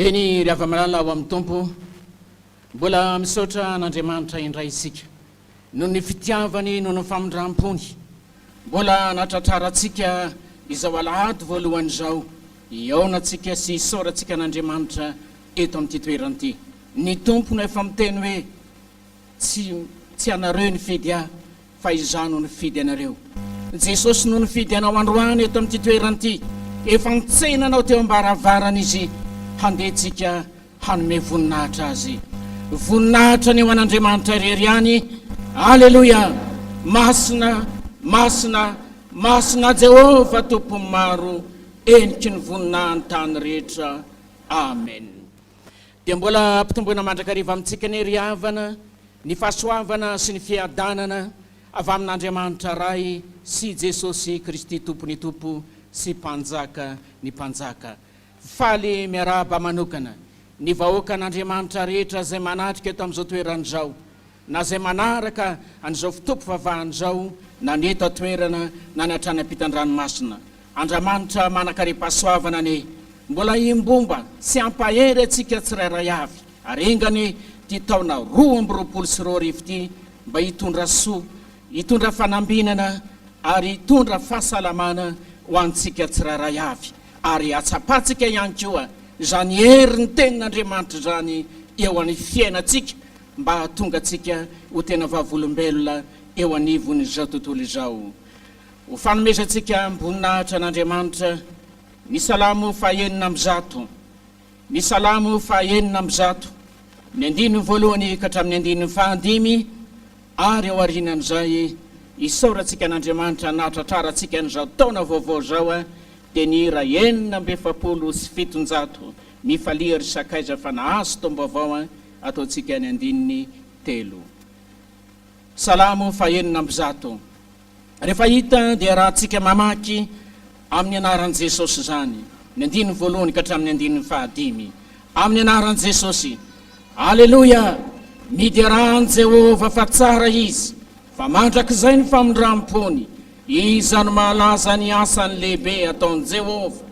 Eny ry ava-malala ao amin'ny tompo, mbola misaotra n'Andriamanitra indray isika noho ny fitiavany noho ny famindram-pony, mbola natratrarantsika izao alahady voalohan'izao iaonantsika sy isaorantsika n'Andriamanitra eto amin'ity toerana ity. Ny tompo no efa miteny hoe tsy anareo nifidy ahy fa izaho no nifidy anareo. Jesosy no nifidy anao androany eto amin'ity toerana ity, efa mitsena anao teo ambaravarana izy handehantsika hanome voninahitra azy, voninahitra ny ho an'Andriamanitra irery ihany. Alleluia! Masina, masina, masina Jehova tompo maro, eniky ny voninahiny tany rehetra. Amen. Dia mbola ampitomboana mandrakariva amintsika ny ry havana, ny fahasoavana sy ny fiadanana avy amin'Andriamanitra ray sy Jesosy Kristy tompony tompo sy mpanjaka ny mpanjaka. Faly miaraba manokana ny vahoaka an'Andriamanitra rehetra zay manatrika eto amin'izao toeran'izao, na zay manaraka an'izao fitopo vavahan'izao, na ny eto atoerana na ny hatrany ampitan-dranomasina. Andriamanitra manakariam-pahasoavana ny mbola imbomba sy ampahery atsika tsirairay avy arengany ty taona 2024 ty, mba hitondra soa, hitondra fanambinana ary hitondra fahasalamana ho antsika tsirairay avy, ary atsapatsika ihany koa zany herin'ny tenin'Andriamanitra zany eo amin'ny fiainantsika mba tonga atsika ho tena vavolombelona eo anivony zao tontolo izao. Ho fanomesantsika amboninahitra an'Andriamanitra ny salamo fahaenina amby zato, ny salamo fahaenina amby zato, ny andininy voalohany ka hatramin'ny andininy fahadimy, ary ao aorianan'izay isaorantsika an'Andriamanitra nahatratrarantsika n'izao taona vaovao zao dia ny ira 970 mifalia ry sakaiza fa nahazo tombaovao ataontsika ny andininy 3. Salamo fahaenina amby zato. Rehefa hita dia raha tsika mamaky amin'ny anaran'i Jesosy zany, ny andininy voalohany ka hatramin'ny andininy fahadimy, amin'ny anaran'i Jesosy. Alleluia! Midiarany Jehova fa tsara izy, fa mandrak'izay ny famondram-pony, iza no mahalaza ny asany lehibe ataon'i Jehova,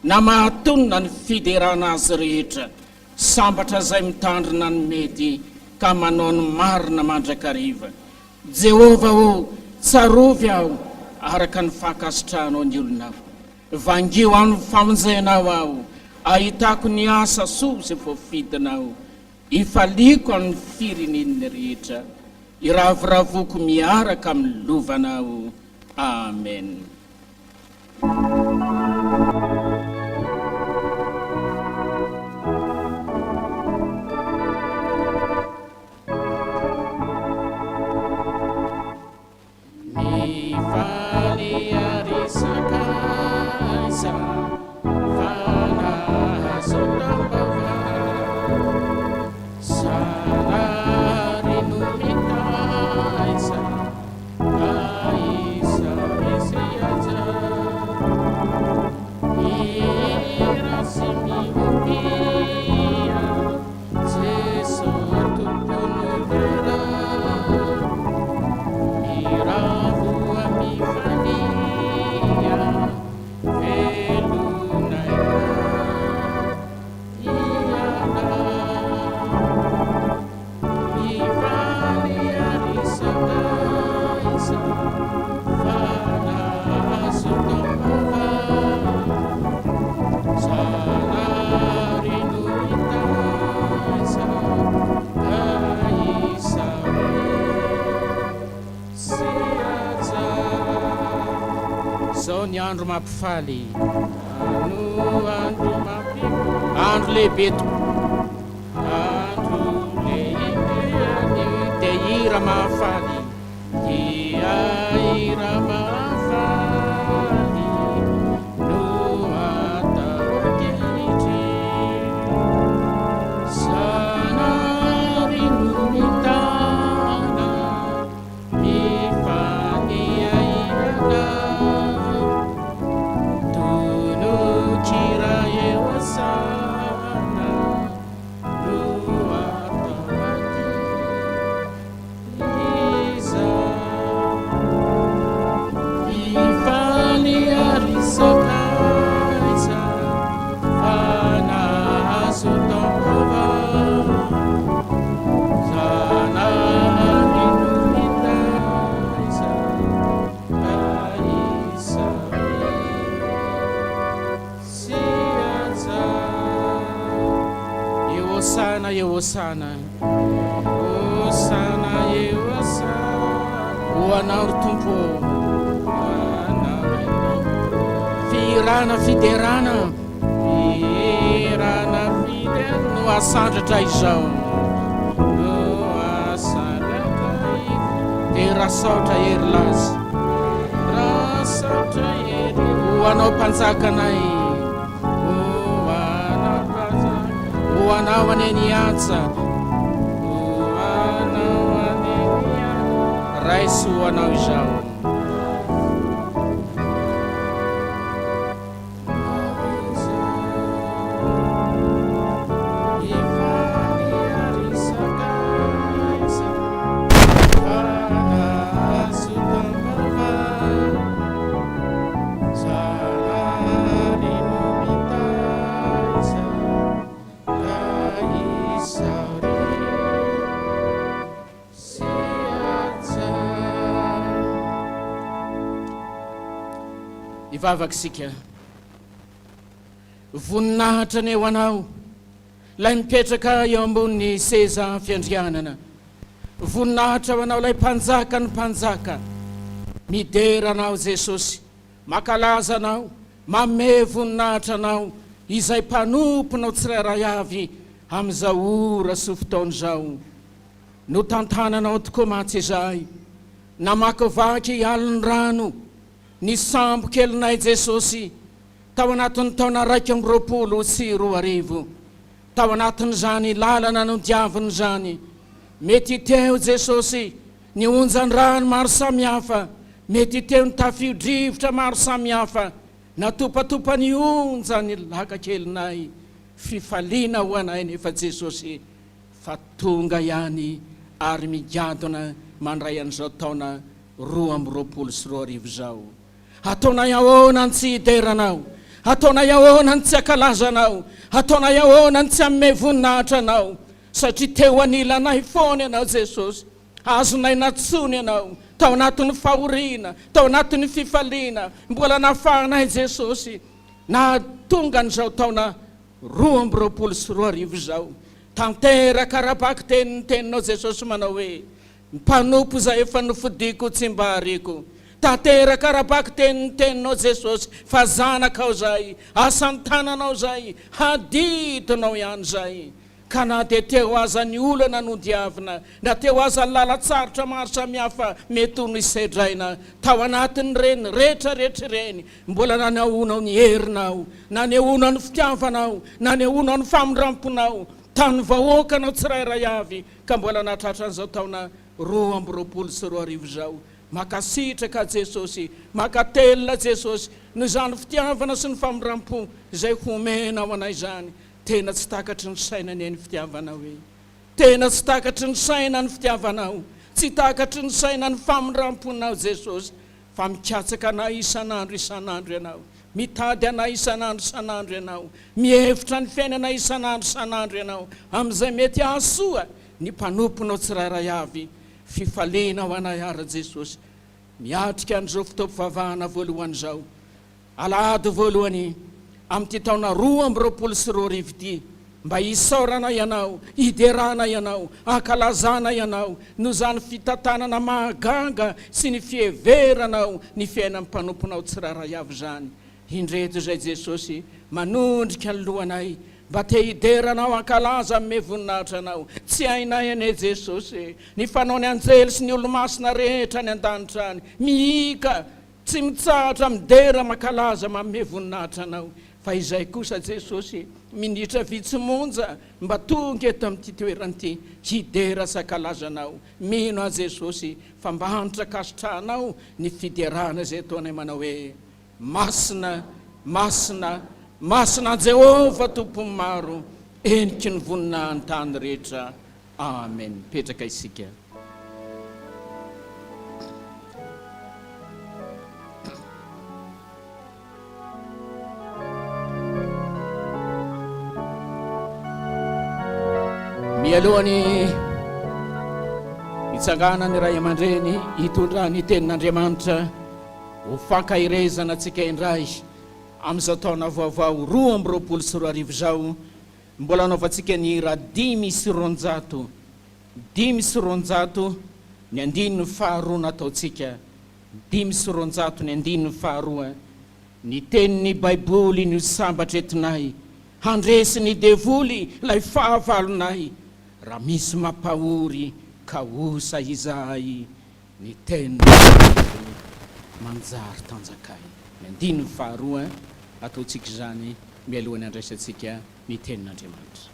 na mahatonina ny fiderana azy rehetra, sambatra zay mitandrina ny mety ka manao ny marina mandrakariva. Jehova o, tsarovy aho araka ny fankasitrahanao ny olonao, vangio amin'ny famonjenao aho, ahitako ny asa soa zay voafidinao, ifaliko amin'ny firenen'ny rehetra, iravoravoko miaraka amin'ny lovanao. Amen. Ny andro mampifaly, andro lehibe andro lehibe dia ira mahafaly, dia ira mahafaly no atao ankehitriny, sanary no mitana mifaniairana, Hosana, Hosana, Hosana, ho anao ry Tompo, firana fiderana, no asandratra izao, no asandratra dia rasaotra hery lazy, rasaotra hery ho anao mpanjakanay, ho anao aneny antsa, ho anao aneny antsa, raisy ho anao izao. Ivavaky sika voninahitra ny eo anao lay mipetraka eo ambony seza fiandrianana voninahitra ho anao ilay mpanjaka ny mpanjaka. Mideranao Jesosy, makalaza anao, mame voninahitra anao izay mpanomponao tsirairay avy amin'izao ora sy fotoana izao. No tantananao tokoa matsy izay, namakivaky aliny rano ny sambo kelinay Jesosy tao anatin'ny taona 2024, tao anatin'izany lalana no diaviny zany. Mety teo Jesosy ny onjan-drano maro samihafa, mety teo ny tafio-drivotra maro samihafa, natopatopa ny onja ny laka kelinay. Fifaliana ho anay nefa Jesosy fa tonga ihany ary migadona mandray an'izao taona 2024 zao. Ataona ahoana ny tsy hideranao, ataona ahoana ny tsy akalazanao, ataona ahoana ny tsy amme voninahitra anao, satria teo anilanay foana ianao Jesosy. Azonay natsony ianao tao anatin'ny fahoriana, tao anatin'ny fifaliana, mbola nafahanay Jesosy na tonga n'izao taona 2024 zao. Tanteraka arabaky teninao Jesosy manao hoe mpanompo zay efa nofidiko tsy mba hariko. Tanteraka arabaky teninao Jesosy fa zanakao zay, asan-tananao zay, haditonao ihany zay. Ka na dia teo aza ny olana no diavina, na teo aza ny lalatsarotra maro samihafa mety ho nisedraina tao anatin'ny reny rehetrarehetra ireny, mbola nanehoanao ny herinao, nanehoanao ny fitiavanao, nanehoanao ny famondramponao tamin'ny vahoakanao tsirairay avy, ka mbola natratra an'izao taona 2024 zao. Makasitraka Jesosy, makatelina Jesosy, no izany fitiavana sy ny famondrampo izay homenao anay zany. Tena tsy takatry ny saina ny fitiavanao e. Tena tsy takatry ny saina ny fitiavanao, tsy takatry ny saina ny famondramponao Jesosy, fa mikatsaka anay isan'andro ianao, mitady anay isan'andro ianao, mihevitra ny fiainana isan'andro ianao, amin'izay mety ahasoa ny mpanomponao tsirairay avy. Fifaliana ho anay ara Jesosy, miatrika an'izao fotoam-pivavahana voalohany zao, alahady voalohany amin'ity taona 2024 ity, mba isaorana ianao, hiderana ianao, ankalazana ianao, no zany fitantanana mahaganga sy ny fieveranao ny fiainan'ny mpanomponao tsirairay avy zany. Indreto zay Jesosy manondrika ny lohanay, mba te hideranao ankalaza ame voninahitra anao. Tsy hainay ane Jesosy, ny fanao ny anjely sy ny olomasina rehetra ny an-danitra any, mihika, tsy mitsahatra midera mankalaza mame voninahitra anao. Fa izay kosa Jesosy minitra vitsimonja mba tonga eto amin'ity toerany hidera sakalazanao. Mino a Jesosy fa mba hanitra kasitranao ny fiderana zay ataonay manao hoe masina, masina, masina Jehova tompony maro, eniky ny voninahiny tany rehetra. Amen. Petraka isika. Mialohany hitsangana ny ray aman-dreny hitondra ny tenin'Andriamanitra ho fankahirezana antsika indray amin'izao taona vaovao 2024 zao. Mbola anaovantsika ny hira 500 ny andininy faharoa nataontsika, 500 ny andininy faharoa. Ny tenin'ny Baiboly ny sambatra etinay, handresy ny devoly lay fahavalonay, raha misy mampahory ka osa izahay, ny teniny manjary tanjakay. Ny andininy faharoa ataontsika izany mialohany andraisantsika ny tenin'Andriamanitra.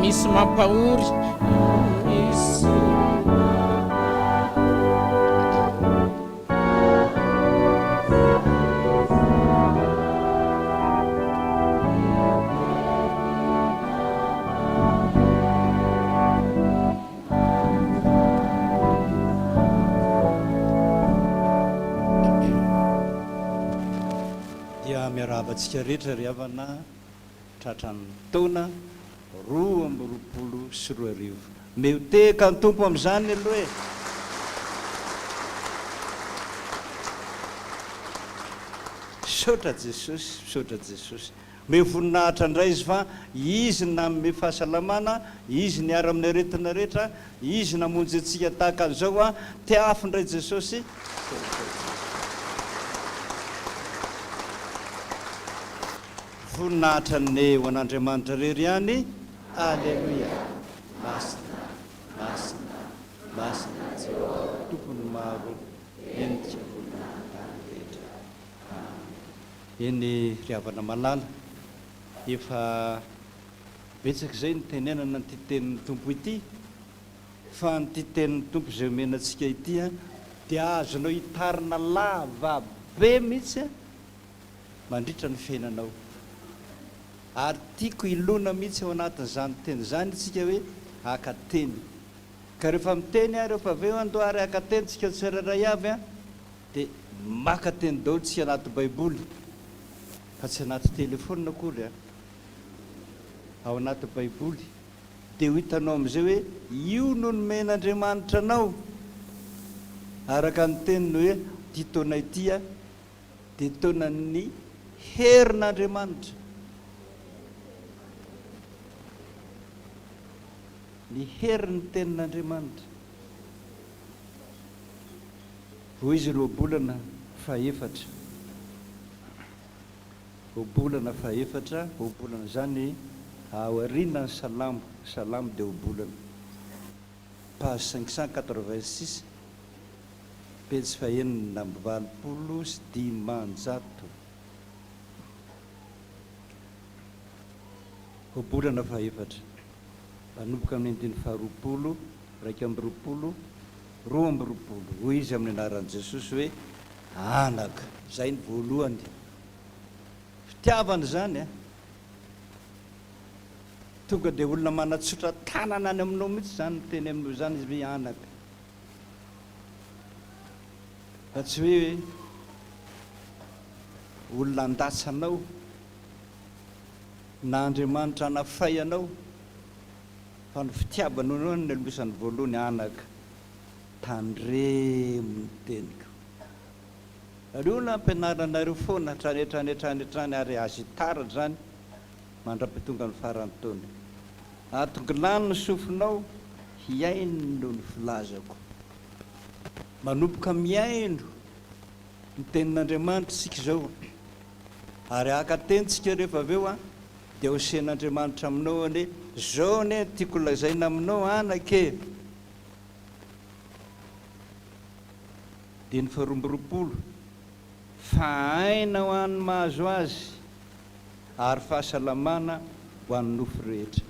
Misy mampahory misy rahavantsika rehetra ry havana tratrany taona 2024 meoteka ny tompo amin'izany aloha e misaotra jesosy misaotra jesosy mevoninahitra indray izy fa izy nanome fahasalamana izy niara amin'ny aretina rehetra izy namonjy antsika tahaka an'izao a tiafo indray jesosy voninahitra ny ho an'andriamanitra rery ihany alleluia masina masina masina tompony maro endrika voninahitra eny ry havana malala efa betsaka izay ny tenenana ny titenin'ny tompo ity fa ny titenin'ny tompo izay omenantsika ity a dia azonao hitarina lava be mihitsy a mandritra ny fiainanao ary tiako ilona mihitsy ao anatin'izany teny izany tsika hoe hakateny ka rehefa miteny a rehefa aveo andoary hakateny tsika tsirairay avy a dia maka teny daholo tsika anaty baiboly fa tsy anaty telefona akory a ao anaty baiboly dia ho hitanao amin'izay hoe io no nomen'andriamanitra anao araka ny teniny hoe ty taona ity a dia taonany herin'andriamanitra ny heriny tenin'andriamanitra ho izy roabolana faefatra obolana faefatra obolana zany aoriana ny salamo dia obolana page 586 pejy fahenina amby 25 obolana faefatra manomboka amin'ny andiny faharoapolo raika amby roapolo roa amby roapolo hoy izy amin'ny anaran'i jesosy hoe anaka zay ny voalohany fitiavana zany a tonga dia olona manatsotra tanana any aminao mihitsy zany teny aminao zany izy hoe anaka fa tsy hoe olona andatsanao na andriamanitra anafay anao fa ny fitiavanao anao ny alosan'ny voalohany anaka tandremony teniko aleo na ampianaranareo foana tranetranetranetrany ary azy taratra zany mandra-pitonga ny farany taona ary tonga lany ny sofinao hiaino ny filazako manomboka miaino ny tenin'andriamanitra sika izao ary akatentsika rehefa aveo a dia hosen'andriamanitra aminao ane zao ne tiako lazaina aminao anake dia ny faharomboropolo fa aina ho an'ny mahazo azy ary fahasalamana ho an'ny nofo rehetra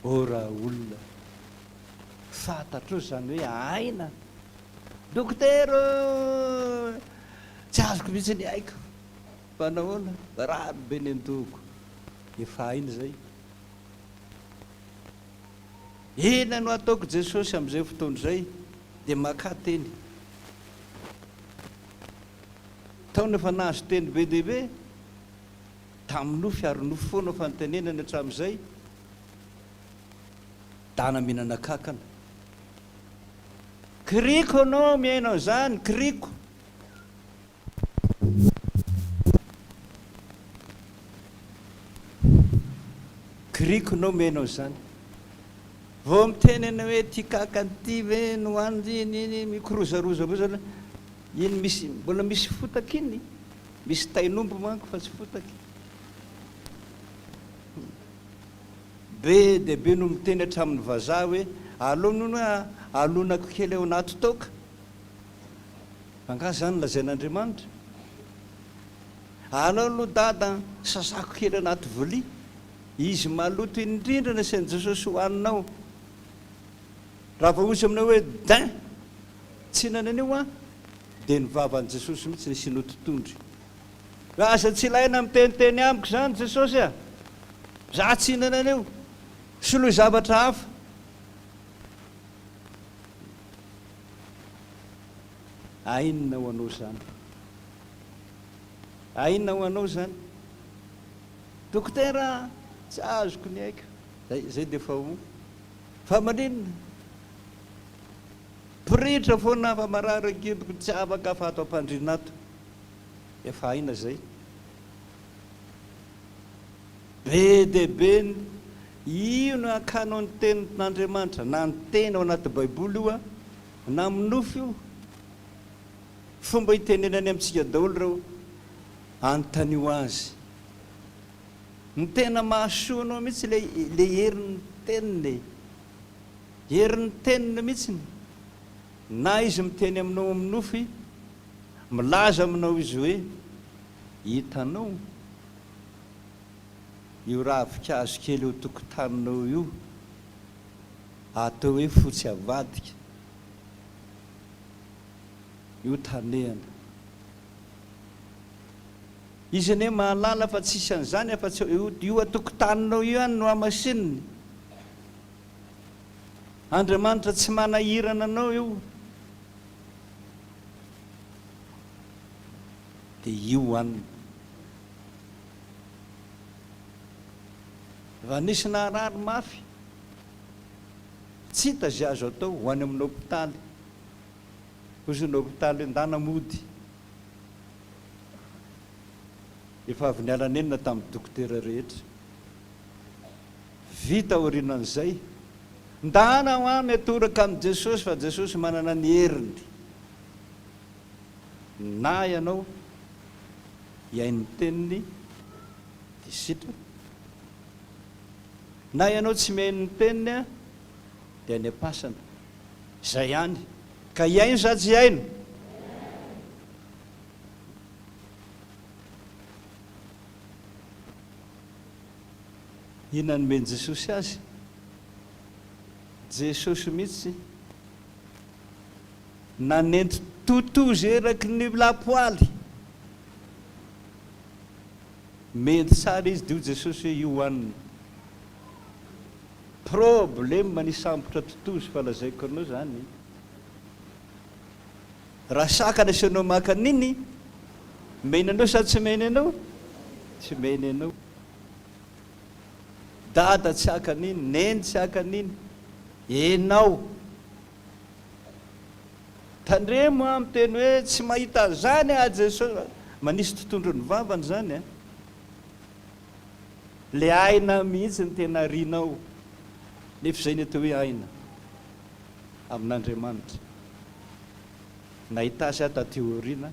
ora olona fantatro zany hoe aina dokotero tsy azoko mihitsy ny haiko fa nahoana raro be ny antoko efa aina zay ina no ataoko jesosy amin'izay fotoana izay dia maka teny tao nefa nahazo teny be dehibe tamin'ny nofy ary nofo foana fantenenany hatramin'izay dana mihinana kakana kriko anao miainao zany kriko anao miainao zany vao mitenena hoe ty kakanty ve no hoany iny mikorozarozaroza iny misy mbola misy fotaky iny misy tainombo manko fa tsy fotaky be dia be no miteny hatramin'ny vazaha hoe aleo nono hoe alonako kely ao anaty toka angaha zany lazain'andriamanitra aleo aloha dada sasako kely anaty volia izy maloto indrindra na sain'i jesosy hoaninao raha vahozy aminao hoe din tsy hinana anio a dia ny vavan'i jesosy mihitsy ny sinototondry aza tsy ilaina miteniteny amiko zany jesosy a za tsy hinana anio soloy zavatra hafa ainona ho anao zany aina ho anao zany dokotera tsy azoko ny aika zay dia fa ho fa maninona piritra foana fa mararagiboko tsy afaka afato ampandrinato efa aina zay be debe io no akano ny tenin'Andriamanitra na ny teny ao anaty baiboly io a na minofo io fomba hitenenany amintsika daholo reo anontanio azy ny tena mahasoanao mihitsy le herin'ny teniny herin'ny teniny mihitsiny na izy miteny aminao aminofy milaza aminao izy hoe hitanao io ravikazo kely eo tokotaninao io atao hoe fotsy avadika io tanehana izy ane mahalala fa tsisy an'izany fa tsy io atokotaninao io any no amasininy Andriamanitra tsy manahirana anao io dia io anina fa nisy naharary mafy tsy hita zay azo atao ho any amin'ny hôpitaly hozy ny hôpitaly endana mody efa avy niala nenina tamin'ny dokotera rehetra vita orinan'izay ndana ho a miatoraka amin'i Jesosy fa Jesosy manana ny heriny na ianao iain'ny teniny dia sitraka na ianao tsy mihain'ny teniny a dia any am-pasana izay ihany ka iaino sa tsy iaino inona nomeny Jesosy azy Jesosy mihitsy nanenty totozy eraky ny lapoaly mety tsara izy dio Jesosy hoe io hoanina problème manisambotra totozy fa lazaiko anao zany raha sakana asianao maka an'iny meny anao sa tsy meny anao tsy meny anao dada tsy aka an'iny neny tsy aka an'iny enao tandremo a miteny hoe tsy mahita zany a Jesosy manisy totondro ny vavany zany a le aina mihitsy ny tena rinao nefa zay ny atao hoe aina amin'Andriamanitra nahita azy ata teoriana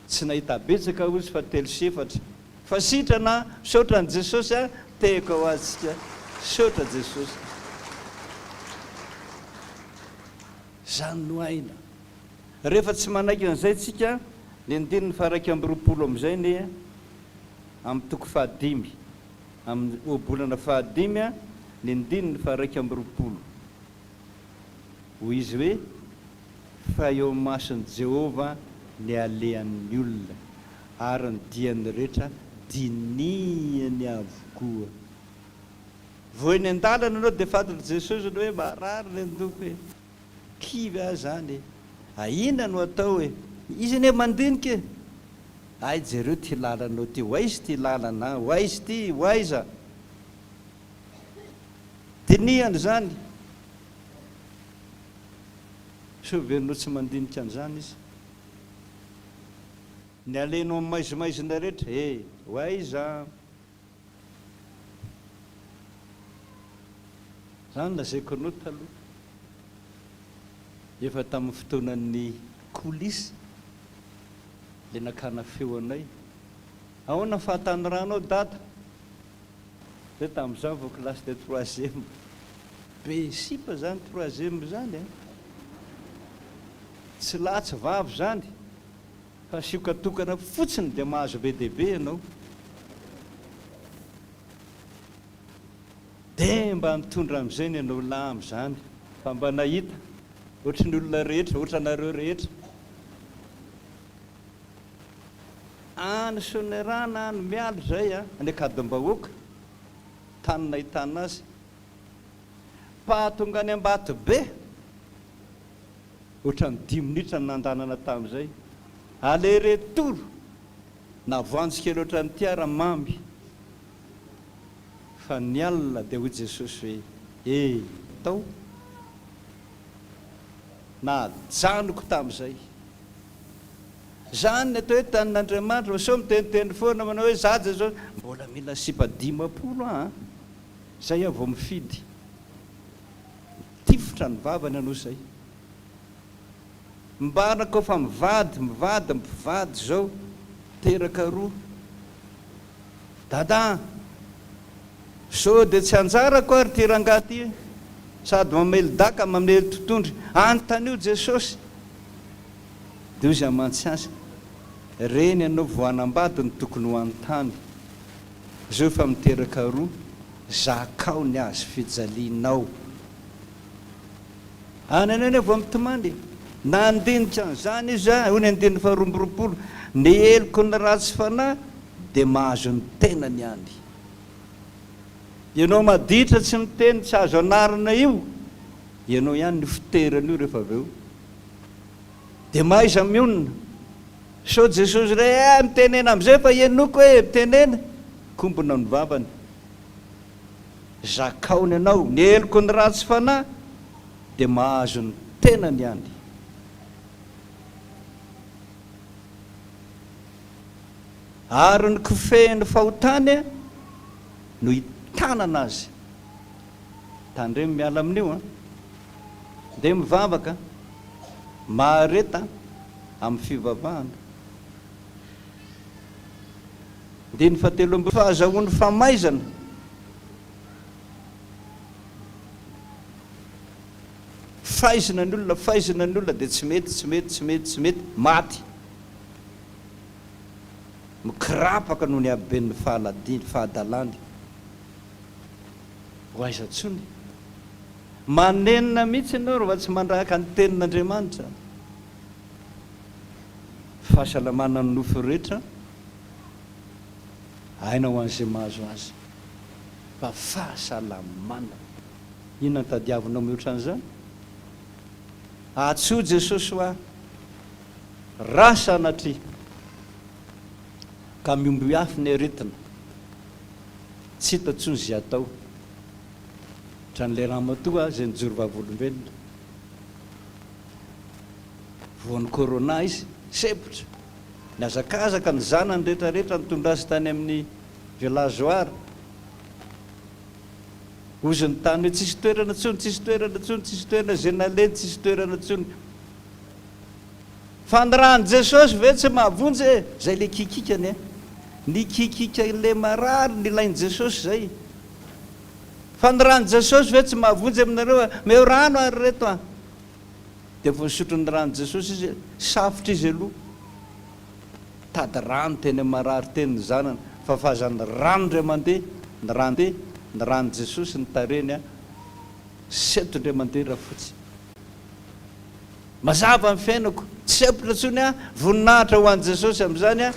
tsy nahita betsaka ozy fa telo sy efatra fa sitrana saotra ny Jesosy a tehiko ao azitsika saotra Jesosy zany no aina rehefa tsy manaiky an'izay tsika ny andininy faraika amby roapolo amin'izay ny amin'ny toko fahadimy amin'ny obolana fahadimy a ny andininy faraika amby roapolo hoy izy hoe fa eo mason'i Jehova ny alehan'ny olona ary ny diany rehetra dinihany avokoa voeny an-dalana anao dia fantatra Jesosy no hoe marary ny andoko hoe kivy ahy zany aina no atao hoe izy ne mandinika ay jereo ty lalanao ty hoaizy ty lalana hoaizy ty hoaiza dinihany zany sovenao tsy mandinika an'izany izy ny alenao amin'ny maizimaizina rehetra hoaiza zany lazaiko anao taloha efa tamin'ny fotoanan'ny kolisy le nakana feo anay ahoana fahatany ranao data zay tamin'izany vao classe de troisième be sipa zany troisième zany tsy lahy tsy vavy zany fa siokatokana fotsiny dia mahazo be dehibe ianao dia mba mitondra amin'izay ny ianao lahy amin'izany fa mba nahita ohatry ny olona rehetra ohatra nareo rehetra any sonerana any mialo zay a any akadimbahoaka tany nahitana azy pahatonga any ambato be ohatra ny 10 minitra ny nandanana tamin'izay aller retour na voantsika loatra ny tiara-mamy fa ny alina dia hoy Jesosy hoe tao na janoko tamin'izay zany ny atao hoe tanin'Andriamanitra so miteniteny foana manao hoe za Jesosy mbola mila sipa-dimapolo zay aho vao mifidy tifotra ny vavany anao zay mbana koa fa mivady zao teraka roa dada so dia tsy anjarako ary ty rangahy ty sady mamely daka mamely totondry antan'io Jesosy dia ozy amantsy azy reny anao voanambady ny tokony ho an-tany zao fa miteraka roa zakao ny azy fijalianao any anao vao mitomany na andinika an'izany izy ho ny andiny faharomboropolo ny eloko ny ratsy fanahy dia mahazo ny tenany any ianao maditra tsy miteny tsy azo anarana io ianao ihany ny fiterana io rehefa avy eo dia maiza mionona so Jesosy ray mitenena amin'izay fa ianoko hoe mitenena kombona ny vavany zakaony ianao ny eloko ny ratsy fanahy dia mahazo ny tenany any ary ny kofehiny fahotany no hitanana azy tandremy miala amin'io dia mivavaka mahareta amin'ny fivavahana dia ny fahatelo ambin'ny fahazahoany famaizana faizina ny olona dia tsy mety maty mikirapaka noho ny abeben'ny fahadalany ho aiza-tsony manenina mihitsy ianao raha tsy mandraka ny tenin'Andriamanitra fahasalamana ny nofo rehetra aina ho an'izay mahazo azy fa fahasalamana inona ny tadiavinao mihoatra an'izany atsoa Jesosy ho raha sanatria ka miomby afy ny aretina tsy hita ntsony zay atao hatran'ilay ramatoa zay nijoro vavolombelona voan'ny corona izy sepotra ny azakazaka ny zanany rehetrarehetra nitondra azy tany amin'ny villageoire ozy ny tany hoe tsisy toerana tsony zay naleny tsisy toerana tsony fa ny rahany Jesosy ve tsy mahavonjy zay le kikikany ny kikika le marary ny ilainy Jesosy zay fa ny rahany Jesosy ve tsy mahavonjy aminareo meo rano ary reto dia vo nisotro ny rano Jesosy izy safotra izy aloha tady rano teny marary teny ny zanany fa fahazany rano ndray mandeha ny rano Jesosy ny tareny seto ndray mandeha raha fotsy mazava amin'ny fiainako tsy sepotra ntsony voninahitra ho an'i Jesosy amin'izany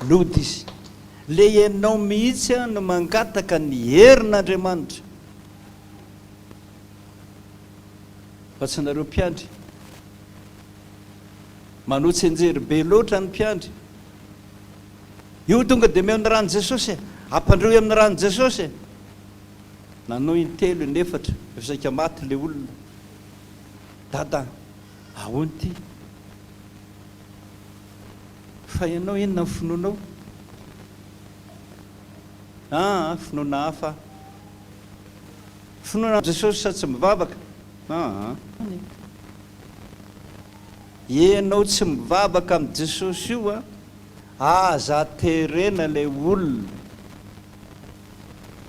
lody izy le ianao mihitsy no mangataka ny herin'Andriamanitra fa tsy nareo mpiandry manotsy anjery be loatra ny mpiandry io tonga dia meo ny rano Jesosy ampandreo amin'ny rano Jesosy nanao intelo inefatra efisaika maty le olona dada ahoany ty fa ianao inona ny finoanao finoana hafa finoana Jesosy sa tsy mivavaka ianao tsy mivavaka amin'ny Jesosy io aza terena le olona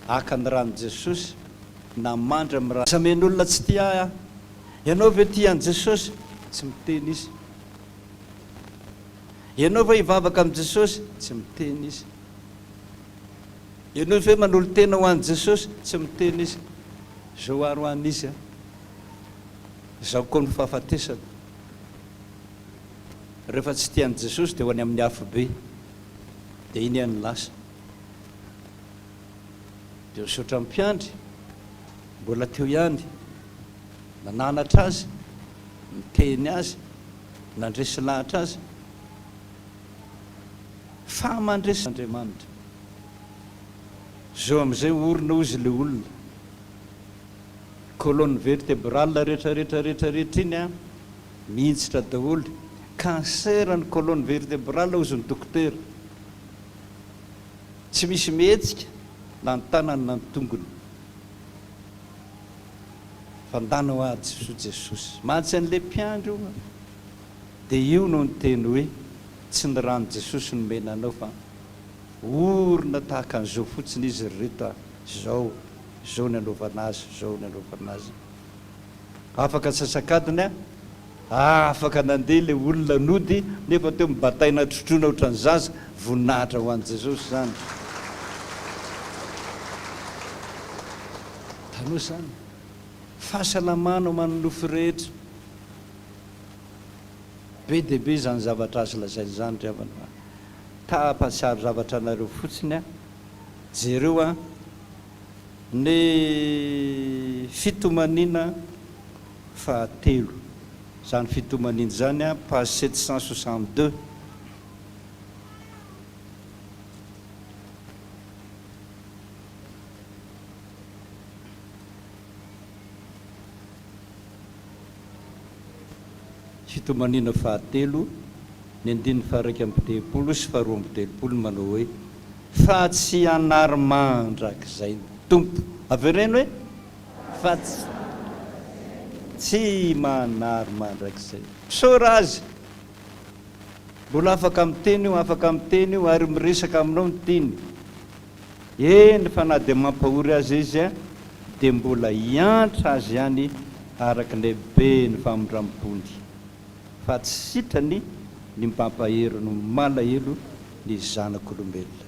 aka ny rano Jesosy na mandra amin'ny rano zamen'olona tsy tia ianao ve tia an' Jesosy tsy miteny izy ianao ve hivavaka amin'i Jesosy tsy miteny izy ianao ve manolo tena ho an'i Jesosy tsy miteny izy zao ary ho an'izy zao koa ny fahafatesana rehefa tsy tian'i Jesosy dia ho any amin'ny hafobe dia iny any lasa dia misaotra mpiandry mbola teo ihany nananatra azy miteny azy nandresy lahatra azy fa mandresy Andriamanitra. Zao amin'izay orina ozy le olona colonne vertébrale rehetrarehetrarehetrarehetra iny a mihitsitra daholo. Cancer ny colonne vertébrale ozy ny dokotera, tsy misy mihetsika na ny tanany na ny tongony. Fandana ho ady Jesosy mahatsy an'le mpiandro io dia io no ny teny hoe tsy ny rano Jesosy nomena anao fa orina tahaka an'izao fotsiny izy rehetra zao ny anaovana azy, zao ny anaovana azy. Afaka sasakadiny afaka nandeha le olona nody nefa teo mibataina trotrona ohatran'ny zaza, voninahitra ho an'i Jesosy zany. Tanoa zany fahasalamana manonofo rehetra be dia be zany zavatra azy lazainy zany ry havana. Tapatsiaro zavatra anareo fotsiny jereo ny fitomaniana fahatelo. Zany fitomaniana zany page 762. Fitomaniana fahatelo ny andininy faha 1:30 sy faha 2:30 manao hoe fa tsy hanary mandrakizay tompo. Avereno hoe fa tsy manary mandrakizay. Misaora azy, mbola afaka miteny io, afaka miteny io ary miresaka aminao ny tiny. Eny fa na dia mampahory azy izy dia mbola hiantra azy ihany araka ilay be ny famindram-pony. Fa tsy sitrany ny mampahero no malahelo ny zanak'olombelona.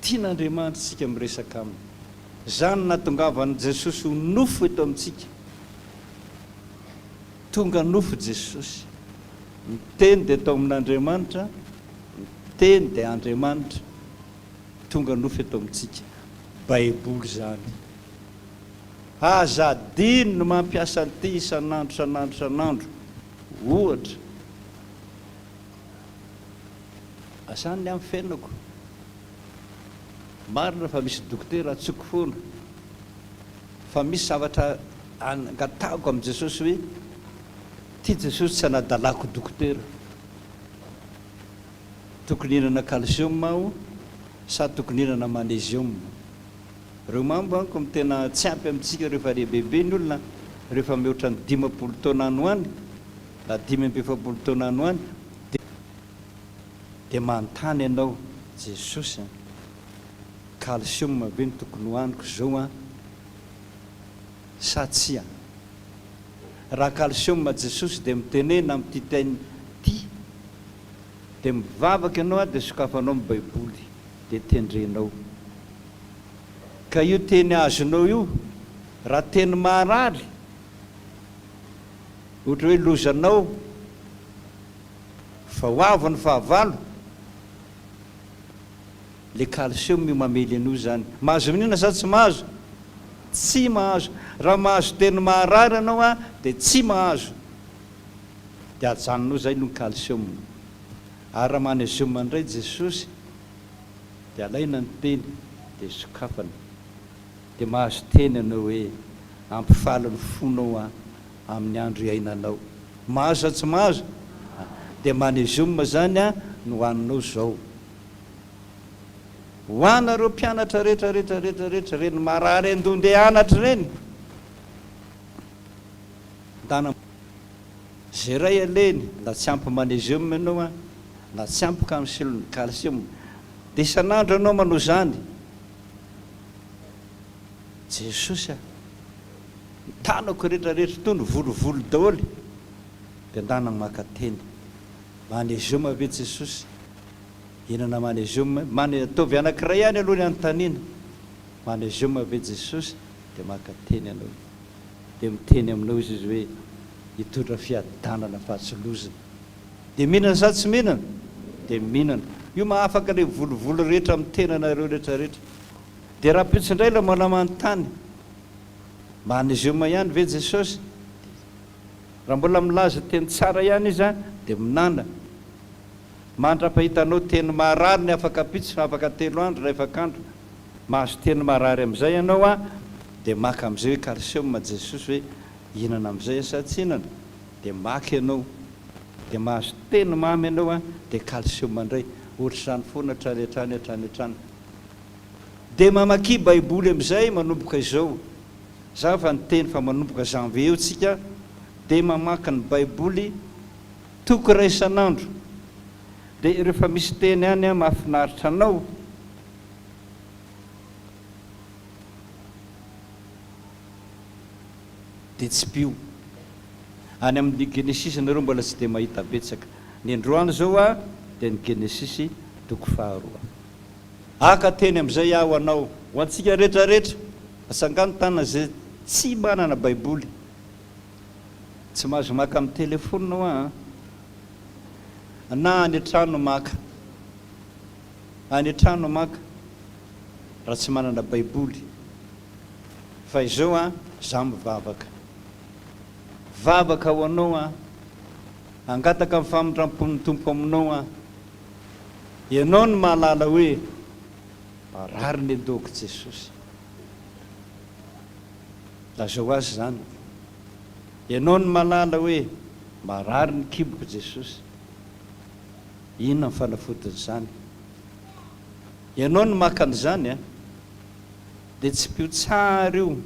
Tian'Andriamanitra isika miresaka aminy. Zany nahatongavany Jesosy ho nofo eto amintsika. Tonga nofo Jesosy. Miteny dia atao amin'Andriamanitra, miteny dia Andriamanitra. Tonga nofo eto amintsika. Baiboly zany. Aza adiny no mampiasa an'ity isan'andro. Ohatra. Asany amin'ny fiainako. Marina fa misy dokotera atsoko foana. Fa misy zavatra angatahako amin'i Jesosy hoe ty Jesosy tsy anadalako dokotera. Tokony hinana calcium aho sa tokony hinana magnesium. Reo mambo tena tsy ampy amintsika rehefa lehibe ny olona, rehefa mihoatra ny 50 taona any hoany na 50 taona any hoany dia manontany ianao, Jesosy calcium ve ny tokony hoaniko zao sa tsy? Raha calcium Jesosy dia mitenena amin'ity teny ty dia mivavaka ianao dia sokafanao amin'ny baiboly dia tendrenao. Ka io teny azonao io raha teny marary, ohatra hoe lozanao fa ho avy ny fahavalo, le calcium io mamely an'io zany. Mahazo minina sa tsy mahazo? Tsy mahazo. Raha mahazo teny marary ianao dia tsy mahazo. Dia ajanonao zay no calcium. Ary raha magnesium indray Jesosy dia alaina ny teny dia sokafana. Dia mahazo teny ianao hoe ampifaly ny fonao amin'ny andro iainanao. Mahazo sa tsy mahazo? Dia magnesium zany no hoaninao zao. Ho anareo mpianatra rehetra reny marary andonde anatra reny. Ndana zay ray aleny na tsy ampy magnesium ianao na tsy ampy calcium dia isan'andro ianao manao zany. Jesosy ny tanako rehetrarehetra tony volovolo daholy dia ndana maka teny magnesium ve Jesosy? Hinana magnesium ataovy anankiray ihany aloha ny anontaniana. Magnesium ve Jesosy? Dia maka teny ianao dia miteny aminao izy hoe hitondra fiadanana fahatsilozana. Dia mihinana sa tsy mihinana? Dia mihinana. Io mahafaka ilay volovolo rehetra amin'ny tenanareo rehetrarehetra. Dia raha pitsindray la mola manontany, magnesium ihany ve Jesosy? raha mbola milaza teny tsara ihany izy a dia minana mandrapahitanao teny marary ny afaka pitso afaka 3 andro rehefa kandro mahazo teny marary amin'izay ianao a dia maka amin'izay hoe calcium jesosy hoe hihinana amin'izay sa tsy hinana dia maka ianao dia mahazo teny mamy ianao a dia calcium indray ohatr'izany foana hatrany hatrany hatrany hatrany dia mamaky baiboly amin'izay manomboka izao za fa nyteny fa manomboka janvier eo tsika dia mamaky ny baiboly toko iray isan'andro dia rehefa misy teny ihany a mahafinaritra anao dia tsy pio any amin'ny genesisy nareo mbola tsy dia mahita betsaka ny androany zao a dia ny genesisy toko 2 aka teny amin'izay aho anao ho antsika rehetrarehetra asangano tana zay tsy manana baiboly tsy mahazo maka amin'ny telefoninao na any an-trano maka any an-trano maka raha tsy manana baiboly fa izao a za mivavaka vavaka ho anao angataka amin'ny famindrampon'ny tompo aminao ianao no mahalala hoe marary ny adoko jesosy lazao azy zany ianao no mahalala hoe marary ny kiboko jesosy inona ny fanafotin' zany ianao no maka an'izany dia tsy pio tsara io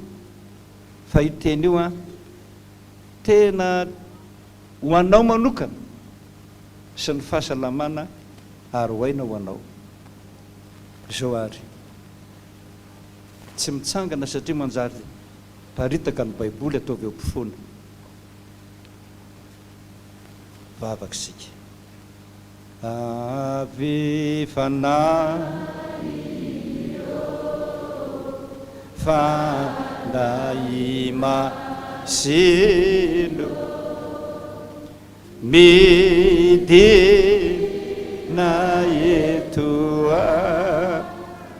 fa iteny io tena ho anao manokana sy ny fahasalamana ary hoaina ho anao zao ary tsy mitsangana satria manjary paritaka ny baiboly ataovy eo ampofoana vavaka sika ave fanahy fandahy masino midina etoa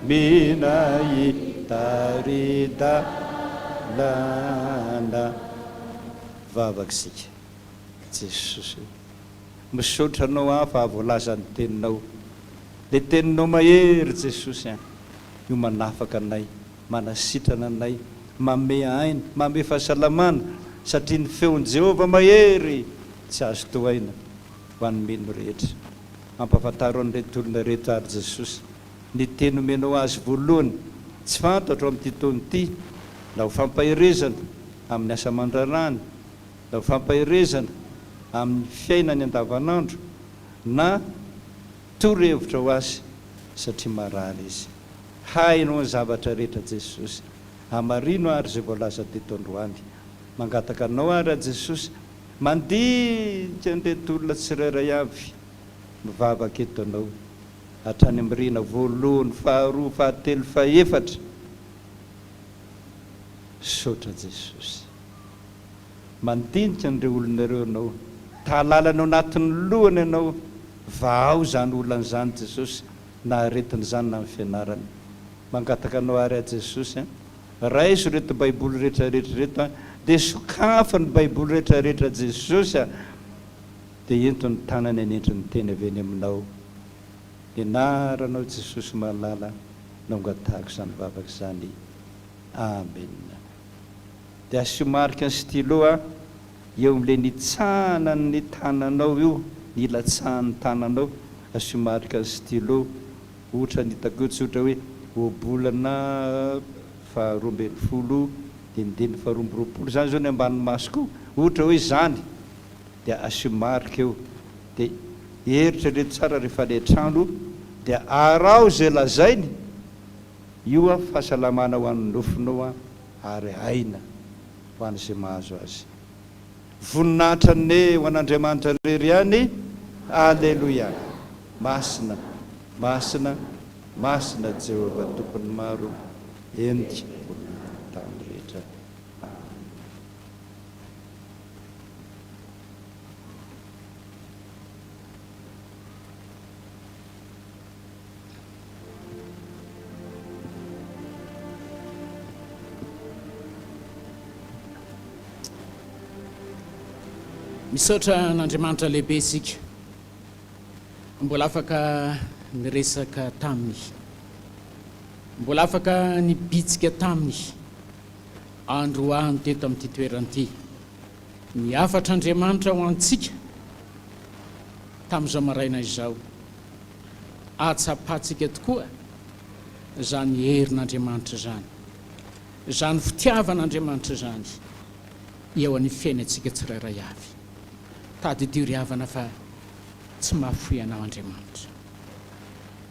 minahitaridalana vavaka sika jesosy misaotra anao fa voalaza ny teninao le teninao mahery jesosy io manafaka anay manasitrana anay mame aina mame fahasalamana satria ny feon'i Jehova mahery tsy azo toaina ho an'ny mino rehetra ampafantaro an'ireto olona rehetra ary jesosy ny teny omenao azy voalohany tsy fantatro amin'ity taona ity na ho fampahirezana amin'ny asa aman-drarany na ho fampahirezana amin'ny fiainany andavanandro na toro-hevitra ho azy satria marary izy hainao ny zavatra rehetra jesosy amarino ary zay voalaza teto androany mangataka anao ary a jesosy mandinika an'ireto olona tsirairay avy mivavaka eto anao hatrany amin'ny rina voalohany faharoa fahatelo fahaefatra saotra jesosy mandinika an'ireo olonareo anao tahalalana anatin'ny lohany ianao vao zany olonan'izany jesosy na aretiny zany na amin'ny fianarany mangataka anao ary a jesosy raiso reto baiboly rehetrarehetra reto dia sokafa ny baiboly rehetrarehetra jesosy dia entony tanany anentriny teny avy eny aminao ianaranao jesosy malala nongatahako izany vavaka izany amen dia asio marika ny stylo eo amin'ilay nitsanany ny tananao io nilatsahan'ny tananao asio marika ny stylo ohatra nitako eo tsy ohatra hoe obolana 12 dindiny 12 zany zao ny ambany masoko ohatra hoe zany dia asio marika eo dia heritra reto tsara rehefa le trano dia arao zay lazainy io fahasalamana ho an'ny nofinao ary aina ho an'izay mahazo azy voninahitra ne ho an'Andriamanitra rery ihany alleloia masina masina masina Jehova tompony maro endrika tany rehetra misaotra n'andriamanitra lehibe isika mbola afaka niresaka taminy mbola afaka nibitsika taminy androany teto amin'ity toeran'ity ny afatra andriamanitra ho antsika tamin'izao maraina izao atsapatsika tokoa zany herin'andriamanitra zany fitiavan'andriamanitra zany eo an'ny fiainantsika tsirairay avy tady dio ry havana fa tsy mahafoy anao andriamanitra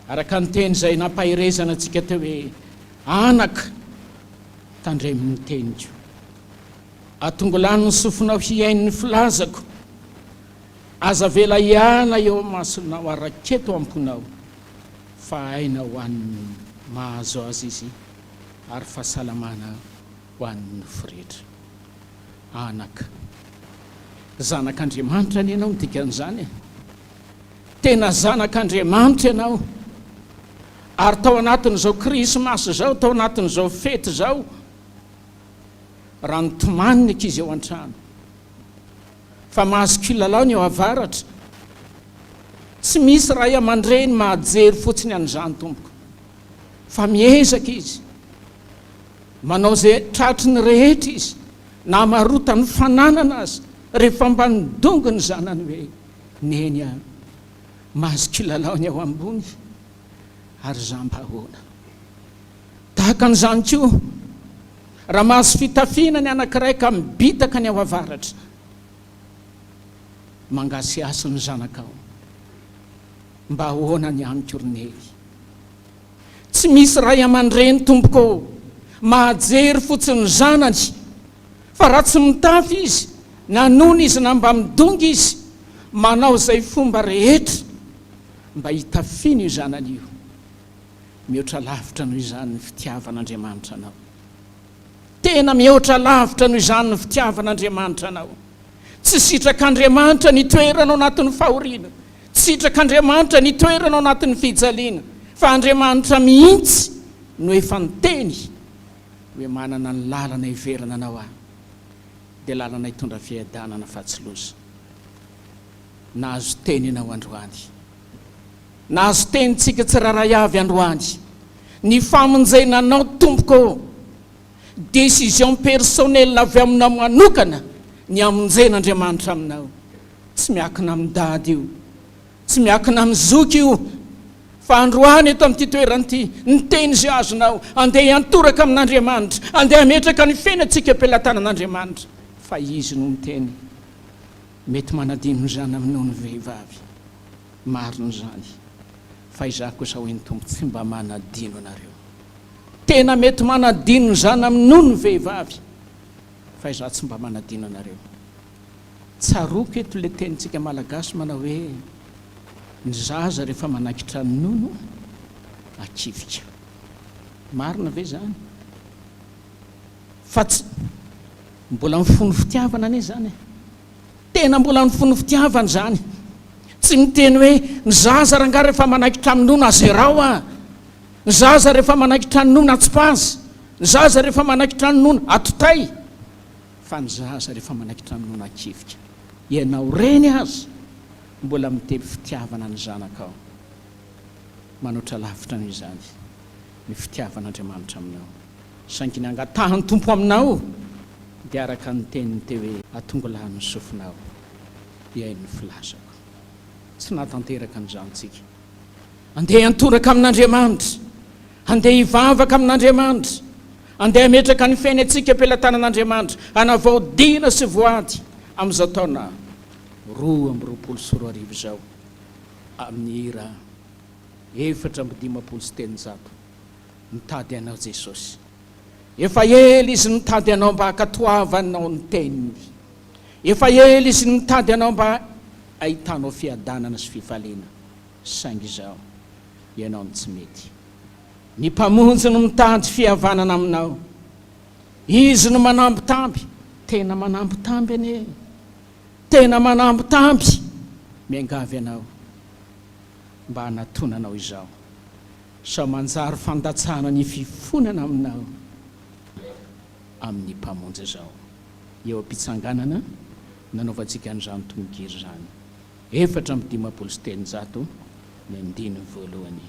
araka ny teny izay nampahirezana antsika teo hoe anaka tandray amin'ny teniko atongolany ny sofinao hiain'ny filazako aza vela iana eo masonao araketo amponao fa aina ho an'ny mahazo azy izy ary fahasalamana ho an'ny noforehetra anaka zanak'andriamanitra ny ianao nidikan'izany tena zanak'andriamanitra ianao ary tao anatin'izao krismasy zao tao anatin'izao fety zao raha nytomaniny ankizy eo an-trano fa mahazo kilalao ny eo avaratra tsy misy ray aman-dreny mahajery fotsiny an'izany tompoko fa miezaka izy manao zay tratry ny rehetra izy na marotany fananana azy rehefa mba nidongo ny zanany hoe neny a mahazo kilalaony ao ambony ary za mba ahoana tahaka an'izany koa raha mahazo fitafiana ny anankiray ka mibitaka ny ao avaratra mangasy asa ny zanakao mba ahoana ny ankornely tsy misy ray aman-dreny tompoko mahajery fotsiny zanany fa raha tsy mitafy izy nanona izy na mba midongy izy manao zay fomba rehetra mba hitafina io zanany io mihoatra lavitra noho izany ny fitiavan'andriamanitra anao tena mihoatra lavitra noho izany ny fitiavan'andriamanitra anao tsy sitrak'andriamanitra ny toeranao anatin'ny fahoriana tsy sitrak'andriamanitra ny toeranao anatin'ny fijaliana fa andriamanitra mihitsy no efa niteny hoe manana ny lalana hiverana anao ahy dia lalana hitondra fiadanana fahatsiloza nahazo teny ianao androany nahazo tenytsika tsiraray avy androany ny famonjenanao tompoko décision personnelle avy aminao manokana ny amonjen'andriamanitra aminao tsy miakina amin'ny dady io tsy miakina amin'ny zoky io fa androany eto amin'ity toeran'ity ny teny zay azonao andeha hiantoraka amin'andriamanitra andeha hametraka ny fiainantsika am-pelatanan'andriamanitra fa izy no ny teny mety manadino ny zany aminao ny vehivavy mariny zany fa izaho kosa hoe ny tompo tsy mba manadino anareo tena mety manadino ny zany aminao ny vehivavy fa izaho tsy mba manadino anareo tsaroko eto le tenitsika malagasy manao hoe ny zaza rehefa manakitra ny nono akivika marina ve zany fa tsy mbola mifono fitiavana ane zany tena mbola mifono fitiavana zany tsy miteny hoe ny zaza ranga rehefa manakitra amin'ny nono azerao a ny zaza rehefa manakitra ny nono atsipazy ny zaza rehefa manakitra ny nono atotay fa ny zaza rehefa manakitra ny nono akivika ianao reny azy mbola mitely fitiavana ny zanakao manoatra lavitra noho izany ny fitiavan'andriamanitra aminao saingy ny angatahany tompo aminao dia araka ny teniny teo hoe atongolany sofinao iain'ny filazako tsy natanteraka nyzantsika andeha antoraka amin'andriamanitra andeha hivavaka amin'andriamanitra andeha hametraka ny fiainantsika am-pelatanan'andriamanitra anavaodina sy voady amin'izao taona 2024 zao amin'ny ira 4:17 nitady anao jesosy efa ela izy nitady anao mba hakatoavanao ny teniny efa ela izy nitady anao mba ahitanao fiadanana sy fifalena saingy zao ianao ny tsy mety ny mpamonjy no mitady fihavanana aminao izy no manambitamby tena manambitamby ane tena manambitamby miangavy anao mba hanatonanao izao sa manjary fandatsana ny fifonana aminao amin'ny mpamonjy zao eo am-pitsanganana nanaovantsika an'izany tongiry zany 4 sy teninjato ny andiny voalohany.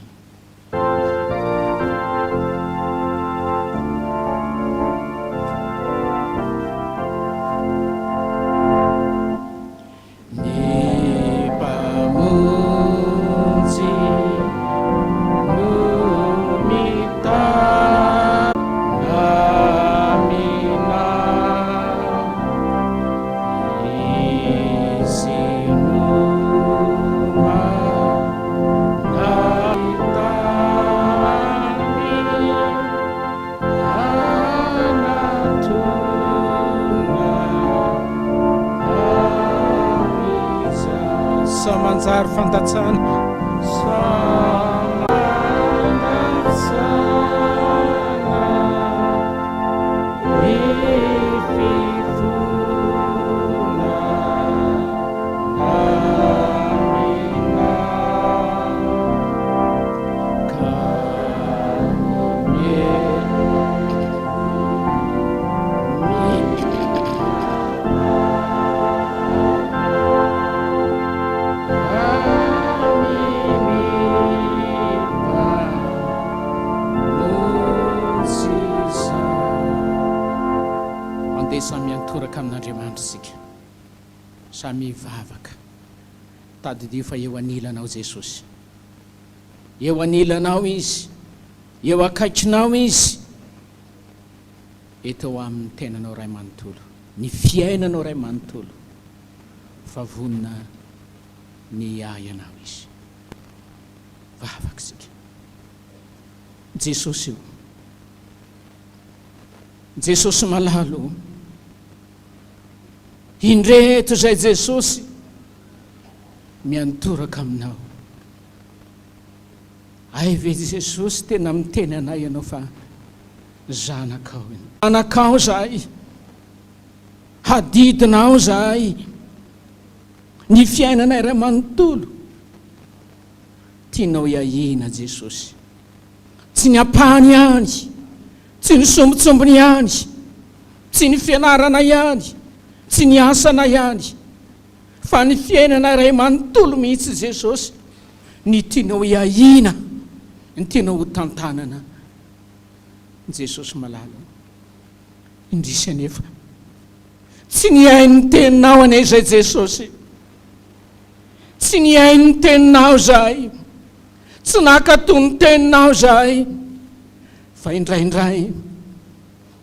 Samanjary fandatsana samy antoraka amin'Andriamanitra isika, samy ivavaka tadidio fa eo anilanao Jesosy, eo anilanao izy, eo akaikinao izy, eto amin'ny tenanao ray manontolo, ny fiainanao ray manontolo, fa vonina ny aianao izy. Vavaka isika Jesosy io, Jesosy malalo, indreto zay Jesosy miantoraka aminao. Ay ve Jesosy tena miteny anay ianao fa zanakao iny, zanakao zay, hadidinao zay, ny fiainanay ray manontolo tianao iahina Jesosy, tsy ny apahany ihany, tsy ny sombitsombony ihany, tsy ny fianarana ihany, tsy ny asana ihany, fa ny fiainana ray manontolo mihitsy Jesosy ny tianao iahina, ny tianao ho tantanana. Jesosy malala, indrisy anefa tsy ny hainy teninao ane zay Jesosy, tsy ny hainy teninao zay, tsy nakatony teninao zay, fa indraindray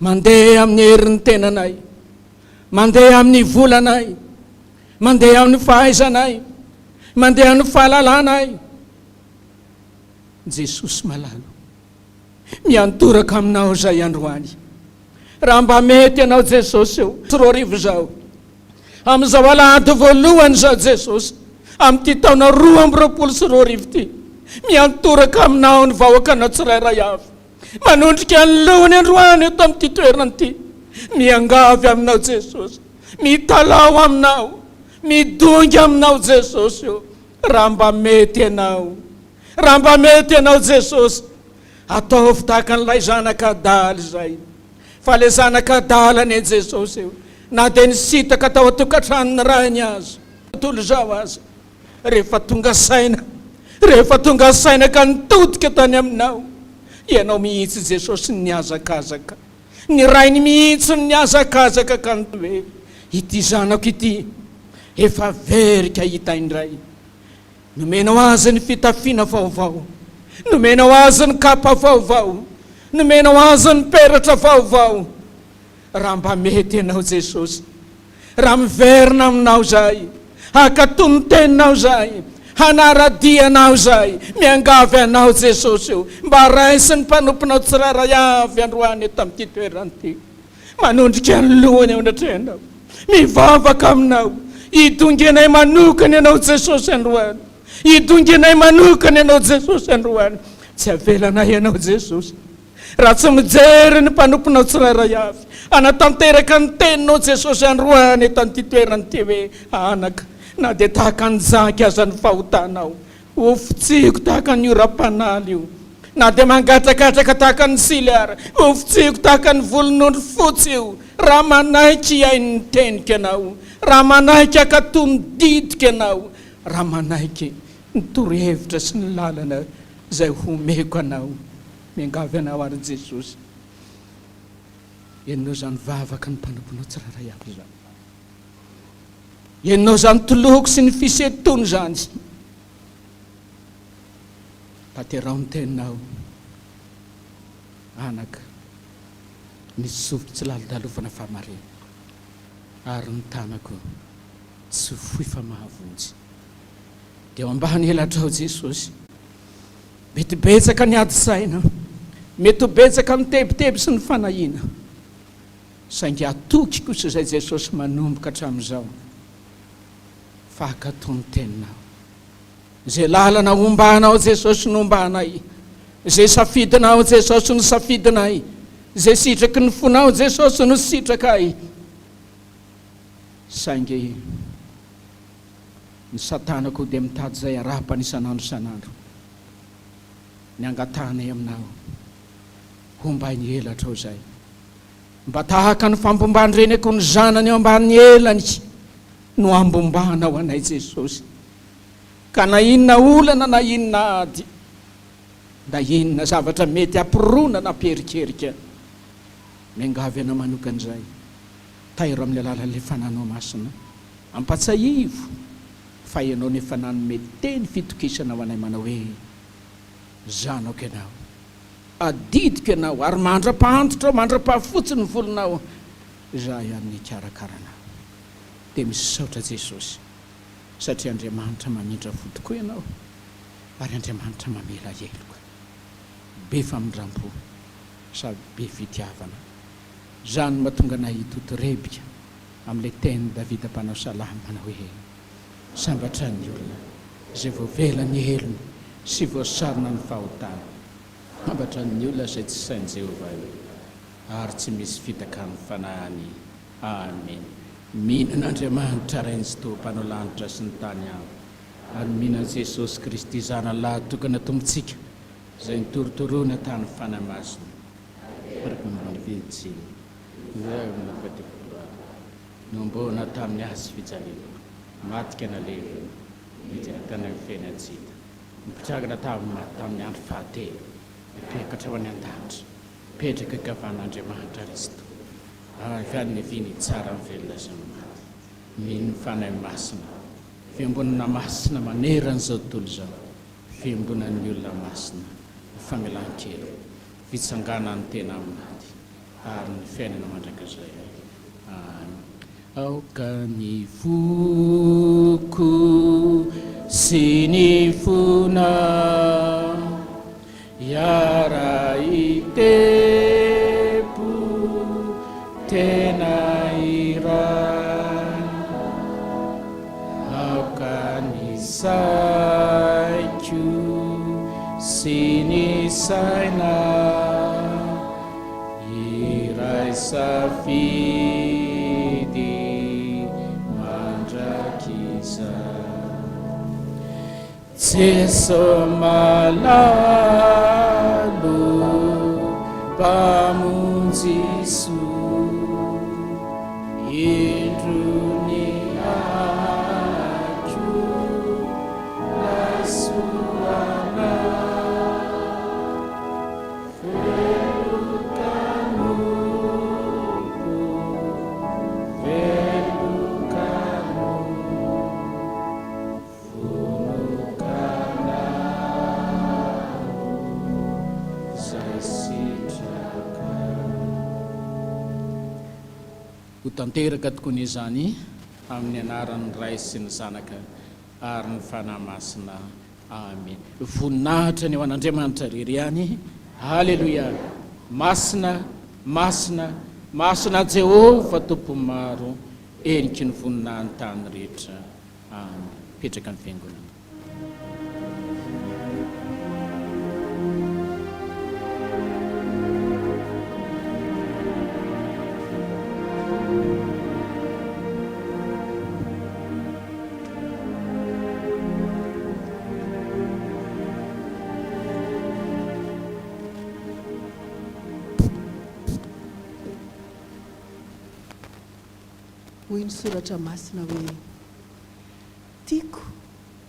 mandeha amin'ny herin'ny tenanay, mandeha amin'ny volanay, mandeha amin'ny fahaizanay, mandeha amin'ny fahalalànay. Jesosy malalo, miantoraka aminao zay androany. Raha mba mety ianao Jesosy eo, 3 zao, amin'izao alahady voalohany zao Jesosy, amin'ity taona 20 sy 2 ty, miantoraka aminao ny vahoakanao tsirairay avy, manondrika ny lohany androany eto amin'ity toerana ity, miangavy aminao Jesosy, mitalao aminao, midongy aminao Jesosy io. Raha mba mety ianao, raha mba mety ianao Jesosy, ataovy tahaka n'ilay zanak'adaly zay, fa le zanak'adaly ane Jesosy io, na dia nisitaka tao atokantranony rahany azy, tolo zao azy, rehefa tonga saina ka nitodika tany aminao, ianao mihitsy Jesosy niazakazaka, ny rainy mihitsy niazakazaka ka ny hoe ity zanako ity efa verika hita indray. Nomenao azy ny fitafiana vaovao, nomenao azy ny kapa vaovao, nomenao azy ny peratra vaovao. Raha mba mety ianao Jesosy, raha miverina aminao zay, hakatony teninao zay, hanaradianao zay, miangavy anao Jesosy io, mba raisy ny mpanomponao tsirairay avy androany eto amin'ity toerana ity, manondrika ny lohany eo anatrehanao, mivavaka aminao, idongenay manokany ianao Jesosy androany, idongenay manokany ianao Jesosy androany. Tsy avelanay ianao Jesosy, raha tsy mijery ny mpanomponao tsirairay avy, anatanteraka ny teninao Jesosy androany eto amin'ity toerana ity hoe anaka, na dia tahaka ny zaky aza ny fahotanao, ofitsiko tahaka ny oram-panaly io, na dia mangatrakatraka tahaka ny siliara, ofitsiko tahaka ny volon'ondry fotsy io. Raha manaiky iainy tenika anao, raha manaiky ka toy mididika anao, raha manaiky ny torohevitra sy ny lalana izay homeko anao. Miangavy anao ary Jesosy. Enao zany vavaka ny mpanomponao tsiraray aby zany. Enao zany tlohoko sy ny fisetony zany. Tanterao ny tenao anaka nisy sovitra tsy laladalovana famarena, ary ny tanako tsy foy fa mahavonjy. Dia ambany elatrao Jesosy, mety betsaka ny ady saina, mety betsaka ny tebiteby sy ny fanahina, saingy atoky kosa izay Jesosy manomboka hatramin'izao fa hakatao ny teninao. Zay lalana ombanao Jesosy nombanay, zay safidinao Jesosy no safidinay, zay sitraky ny fonao Jesosy no sitrakay. Saingy ny satanako dia mitady zay arapany isanandro isanandro, ny angatanay aminao hombay ny elatrao zay, mba tahaka ny fambombany reneko ny zanany eo ambany elany no ambombanao anay Jesosy. Ka na inona olana na inona ady, na inona zavatra mety ampirona na perikerika, miangavy anao manokan'izay, tairo amin'ny alalan'ilay fananao masina, ampatsahivo fa ianao nefa nanome teny fitokisana ho anay manao hoe zanako ianao, adidiko ianao ary mandra-pahantotra ao, mandra-pahafotsy ny volonao, za ihany nikarakarana. Dia misaotra Jesosy, satria Andriamanitra mamindra fo tokoa ianao, ary Andriamanitra mamela heloka, be famindram-po sady be fitiavana. Zany mahatonga anay hitotorebika amin'ilay teny Davida mpanao salamy manao hoe: sambatra ny olona izay voavela ny helony sy voasarona ny fahotana, sambatra ny olona izay tsy sain'i Jehovah ary tsy misy fitakany fanahany. Amen. Mihinan'Andriamanitra rainy sy toa-panao lanitra sy ny tany ao, ary mihinan Jesosy Kristy zana lahy tokana tombontsika izay nitorotoroana tany fanamasina, araka ny velitsiny izay amina fatipotoana nombona tamin'ny azy fijaliana, matika na leviny mijeritana ny fiainatsika, mipitragana tamin'ny andro fahatelo, mipetraka ho any an-danitra, mipetraka kavan'Andriamanitra Kristo, fian'ny viny tsara mivelona sy ny maty, mino fanahy masina, fiambonana masina maneran'izao tontolo izao, fiambonan'ny olona masina, famelan-kelo, fitsanganan'ny tena amin'ady, ary ny fiainana mandrakizay. Aoka ny foko sy ny fona iara itepo tena iray, aoka ny saiko sy ny saina iray safidy Jesu malalo pamunji su indruni aku lasuana velukanu tanteraka tokoa ny izany amin'ny anaran'ny Ray sy ny Zanaka ary ny fanahy masina. Amen. Voninahitra ny eo an'Andriamanitra irery ihany. Haleloia. Masina, masina, masina Jehova Tompo maro, endriky ny voninahiny tany rehetra. Amen. Petraka ny fiangonana. hoy ny soratra masina hoe tiako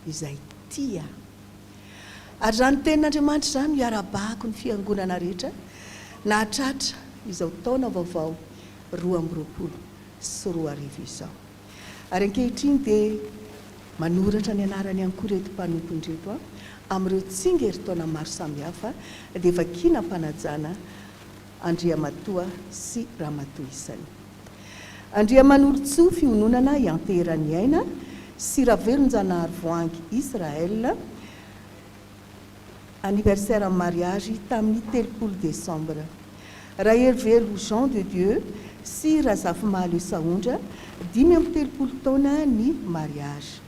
izay tia. Ary zany tenin'Andriamanitra zany miara-bako ny fiangonana rehetra nahatratra izao taona vaovao 2020 sy 2020 izao. Ary ankehitriny dia manoratra ny anarany ihany koa reto mpanompony reto amin'ireo tsinga herintaona maro samihafa dia vakiana mpanajana Andriamatoa sy Ramatoa isany. Andriaman'olotsoa fiononana ianteran'ny aina sy Ravelonjanahary voangy Israël anniversaire en mariage tamin'ny 30 décembre. Raherivelo Jean de Dieu sy Razafimaly Saondra 30 taona ny mariage.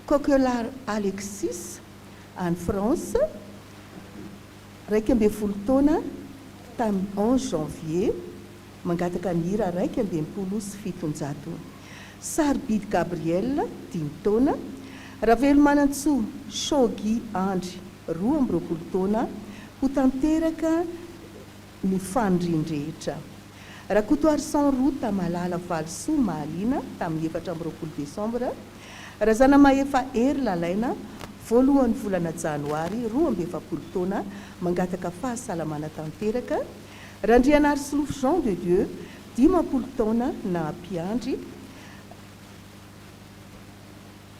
Coquelard Alexis en France 12 taona tamin'ny 11 janvier mangataka ny hira 1700. Sarbide Gabriel 10 taona. Ravelo Manantsoa Shogi Andry 12 taona ho tanteraka ny fandrindrehetra. Rakotoary Sanrota Malala Valsoa Mahalina tamin'ny 14 décembre. Razana Maefa Hery Lalaina voalohan'ny volana janoary 12 taona mangataka fahasalamana tanteraka. Randrianary Solofo Jean de Dieu 10 taona na mpiandry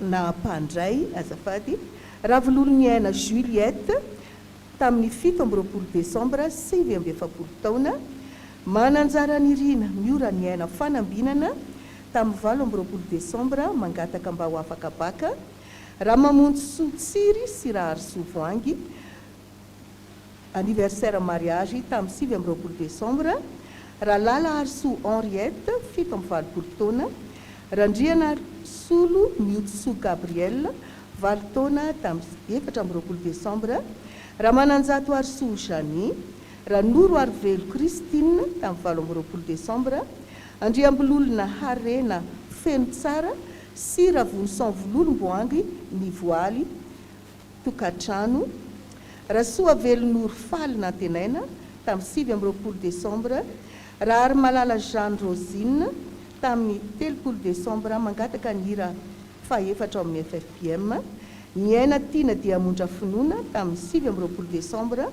na mpandray azafady. Ravololon'ny aina Juliette tamin'ny 17 décembre 20 taona. Mananjara nirina miora ny aina fanambinana tamin'ny 20 décembre mangataka mba ho afaka baka. Ramamonjy Sotsiry sy Raharsoa Voangy anniversaire mariage tamin'ny 20 décembre. Rahalala Arsoa Henriette 70 taona. Randriana Solo Miotsoa Gabriel 20 taona tamin'ny 14 décembre. Ramananjato Arsoa Jany. Ranoro Arvelo Christine tamin'ny 20 décembre. Andriambololona Harena Feno Tsara sy Ravonson Vololomboangy ny voaly tokatrano. Rasoa Velonoro Faly Nantenaina tamin'ny 20 décembre. Rahary Malala Jeanne Rosine tamin'ny 30 décembre mangataka ny hira 4 amin'ny FFPM. Ny aina Tina Diamondra Finoana tamin'ny 20 décembre.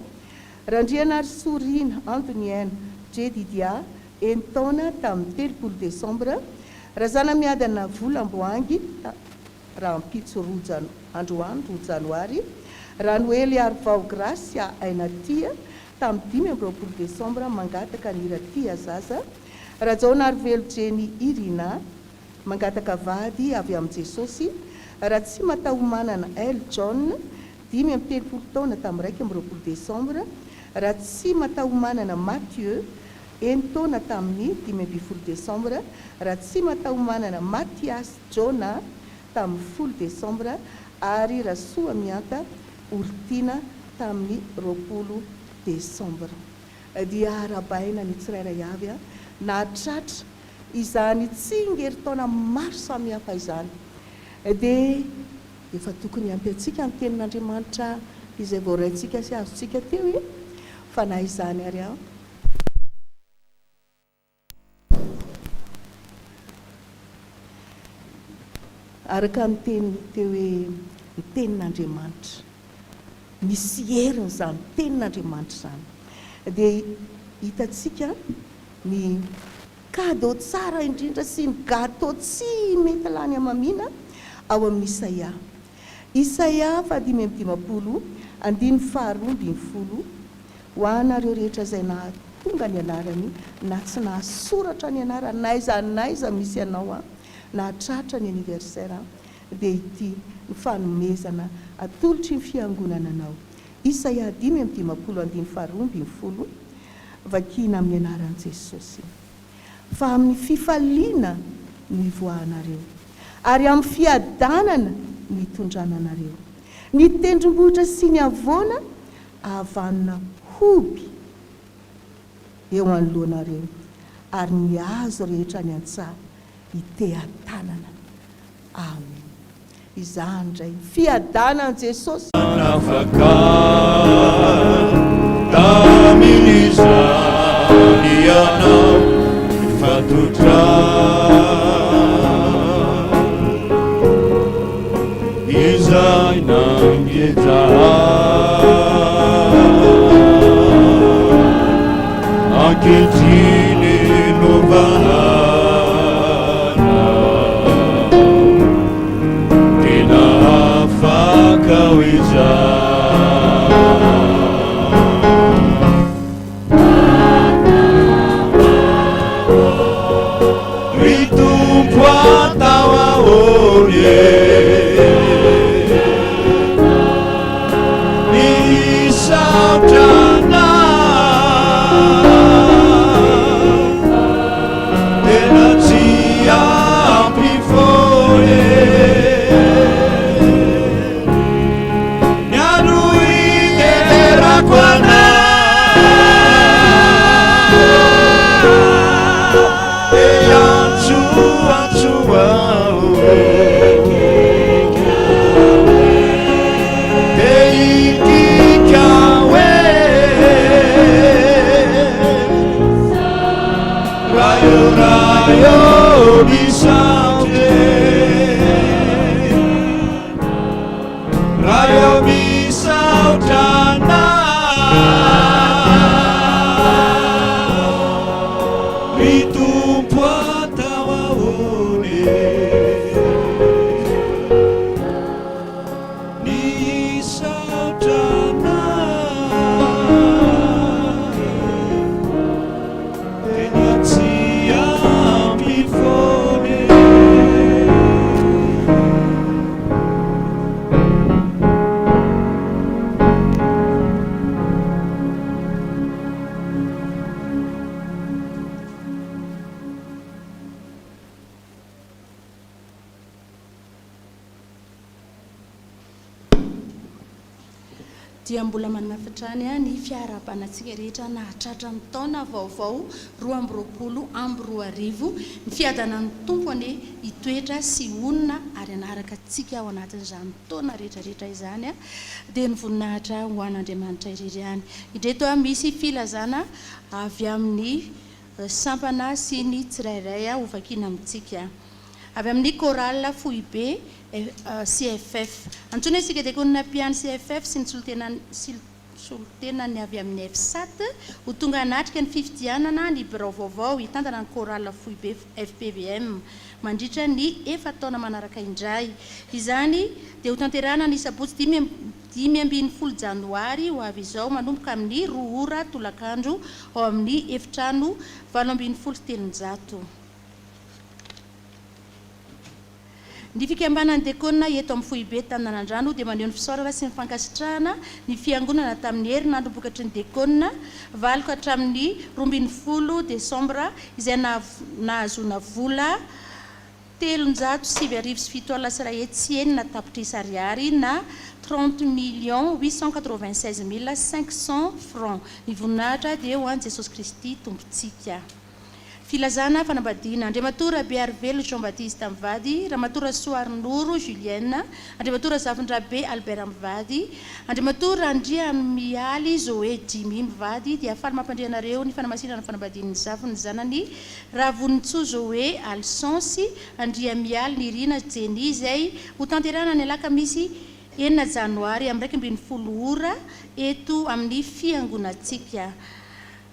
Randrianary Sorina Antonienne Jedidia 1 taona tamin'ny 30 décembre. Razana miadana Volamboangy Rampitso Androany Janoary. Ranoely Arvao Gracia Ainatia tamin'ny 15 décembre mangataka ny hira Tia Zaza. Rajaona Arvelo Jenny Irina mangataka vady avy amin'ny Jesosy. Raha tsy matahomanana El John 30 taona tamin'ny 12 décembre. Raha tsy matahomanana Mathieu 1 taona tamin'ny 15 décembre. Raha tsy matahomanana Mathias Jona tamin'ny 10 décembre. Ary Rasoa Mianta Ortina tamin'ny 20 décembre. Dia arabaina ny tsirairay avy nahatratra izany tsingeritaona maro samihafa izany. Dia efa tokony ampy antsika ny tenin'Andriamanitra izay voaraintsika sy azontsika teo fa na izany ary aho. Araka ny teny teo hoe ny tenin'Andriamanitra misy heriny zany tenin'Andriamanitra zany. Dia hitantsika ny cadeau tsara indrindra sy ny gâteau tsy mety lany amamina ao amin'ny Isaia. Isaia 5:50 andiny 2:20 ho anareo rehetra izay nahatonga ny anarany na tsy nahasoratra ny anarany naiza misy ianao nahatratra ny anniversaire dia ity ny fanomezana atolotry ny fiangonana anao. Isaia 5:50 andiny 2:20 vakiana amin'ny anaran'i Jesosy. Fa amin'ny fifaliana ny voahanareo ary amin'ny fiadanana ny tondrananareo. Ny tendrombohitra sy ny avoana ahavanona hoby eo anoloanareo ary ny azo rehetra ny antsaha itehan-tanana. Amen. Izany indray fiadanan'i Jesosy. Nafaka tamin'izany ianao fatotra dia mbola manafitrany a ny fiarabanantsika rehetra nahatratra ny taona vaovao 2024 ny fiadana ny tompony hitoetra sy onona ary anaraka antsika ao anatin'izany taona rehetrarehetra izany a dia ny voninahitra ho an'Andriamanitra irery ihany. Indreto a misy filazana avy amin'ny sampana sy ny tsirairay ho vakiana amintsika avy amin'ny chorale Foibe CFF. Antsoina isika diakonina piano CFF sy ny soltenany avy amin'ny F7 ho tonga anatrika ny 50anana ny birao vaovao hitantana ny chorale Foibe FPVM mandritra ny 4 taona manaraka indray. Izany dia ho tanterana ny sabotsy 15 janoary ho avy izao manomboka amin'ny 2 ora tolakandro ao amin'ny efitrano 770. Ny fikambanany diakonina eto amin'ny Foibe Taninandrano dia maneho ny fisaorana sy ny fankasitrahana ny fiangonana tamin'ny herinandro bokatry ny diakonina 9 hatramin'ny 12 Desambra izay nahazona vola 307,7 tapitrisa ariary na 30,896,500 francs. Ny voninahitra dia ho an'i Jesosy Kristy tompontsika. Filazana fanambadiana Andriamatora Bearvelo Jean-Baptiste Mivady, Ramatora Soarnoro Julienne, Andriamatora Zavindrabe Albert Mivady, Andriamatora Andria Mialy Zoé Jimmy Mivady dia afaly mampandrianareo ny fanamasinana ny fanambadian'ny zavony zanany Ravonitso Zoé Alsonsy, Andria Mialy Nirina Jenny izay ho tanterana ny alakamisy 9 janoary amin'ny 12 ora eto amin'ny fiangonantsika.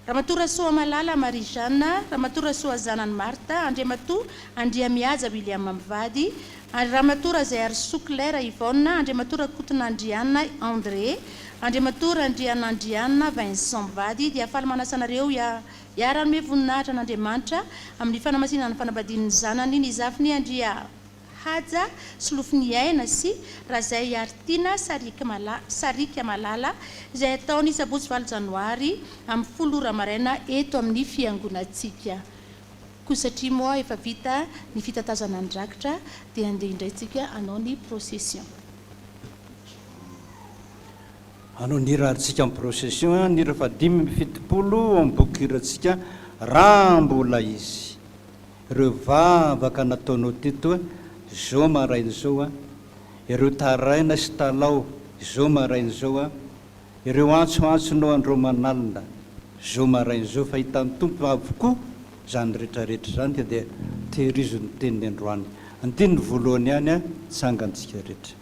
Ramatora Soa Malala Marie Jeanne, Ramatora Soa Zanany Marta, Andriamato Andria Miaja William Mivady, Ramatora Zayar Souclaire Yvonne, Andriamatora Kotonandriana André, Andriamatora Andrianandriana Vincent Mivady dia afaly manasanareo iarany voninahitra an'Andriamanitra amin'ny fanamasinana ny fanambadian'ny zanany ny zafiny Andria Haja Slofiniaina sy Razay Artina Sarika Malala izay ataony sabotsy 9 janoary amin'ny 10 ora maraina eto amin'ny fiangonantsika. Koa satria moa efa vita ny fitatazana ny drakitra dia andeha indrayntsika hanao ny procession. Hanao ny rahantsika amin'ny procession ny raha 570 amin'ny bokirantsika raha mbola izy ireo vavaka nataonao teto zao maraina zao ireo taraina sy talao zao maraina zao ireo antsoantsonao andreo manalina zao maraina zao fa hitan'ny tompo avokoa zany rehetrarehetra zany dia tehirizony teniny androany antiny voalohany ihany tsangantsika rehetra.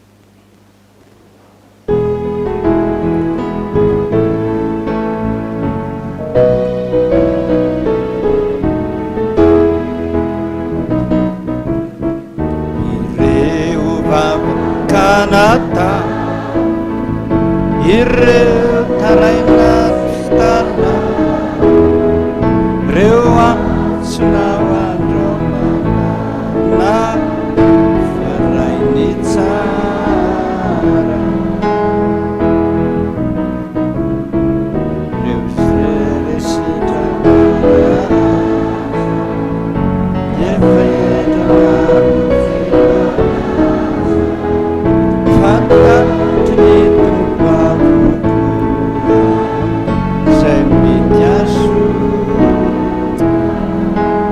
Kanata ireo taraina stana reo antsona andromana farainy tsara reo seresidra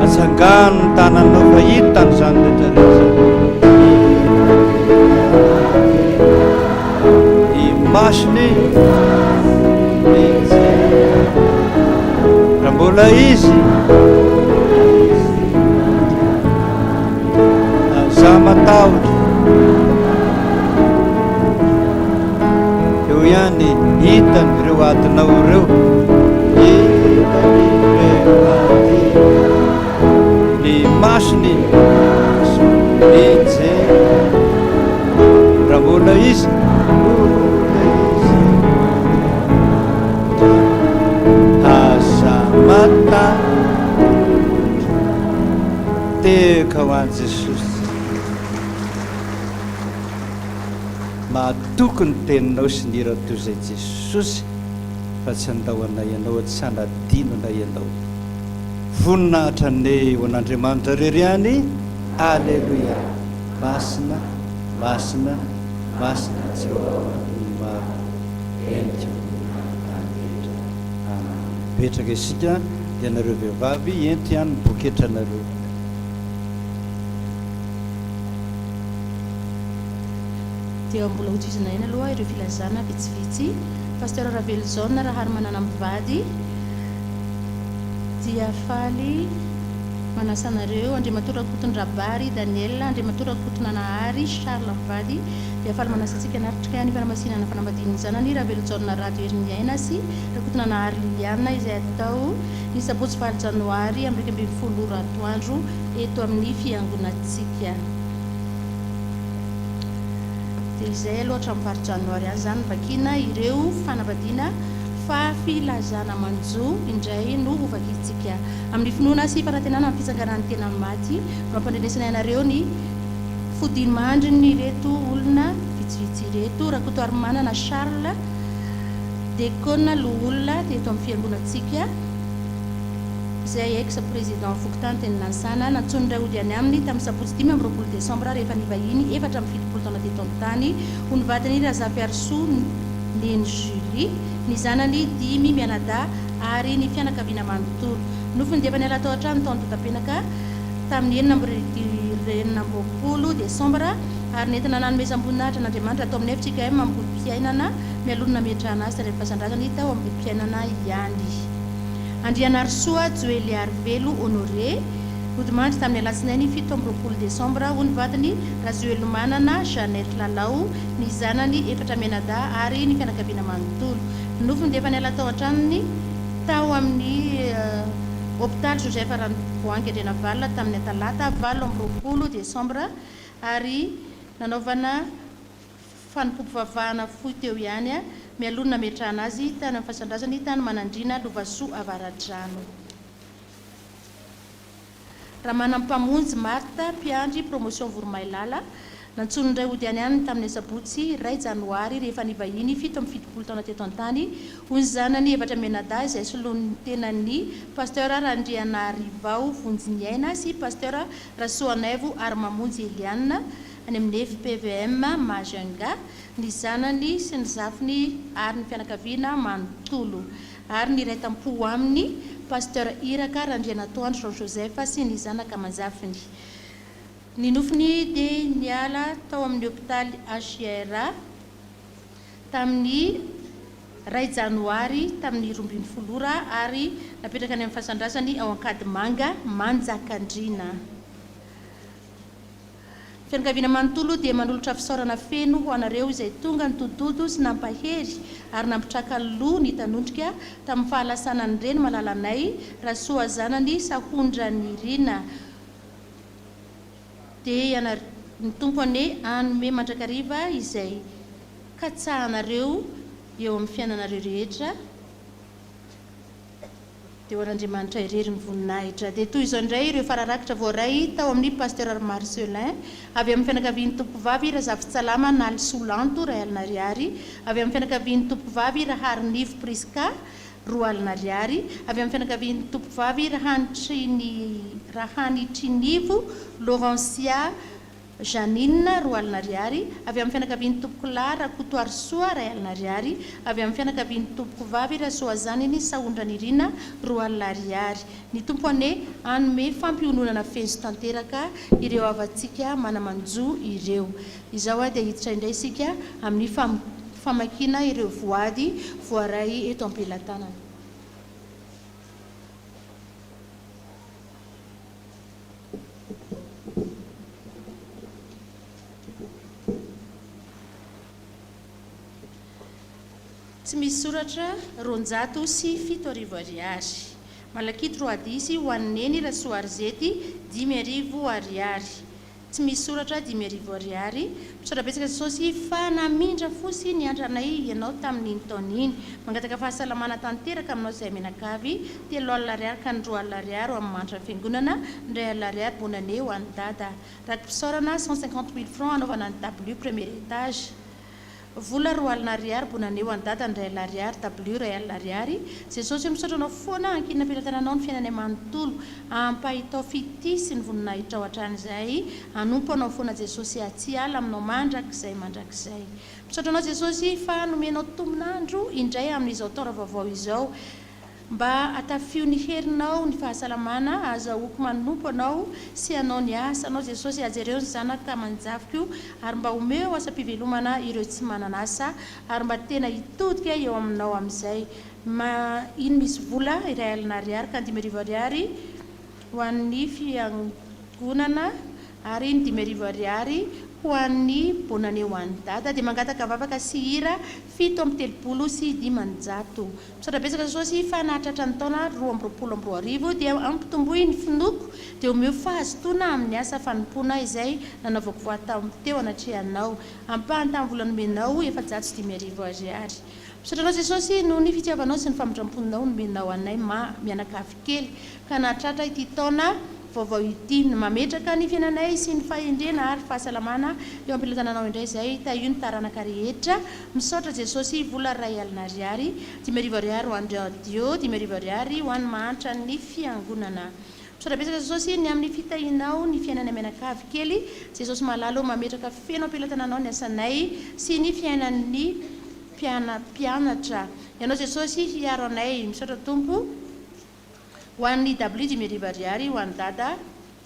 atsangano tananao fahitany zany rehetrarehetra i masony raha mbola izy za matahotra eo ihany hitany ireo atinao ireo ny masony ije raha mbola izy aza mata teka ho an'i Jesosy mahatoky ny teninao sy ny raha toy izay Jesosy fa tsy andahoanay ianao tsy hanadinonay ianao voninahitra ny ho an'Andriamanitra rery ihany. Alleluia. Masina masina masina Jehovah maro endrika betraka isika dia nareo vehivavy enty ihany boketra nareo. dia mbola hotoizina eny aloha ireo filazana vitsivitsy. Pasteur Ravelo Jaune raha hary manana mivady dia faly manasanareo Andriamatora Kotony Rabary Daniel, Andriamatora Kotony Nahary Charles mivady dia faly manasantsika natrika ny fanamasinana fanambadiany zanany Ravelo Jaune Radio Heriniaina sy Kotony Nahary Liliana izay atao ny sabotsy 9 janoary amin'ny 20 ratoandro eto amin'ny fiangonantsika. Dia izay aloha hatramin'ny 10 janoary any zany vakina ireo fanambadiana fa filazana manjo indray no hovakitsika amin'ny finoana sy fanantenana amin'ny fitsanganan'ny tena maty mampandrenesana ianareo ny fodiny mandriny reto olona vitsivitsy reto Rakotoary Manana Charles Dekona Loholona teto amin'ny fiangonantsika izay ex-président Fokotany teny Lansana nantsony iray ody any aminy tamin'ny sabotsy 5 Desambra rehefa nivahiny 7 taona teto amin'ny tany ho nivadiny Razafy Arsoa Neny Julie ny zanany 5 mianada ary ny fianakaviana manontolo nofony dia efa niala tao an-trano taon'ny Totapenaka tamin'ny 9 Desambra ary nentina nanomezam-boninahitra n'Andriamanitra atao amin'ny efitsika hoe mambolim-piainana mialonona metrahana azy rehefa fasandrasany tao amin'ny mpiainana ihany. Andrianarsoa Joely Arvelo Honoré hodimandry tamin'ny alatsinainy 7 Desambra ho nivadiny Razoely Manana Jeanette Lalao ny zanany 4 mianada ary ny fianakaviana manontolo nofony dia efa niala tao an-tranony tao amin'ny hôpital Joseph Ranoboangy Andrenavalona tamin'ny talata 7 Desambra ary nanaovana fanompompivavahana fohy teo ihany mialonona metrahana azy tany amin'ny fasandrasany tany Manandrina Lovasoa Avaradrano. Raha manampamonjy Martha Mpiandry promotion Voromailala nantsony indray ody any any tamin'ny sabotsy 1 janoary rehefa nivahiny 7 taona teto an-tany ho ny zanany 4 mianada izay soloan'ny tenan'ny Pasteur Randriana Rivao Vonjiniaina sy Pasteur Rasoanaivo ary mamonjy Eliana any amin'ny FPVM Majunga ny zanany sy ny zafiny ary ny fianakaviana manontolo ary ny iray tampo aminy Pasteur Iraka Randrianatoandro Jean Joseph sy ny zanaka manjafiny. Ny nofony dia niala tao amin'ny hôpitaly HR tamin'ny 1 janoary tamin'ny 12 ary napetraka any amin'ny fasandrasany ao Ankadimanga Manjakandrina. Fianakaviana manontolo dia manolotra fisaorana feno ho anareo izay tonga nitododo sy nampahery ary nampitraka ny loha ny tanondrika tamin'ny fahalasana ny reny malalanay Rasoa zanany Sahondra Nirina dia ny tompony Anome Mandrakariva izay katsahanareo eo amin'ny fiainanareo rehetra dia ho an'Andriamanitra irery ny voninahitra. Dia toy izao indray ireo fararakitra voaray tao amin'ny Pasteur Marcelin avy amin'ny fianakavian'ny tompovavy Razafitsalama Naly Solanto 2 alina ariary, avy amin'ny fianakavian'ny tompovavy Raharinivo Priska 2 alina ariary, avy amin'ny fianakavian'ny tompovavy Rahany Trinivo Laurencia Janine 2 alina ariary, avy amin'ny fianakavian'ny tompokola Rakotoary Soa 2 alina ariary, avy amin'ny fianakavian'ny tompokovavy Rasoa zanany Sahondra Nirina 2 alina ariary. Ny tompone Anome fampiononana fenso tanteraka ireo avantsika manamanjo ireo. Izao dia hiditra indray isika amin'ny famakina ireo voady voaray eto am-pelantanana. Tsy misy soratra 207 ariary. Malakity 3 ho an'ny Neny Rasoa Arzety 10 ariary. Tsy misy soratra 10 ariary. Misaotra-betsaka Jesosy fa namindra fosy ny andranay ianao tamin'iny taon'iny. Mangataka fahasalamana tanteraka aminao izay menakavy 3 alina ariary ka 2 alina ariary ho amin'ny manitra fiangonana 2 alina ariary bonane ho an'ny dada. Raky mpisaorana 150 000 francs anaovana ny W premier étage. vola 2 alina ariary bonaneo any dada ny 2 alina ariary w 2 alina ariary jesosy misaotra anao foana ankina ampilatananao ny fiainana manontolo ampahitao fity sy ny voninahitra ao hatranyizay anompo anao foana jesosy atsy ala aminao mandrakizay misaotra anao jesosy fa nomenao tombonandro indray amin'izao taona vaovao izao mba atafio ny herinao ny fahasalamana azahoako manompo anao sy anao ny asa anao jesosy ajereo ny zanaka manjaviko ary mba omeo asa-pivelomana ireo tsy manana asa ary mba tena hitodika eo aminao amin'izay iny misy vola 2 alina ariary ka 5 ariary ho an'ny fiangonana ary ny 5 ariary ho an'ny bonaneo any dada dia mangataka vavaka sy hira 7 sy 500 misaotra betsaka jesosy fa nahatratra ny taona 2024 dia ampitomboy ny finoko dia omeo fahazotoana amin'ny asa fanompoana izay nanaovako voatao-teo anatrehanao ampahany tamin'ny vola nomenao 705 ariary misaotra anao jesosy no ny fitiavanao sy ny famindram-poninao nomenao anay mianakavy kely ka nahatratra ity taona vaovao ity mametraka ny fiainanay sy ny fahendrena ary fahasalamana eo ampilatananao indray izay io ny taranaka rehetra misaotra jesosy vola 2 alina ariary 5 ariary ho an'ny radio 5 ariary ho an'ny mahantra ny fiangonana misaotra betsaka jesosy ny amin'ny fitahinao ny fiainana mianakavy kely jesosy malalo mametraka feno ampilatananao ny asanay sy ny fiainan'ny mpianatra ianao jesosy hiaro anay misaotra tompo ho an'ny w 5 ariary ho an'ny dada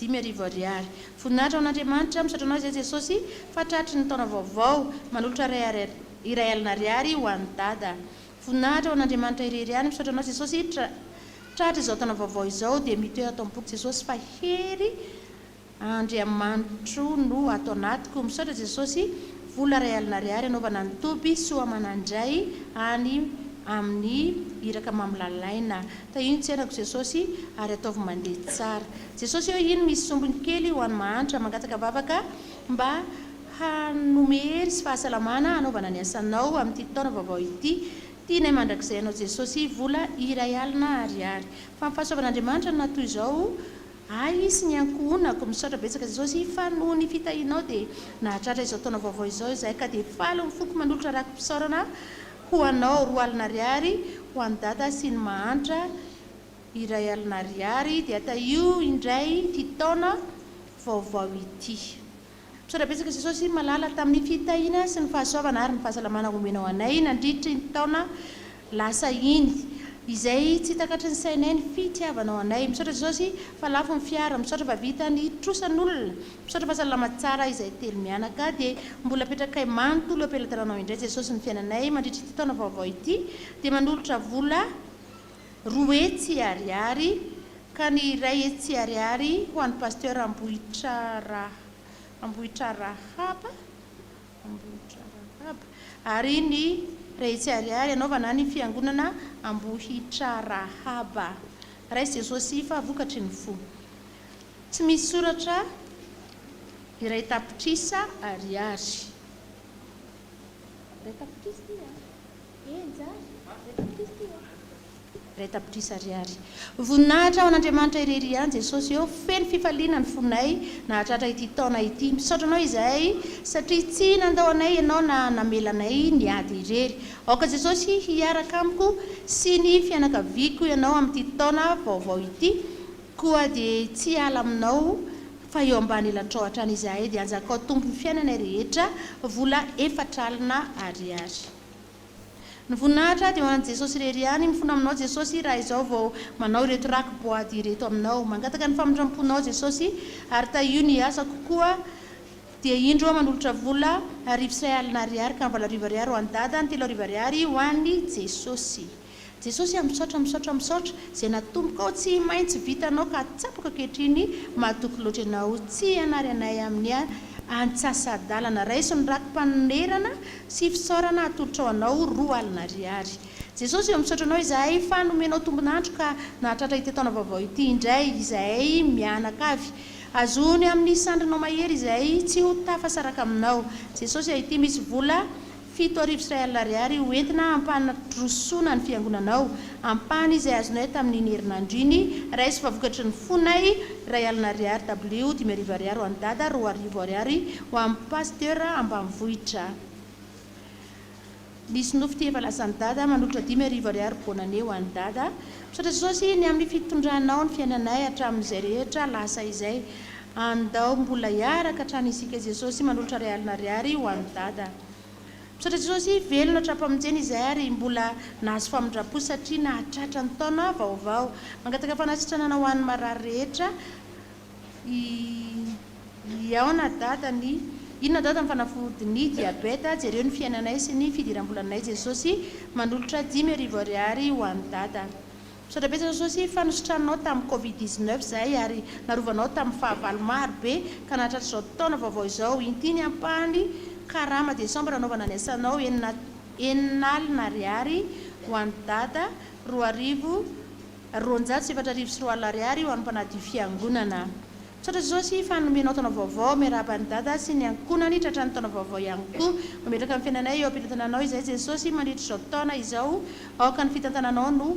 5 ariary voninahitra ao an'Andriamanitra misaotra anao izay jesosy fa tratry ny taona vaovao manolotra 2 alina ariary ho an'ny dada voninahitra ao an'Andriamanitra ireriany misaotra anao jesosy tratry izao taona vaovao izao dia mitoeha atao am-boky jesosy fa hery Andriamanitro no atao anatiko misaotra jesosy vola 2 alina ariary anaovana ny toby soa manandray any amin'ny iraka mamilalaina iny tsy anako jesosy ary ataovy mandeha tsara jesosy eo iny misy sombony kely ho an'ny mahantra mangataka vavaka mba hanomehery sy fahasalamana anaovana ny asanao amin'ity taona vaovao ity tianay mandrakizay anao jesosy vola 2 alina ariary fa mifahasoavan'Andriamanitra no natoy izao ay sy ny ankohonako misaotra betsaka jesosy fa noho ny fitahinao dia nahatratra izao taona vaovao izao izay ka dia falo ny foko manolotra raky mpisaorana ho anao 2 alina ariary ho an'ny dada sy ny mahantra 2 alina ariary dia io indray ty taona vaovao ity misaotra betsaka jesosy malala tamin'ny fitahina sy ny fahasoavana ary ny fahasalamana omenao anay nandritry ny taona lasa iny izay tsy takatry ny sainay ny fitiavanao anay misaotra jesosy fa lafo ny fiara misaotra fa vita ny trosan'olona misaotra fahasalama tsara izay telo mianaka dia mbola petrakay manontolo ampilatananao indray jesosy ny fiainanay mandritry ty taona vaovao ity dia manolotra vola 2 hetsy ariary ka ny 1 hetsy ariary ho an'ny pasteur Ambohitra Rahaba ary ny 1 hetsy ariary anaovana ny fiangonana Ambohitra Rahaba raisy jesosy fa vokatry ny fo tsy misy soratra 2 tapitrisa ariary 2 tapitrisa ariary voninahitra ao an'Andriamanitra irery any jesosy eo feno fifaliana ny fonay nahatratra ity taona ity misaotra anao izay satria tsy nandao anay ianao na namelanay ny ady irery aoka jesosy hiaraka amiko sy ny fianakaviako ianao amin'ity taona vaovao ity koa dia tsy ala aminao fa eo ambany elatra ao hatrany izahay dia anjakao tompony fiainana rehetra vola 4 alina ariary ny voninahitra dia hoan'ny jesosy irery any mifona aminao jesosy raha izao vao manao ireto raky boady ireto aminao mangataka ny famindram-ponao jesosy ary io ny asa kokoa dia indro manolotra vola 1 alina ariary ka 7 ariary ho an'ny dada ny 3 ariary ho an'ny jesosy misaotra izay natombokao tsy maintsy vitanao ka tsapaka kehitriny mahatoky loatra ianao tsy anary anay amin'ny antsasadalana raiso ny rakim-panonerana sy fisaorana atolotra ao anao 2 alina ariary jesosy eo misaotra anao izahay fa nomenao tombonandro ka nahatratra ity taona vaovao ity indray izahay mianakavy azony amin'ny sandrinao mahery izay tsy ho tafasaraka aminao jesosy ity misy vola 7 alina ariary hoentina ampanatrosona ny fiangonanao ampany izay azonay tamin'ny herinandro iny raisy fa vokatry ny fonay 2 alina ariary w 5 ariary ho an'ny dada 2 ariary ho amin'ny pasteur Ambanivohitra nisy nofo teva lasany dada manolotra 5,000 bonane ho an'ny dada misatra Jesosy ny amin'ny fitondranao ny fiainanay hatramin'izay rehetra lasa izay andao mbola hiaraka hatrany isika Jesosy manolotra 2 ariary ho an'ny dada misatra Jesosy velona hatrapamonjeny izay ary mbola nahazo famindrapo satria nahatratra ny taona vaovao mangataka fanasitranana ho an'ny marary rehetra iaona dada ny inona dada ny fanafody ny diabeta jereo ny fiainanay sy ny fidiram-bolanay Jesosy manolotra 10,000 ariary ho an'ny dada misatra be Jesosy fanosotranao tamin'ny Covid-19 zay ary narovanao tamin'ny fahavalo maro be ka nahatratra izao taona vaovao izao intiny ampahany karama Desambra anaovana ny asanao 9 ariary ho an'ny dada 2,740 ariary ho an'ny mpanadio fiangonana misatra Jesosy fanomenao taona vaovao miarahaba ny dada sy ny ankonany tratrany taona vaovao ihany koa mametraka amin'ny fiainanay eo am-pitantananao izay Jesosy mandritra izao taona izao aoka ny fitantananao no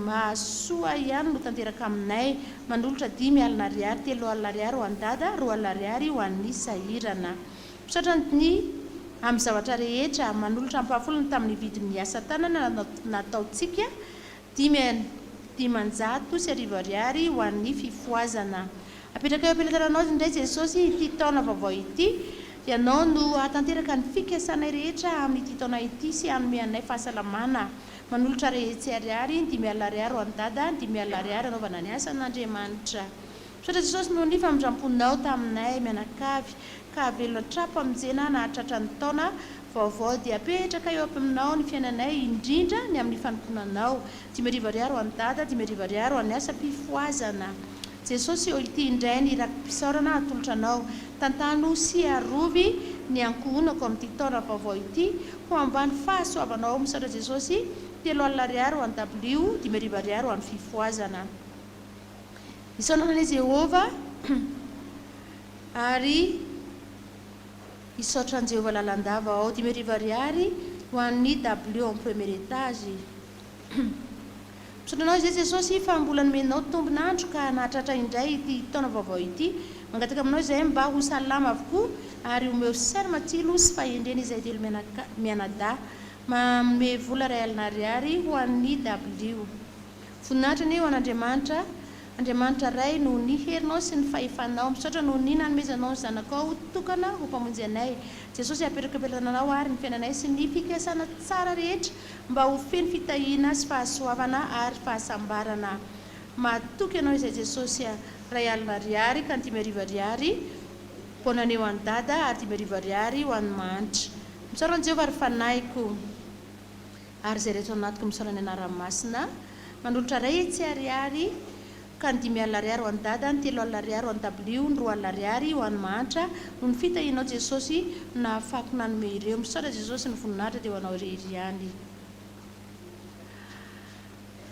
mahasoa ihany no tanteraka aminay manolotra 10 ariary 3 ariary ho an'ny dada 2 ariary ho an'ny sahirana misatra ny amin'ny zavatra rehetra manolotra ampahafolony tamin'ny vidin'ny asa tanana nataontsika 10,000 ariary ho an'ny fifoazana apetraka eo am-pitantananao indray Jesosy ity taona vaovao ity ianao no atanteraka ny fikasanay rehetra amin'ity taona ity sy anomeanay fahasalamana manolotra rehetra ariary 10 ariary ho an'ny dada 10 ariary anaovana ny asan'Andriamanitra misatra Jesosy no ny famindramponao taminay mianakavy ka velona trapo aminjena nahatratra ny taona vaovao dia apetraka eo aminao ny fiainanay indrindra ny amin'ny fanomponanao 10,000 ariary ho an'ny dada 10,000 ariary ho an'ny asa mpifoazana Jesosy eo ity indray ny rakim-pisaorana atolotra anao tantano sy arovy ny ankohonako amin'ity taona vaovao ity ho ambany fahasoavanao misatra Jesosy 3 ariary ho an'ny W 10,000 ariary ho an'ny fifoazana isaonana Jehova ary isaotran Jehova lalandava ao 10,000 ariary ho an'ny W en premier étage misotranao izay Jesosy fa mbola nomenao tombonandro ka nahatratra indray ity taona vaovao ity mangataka aminao izay mba ho salama avokoa ary omeo sary matsilo sy fahendreny izay telo mianada manome vola 2 ariary ho an'ny W voninahitra ny ho an'Andriamanitra Andriamanitra ray no ny herinao sy ny fahefanao misaotra no ny nanomezanao ny zanakao tokana ho mpamonjy anay Jesosy apetraka am-pitantananao ary ny fiainanay sy ny fikasana tsara rehetra mba ho feno fitahiana sy fahasoavana ary fahasambarana matoky ianao izay Jesosy 2 ariary ka 10,000 ariary bonane ho an'ny dada ary 10,000 ariary ho an'ny manitra misaorana Jehova ary fanaiko ary izay rehetra anatiko misaorana ny anara-masina manolotra rehetra ariary ka 10 ariary ho an'ny dada 3 ariary ho an'ny W 2 ariary ho an'ny manitra no ny fitahianao Jesosy nahafako nanome ireo misaotra Jesosy ny voninahitra dia ho anao irery ihany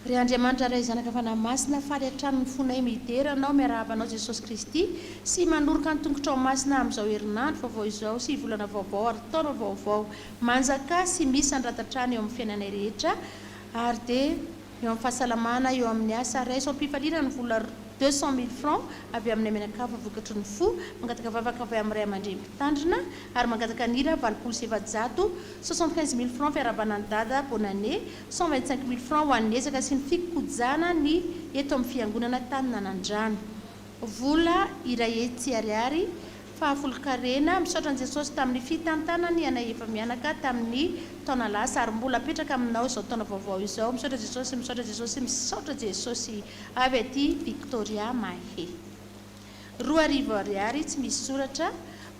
ry Andriamanitra ray zanaka fanahy masina faly hatrany ny fonay midera anao miarahabanao Jesosy Kristy sy manoroka ny tongotra ao masina amin'izao herinandro vaovao izao sy volana vaovao ary taona vaovao manjaka sy misy andratatrany eo amin'ny fiainanay rehetra ary dia eo amin'ny fahasalamana eo amin'ny asa raisao mpifalina ny vola 200,000 francs avy amin'ny menakava vokatry ny fo mangataka vavaka avy amin'ny ray aman-dreny mpitandrina ary mangataka nira 75,000 francs fiarabana ny dada bonane 125,000 francs ho an'ny ezaka sy ny fikojana ny eto amin'ny fiangonana tany nanandrano vola iray hetsy ariary fahafolo-karena misaotra ny Jesosy tamin'ny fitantanany anay efa mianaka tamin'ny taona lasa ary mbola apetraka aminao izao taona vaovao izao misaotra Jesosy misaotra Jesosy misaotra Jesosy avy aty Victoria Mahe 2,000 ariary tsy misy soratra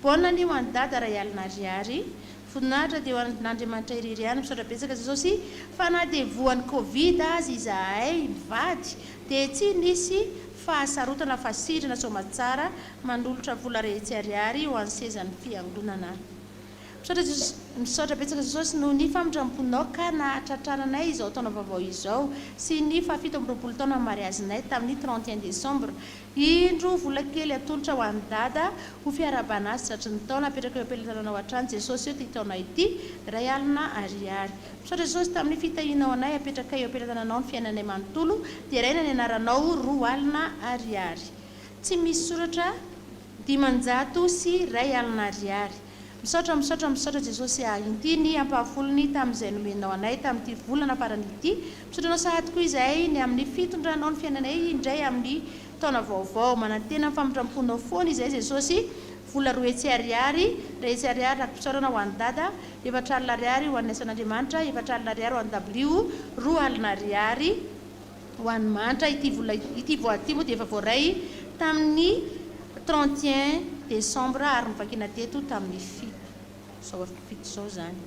bonany ho an'ny dada 2 ariary voninahitra dia ho an'Andriamanitra irery ihany misaotra betsaka Jesosy fa na dia voan'ny Covid azy izahay mivady dia tsy nisy fahasarotana fasirana somatsara manolotra vola rehetra ariary ho an'ny sezan'ny fiangonana misaotra betsaka Jesosy no ny famindramponao ka nahatratrananay izao taona vaovao izao sy ny 17 taona mariazinay tamin'ny 31 décembre indro vola kely atolotra ho an'ny dada ho fiarabana azy tratry ny taona apetraka eo am-pitantananao hatrany Jesosy eo ty taona ity 2 ariary misaotra Jesosy tamin'ny fitahianao anay apetraka eo am-pitantananao ny fiainanay manontolo dia raina ny anaranao 2 ariary tsy misy soratra 500 sy 2 ariary misaotra jesosy intiny ampahafolony tamin'izay nomenao anay tamin'ity volana paran'ity misaotranao sahady koa izay ny amin'ny fitondranao ny fiainanay indray amin'ny taona vaovao manantena famindramponao foana izay jesosy vola 2 hetsy ariary hetsy ariary rakipisaorana ho an'ny dada 4 alina ariary ho an'ny asan'andriamanitra 4 alina ariary ho an'ny w 2 alina ariary ho an'ny manitra ity voaty moa dia efa voaray tamin'ny 31 décembre ary nivakina teto tamin'ny fito zao zany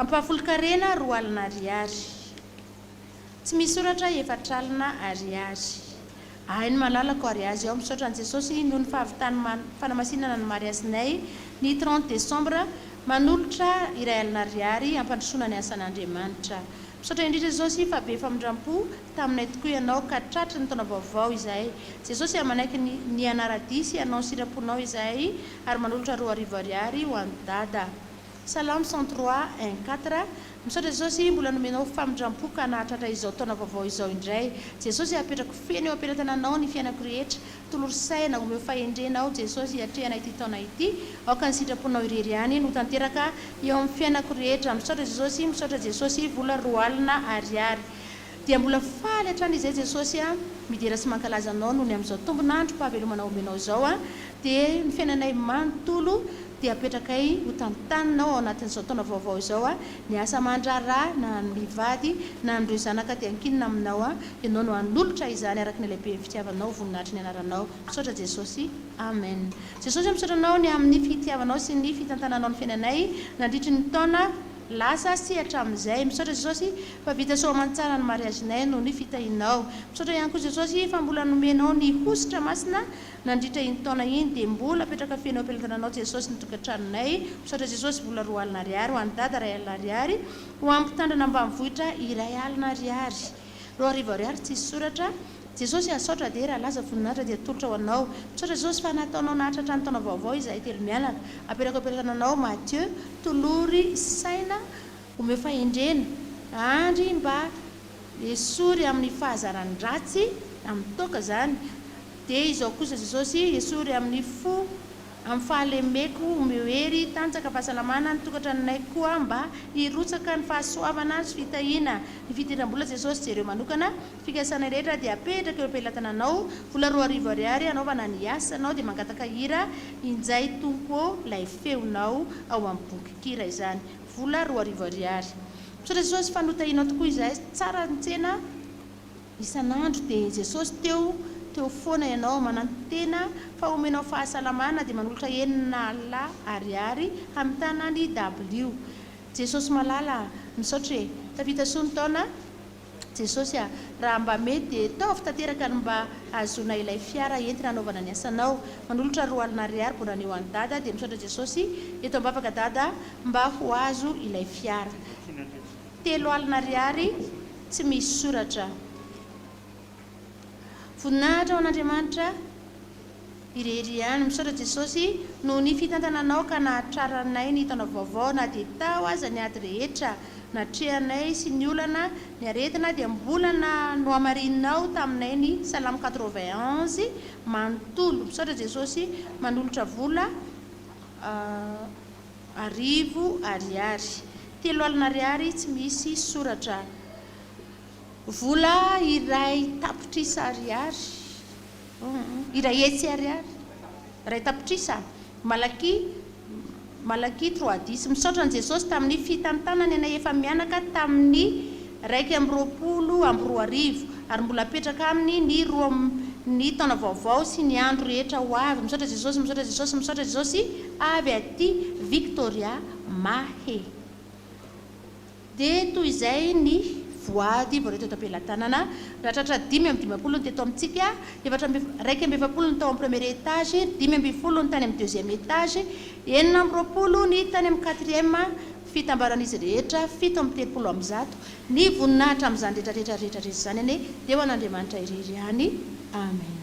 ampahafolo-karena 2 alina ariary tsy misy soratra 4 alina ariary hainy malalako ary azy ao misaotra an' jesosy noho ny fahavitany fanamasinana ny mariazinay ny 30 décembre manolotra 2 alina ariary ampandrosoana ny asan'andriamanitra misaotra indrindra jesosy fa be famindrampo taminay tokoa ianao ka tratry ny taona vaovao izahay jesosy amanaiky ny anaradisy ianao siramponao izahay ary manolotra 2 arivo ariary ho an'ny dada Salame 103:1-4 misaotra jesosy mbola nomenao famindrampo ka nahatratra izao taona vaovao izao indray jesosy apetrako feno eo ampelantananao ny fiainako rehetra tolory saina omeo fahendrenao jesosy atrehana ity taona ity aoka ny sitraponao irery ihany no tanteraka eo amin'ny fiainako rehetra misaotra jesosy vola 2 alina ariary dia mbola faly hatrany izay jesosy midera sy mankalazanao noho ny amin'izao tombonandro mpahavelomanao omenao izao dia ny fiainanay manontolo dia apetrakay ho tantaninao ao anatin'izao taona vaovao izao ny asa mandrara na mivady na andreo zanaka dia ankinina aminao ianao no hanolotra izany araka ny lehibe fitiavanao voninahitry ny anaranao misaotra jesosy amen jesosy misaotranao ny amin'ny fitiavanao sy ny fitantananao ny fiainanay nandritry ny taona lasa sy hatramin'izay misaotra jesosy fa vita soamantsara ny mariazinay no ny fitahinao misaotra ihany koa jesosy fa mbola nomenao ny hositra masina nandritra iny taona iny dia mbola apetraka fenao ampelantananao jesosy ny tokantranonay misaotra jesosy vola 2 alina ariary ho an'ny dada 2 alina ariary ho ampitandrina ambanivohitra 2 alina ariary 2 arivo ariary tsisy soratra jesosy asaotra dia raha laza voninahitra dia tolotra ho anao misaotra jesosy fa nataonao nahatratra ny taona vaovao izahay telo mianaka apetraka ampelantananao Mathieu tolory saina omeo fahendrena andry mba esory amin'ny fahazaran'ny ratsy amin'ny toka zany dia izao kosa jesosy esory amin'ny fo amin'ny fahalemeko omeo hery tanjaka fahasalamana ny tokantranonay koa mba hirotsaka ny fahasoavana sy fitahiana ny fitindram-bola jesosy jereo manokana fikasana rehetra dia apetraka eo ampelantananao vola 2 arivo ariary anaovana ny asanao dia mangataka hira injay tompo lay feonao ao amin'ny boky kira izany vola 2 arivo ariary misaotra jesosy fanotahinao tokoa izahay tsara ntsena isan'andro dia jesosy teo foana ianao manantena fa omenao fahasalamana dia manolotra 9 alina ariary amin'ny tanany w jesosy malala misaotra tafita soa ny taona jesosy raha mba mety dia taovy tanteraka ny mba azona ilay fiara entina anaovana ny asanao manolotra 2 alina ariary mbola ny eo an'ny dada dia misaotra jesosy eto ambavaka dada mba ho azo ilay fiara 3 alina ariary tsy misy soratra voninahitra ao an'andriamanitra irery ihany misaotra jesosy no ny fitantananao ka nahatraranay ny taona vaovao na dia tao aza ny ady rehetra natrehanay sy ny olana ny aretina dia mbolana no amarinao taminay ny Salame 91 manontolo misaotra jesosy manolotra vola 1 arivo ariary 3 alina ariary tsy misy soratra vola 2 tapitrisa ariary 2 hetsy ariary 2 tapitrisa malaky 3:10 misaotra an' jesosy tamin'ny fitantanany anay efa mianaka tamin'ny 1 arivo ary mbola apetraka aminy ny taona vaovao sy ny andro rehetra ho avy misaotra jesosy avy aty Victoria Mahe dia toy izay ny voady voareto eto ampelantanana raha tratra 5:20 ny teto amintsika 2:20 ny tao amin'ny premier étage 5:20 ny tany amin'ny 2e étage 9:20 ny tany amin'ny 4e fitambaran'izy rehetra 7:30 amin'zato ny voninahitra amin'izany rehetrarehetra zany ane dia ho an'andriamanitra irery ihany amen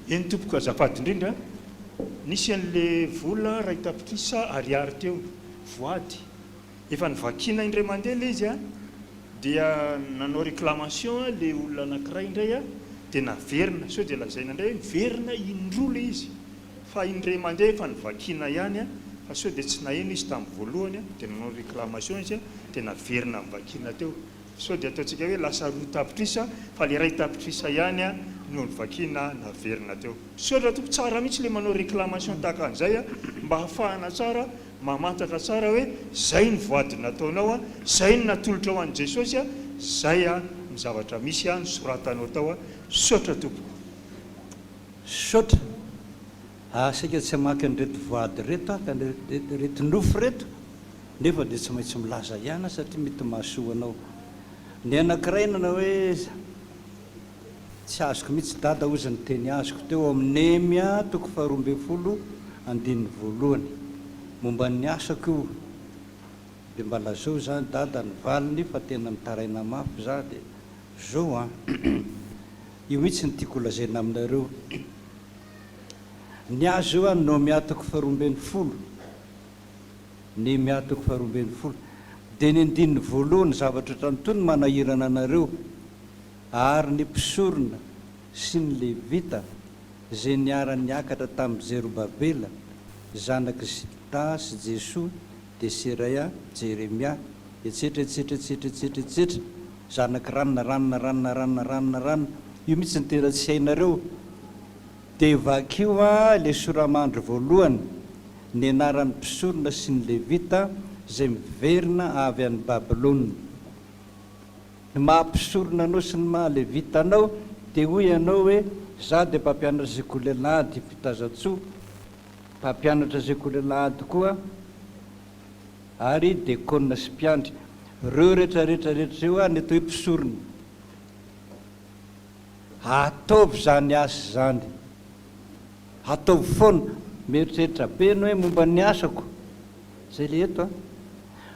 eny tompoko azafady indrindra nisy an'le vola 2 tapitrisa ariary teo voady efa nyvakina indray mandeha le izy a dia nanao réclamation le olona anankiray indray a dia naverina sao dia lazaina indray hoe miverina indroa le izy fa indray mandeha efa nyvakina ihany a fa sao dia tsy naheno izy tamin'ny voalohany a dia nanao réclamation izy a dia naverina mivakina teo sao dia ataontsika hoe lasa roa tapitrisa fa le ray tapitrisa ihany a no nyvakina naverina teo sotra toko tsara mihitsy le manao réclamation tahaka an'izay a mba hahafahana tsara mamantatra tsara hoe zay ny voady nataonao a zay ny natolotra ho an'i Jesosy a zay a ny zavatra misy a ny soratanao tao a sotra tompo sotra asika tsy hamaky an'reto voady reto ka reto nofo reto nefa dia tsy maintsy milaza ihany satria mety mahasoanao ny anankiray nanao hoe tsy azoko mihitsy dada ozy ny teny azoko teo amin'ny emia toko 12 andininy voalohany momba ny asako io dia mba lazao zany dada ny valiny fa tena mitaraina mafy za dia zao a io mihitsy ny tiako lazaina aminareo ny azo io a no miatoko 12 ny miatoko 12 dia ny andininy voalohany zavatra tranontony manahirana anareo ary ny mpisorona sy ny levita zay niara niakatra tamin'ny Zerobabela zanaky Zita sy Jesoa dia Seraya Jeremia etsetra zanaky ranona io mihitsy ny tena tsy hainareo dia vakio a le soramandro voalohany ny anaran'ny mpisorona sy ny levita zay miverina avy an'ny Babilôna ny mahampisorona anao sy ny mahalevita anao dia hoy ianao hoe za dia mpampianatra zekolelady fitazatsoa mpampianatra zekolelady koa ary dekona sy mpiandry reo rehetrarehetra io a ny atao hoe mpisorona ataovy zany asa zany ataovy foana mieritreritra be anao hoe momba ny asako zay le eto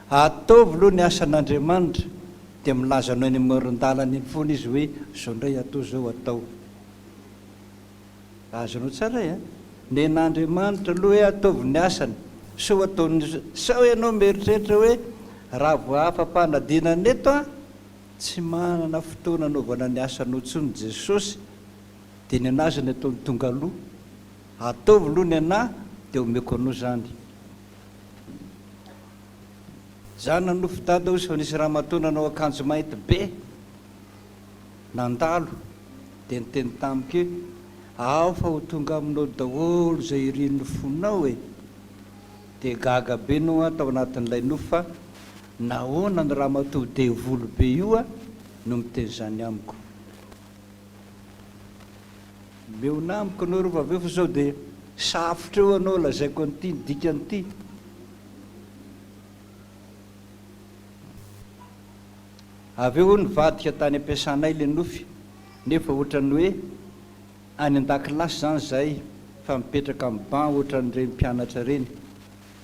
a ataovy aloha ny asan'Andriamanitra dia milaza anao ny moron-dalana iny foana izy hoe zao ndray atao zao atao azonao tsara a ny an'Andriamanitra aloha hoe ataovy ny asany sao ataony sao ianao mieritreritra hoe raha voafa-panadina neto a tsy manana fotoana anaovana ny asanao tsony Jesosy dia ny anazy ny ataony tonga aloha ataovy aloha ny ana dia omeko anao zany za nanofo dada ozy fa nisy raha matoa nanao akanjo mainty be nandalo dia niteny tamiko ao fa ho tonga aminao daholo zay iry nofonao e dia gaga be no a tao anatin'ilay nofo fa nahoana ny raha matoa devolo be io a no miteny zany amiko meona amiko anao reo fa aveo fa zao dia safotra eo anao lazaiko an'ity dika an'ity aveo nivadika tany ampiasanay le nofy nefa ohatrany hoe any an-dakilasy zany zay fa mipetraka amin'ny ban ohatran'ireny mpianatra reny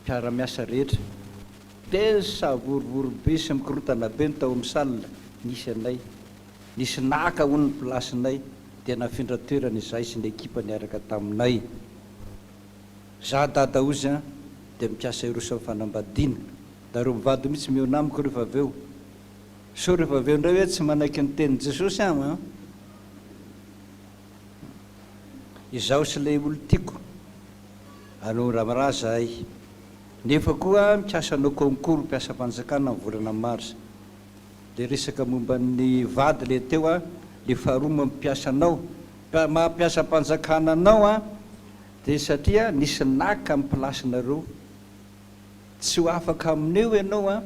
mpiara-miasa rehetra dia savorovory be sy mikorotana be ny tao amin'ny salina nisy anay nisy naka hono ny plasinay dia nafindra toerana izay sy ny ekipa niaraka taminay za dada ozy a dia mikiasa irosa fanambadiana da reo mivady mihitsy meona amiko rehefa aveo so rehefa aveo indray hoe tsy manaiky ny tenin Jesosy ama izaho sy le olo tiako anao ramaraha zahay nefa koa mikasa anao concours mpiasa-panjakana ny volana marsa dia resaka momba ny vady le teo a le faharoa mampiasa anao mampiasa-panjakana anao a dia satria nisy naka amin'ny plasinareo tsy ho afaka amineo ianao a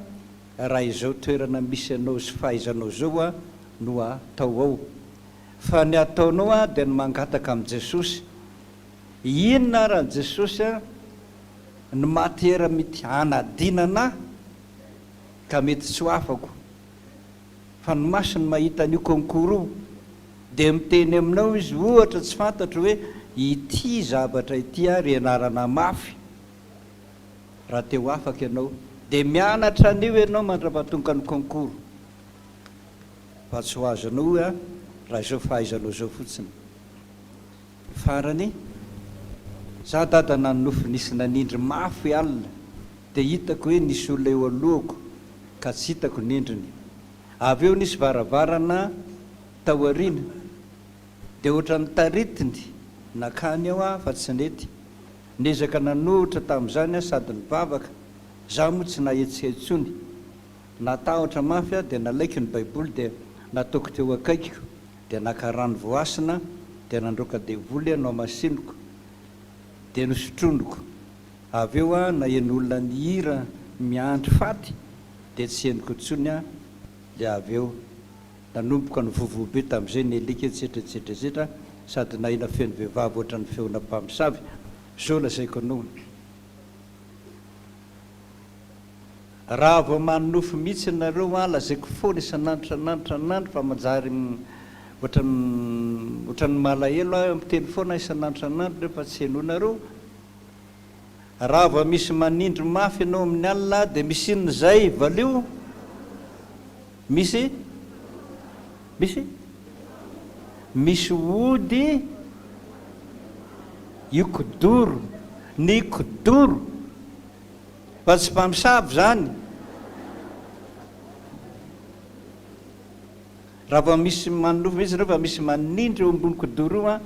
raha izao toerana misy anao sy fahaizanao zao a no atao ao fa ny ataonao a dia ny mangataka amin'i Jesosy inona raha Jesosy a ny matiera mety hanadinana ka mety tsy ho afako fa ny masony mahita an'io concours io dia miteny aminao izy ohatra tsy fantatro hoe ity zavatra ity a ry anarana mafy raha te ho afaka ianao dia mianatra an'io ianao mandra-pahatonga ny concours fa tsy ho azonao a raha izao fahaizanao zao fotsiny farany za dada nanofo nisy nanindry mafy alina dia hitako hoe nisy olona eo alohako ka tsy hitako nendriny. Avy eo nisy varavarana taoriana dia ohatra ny taritiny nakany ao a fa tsy nety nezaka nanohitra tamin'izany a sady nibavaka zaho moa tsy nahetsihetsony natahotra mafy a dia nalaiko ny baiboly dia nataoko teo akaikiko dia nakarano voasina dia nandroaka devoly anao masinoko dia nosotronoko. Avy eo a nahen'olona ny hira miandry faty dia tsy henoko intsony a dia avy eo nanomboka ny vovobe tamin'izay ny elika etsetretsetresetra sady nahina feno vehivavy ohatra ny feona mpamosavy zao lazaiko anao. Raha vao manofo mihitsy nareo a lazaiko foana isan'andro fa manjary ohatran'ny malahelo a miteny foana isan'andro rehefa tsy henonareo. Raha vao misy manindry mafy ianao amin'ny alina dia misy inona zay valio? Misy ody io kodoro, ny kodoro fa tsy mpamosavy zany. Raha vao misy manofo mihitsy rehefa misy manindry eo ambony kodoro io a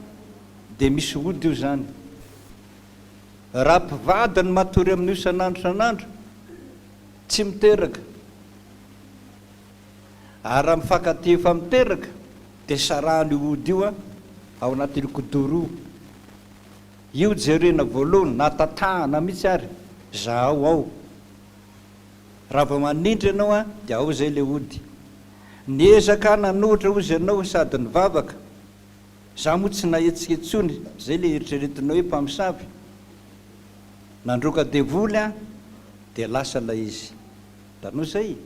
dia misy ody io zany. Raha mpivady ny matory amin'io isan'andro tsy miteraka, ary raha mifankatia efa miteraka dia sarahany ody io a ao anatin'ny kodoro io jerena voalohany natatahana mihitsy ary zaho ao. Raha vao manindry ianao a dia ao zay le ody. Niezaka nanohitra ozy ianao sady nivavaka zaho moa tsy nahetsihetsony zay le eritreretinao hoe mpamosavy. Nandroaka devoly a dia lasa la izy tanao zay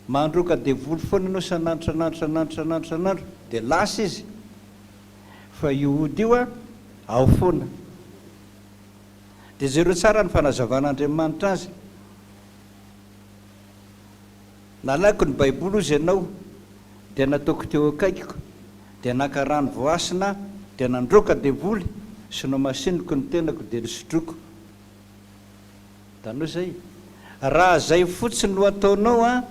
mandroaka devoly foana ianao san'andro dia lasa izy fa io ody io a ao foana. Dia zay reo tsara ny fanazavan'Andriamanitra azy. Nalaiko ny baiboly ozy ianao dia nataoko teo akaikiko dia nakarano voasina dia nandroaka devoly sy no masinoko ny tenako dia nisotroko. Tanao zay. Raha zay fotsiny no ataonao a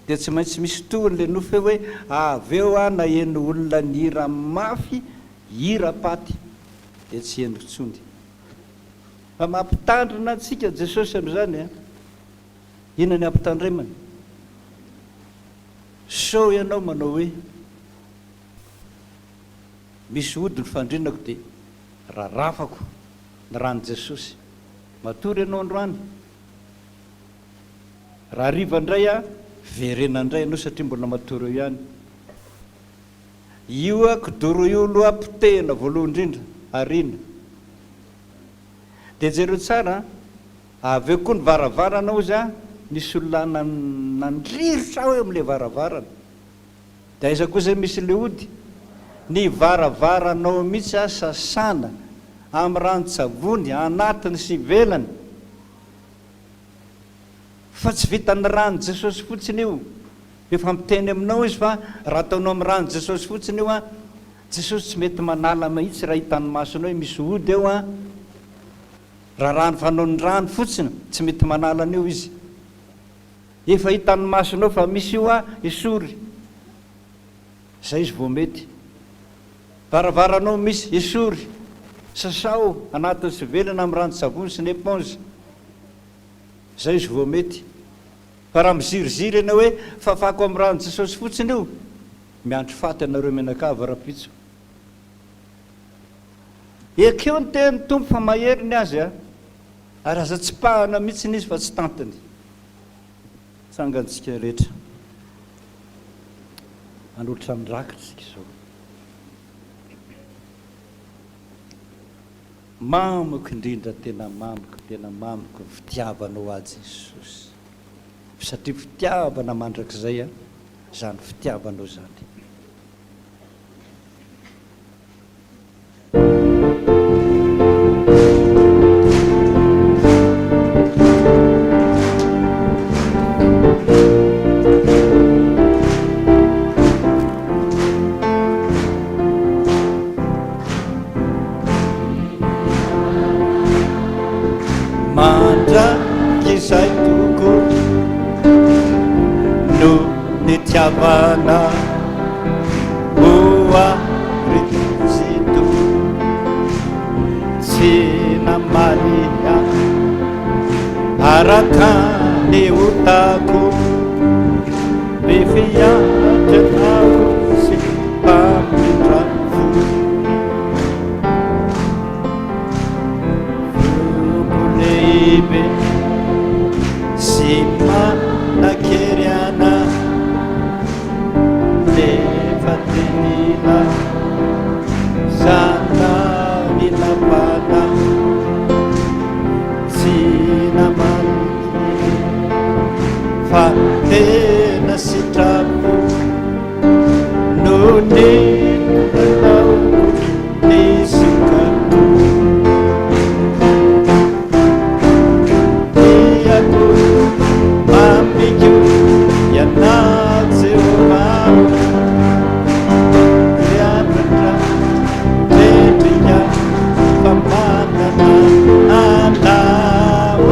dia tsy maintsy misy tohiny le nofo hoe avy eo a naheno olona ny hira mafy hira paty dia tsy henoko intsony. Fa mampitandrina antsika Jesosy amin'izany a. Inona ny ampitandremana? So ianao manao hoe misy ody ny fandrinako dia rarafako ny rano Jesosy. Matory ianao androany. Raha riva indray a verena indray ianao satria mbola matory eo ihany. Io a kodoro io aloha potehina voalohany indrindra arina. Dia jereo tsara avy eo koa ny varavarana ozy a nisy olona nandrirotra hoe amin'ilay varavarana. Dia aiza koa zay misy le ody? Ny varavaranao mihitsy a sasana amin'ny ranon-tsavony anatiny sy ivelany. Fa tsy vitan'ny rano Jesosy fotsiny io. Efa miteny aminao izy fa raha ataonao amin'ny rano Jesosy fotsiny io a Jesosy tsy mety manala mihitsy raha hitan'ny masonao misy ody eo a. Raha rano fanao ny rano fotsiny tsy mety manala an'io izy. Efa hitan'ny masonao fa misy io a esory. Zay izy vao mety. Varavaranao misy esory. Sasao anatin'ny sy velana amin'ny rano-tsavony sy ny éponge. Zay izy vao mety. Fa raha miziriziry ianao hoe fafako amin'ny rano Jesosy fotsiny io, miandry faty anareo menakava rapitso. Ekeo ny teny tompo fa maheriny azy a, ary aza tsy pahana mihitsy n'izy fa tsy tantiny. Sangantsika rehetra. Androatra mirakitsika izao. Mamoko indrindra tena mamoko ny fitiavanao a Jesosy. Satria fitiavana mandrakizay a, zany fitiavanao zany. Mandrakizay toko fana oa requisito tsy namalia araka ny otako befiatranao sy mpamindravy lehibe sy manakeriana nefa tenina zana milapana tsy namaniky fa tena sitrapo no nenonao ny sokako Mamiko yanatseo mao Rianatra tetriya pamanana anao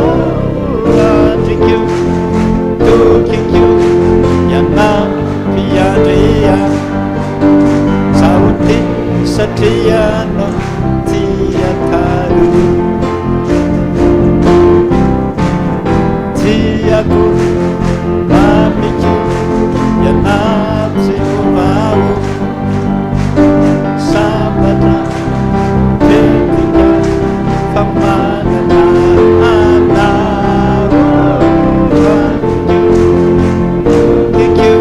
Andrikyo tokikyo yanampiandria Saoty satriano tiataru Tiago mamiko yanatseo mao Sambatra tetika famanana anao Andrikyo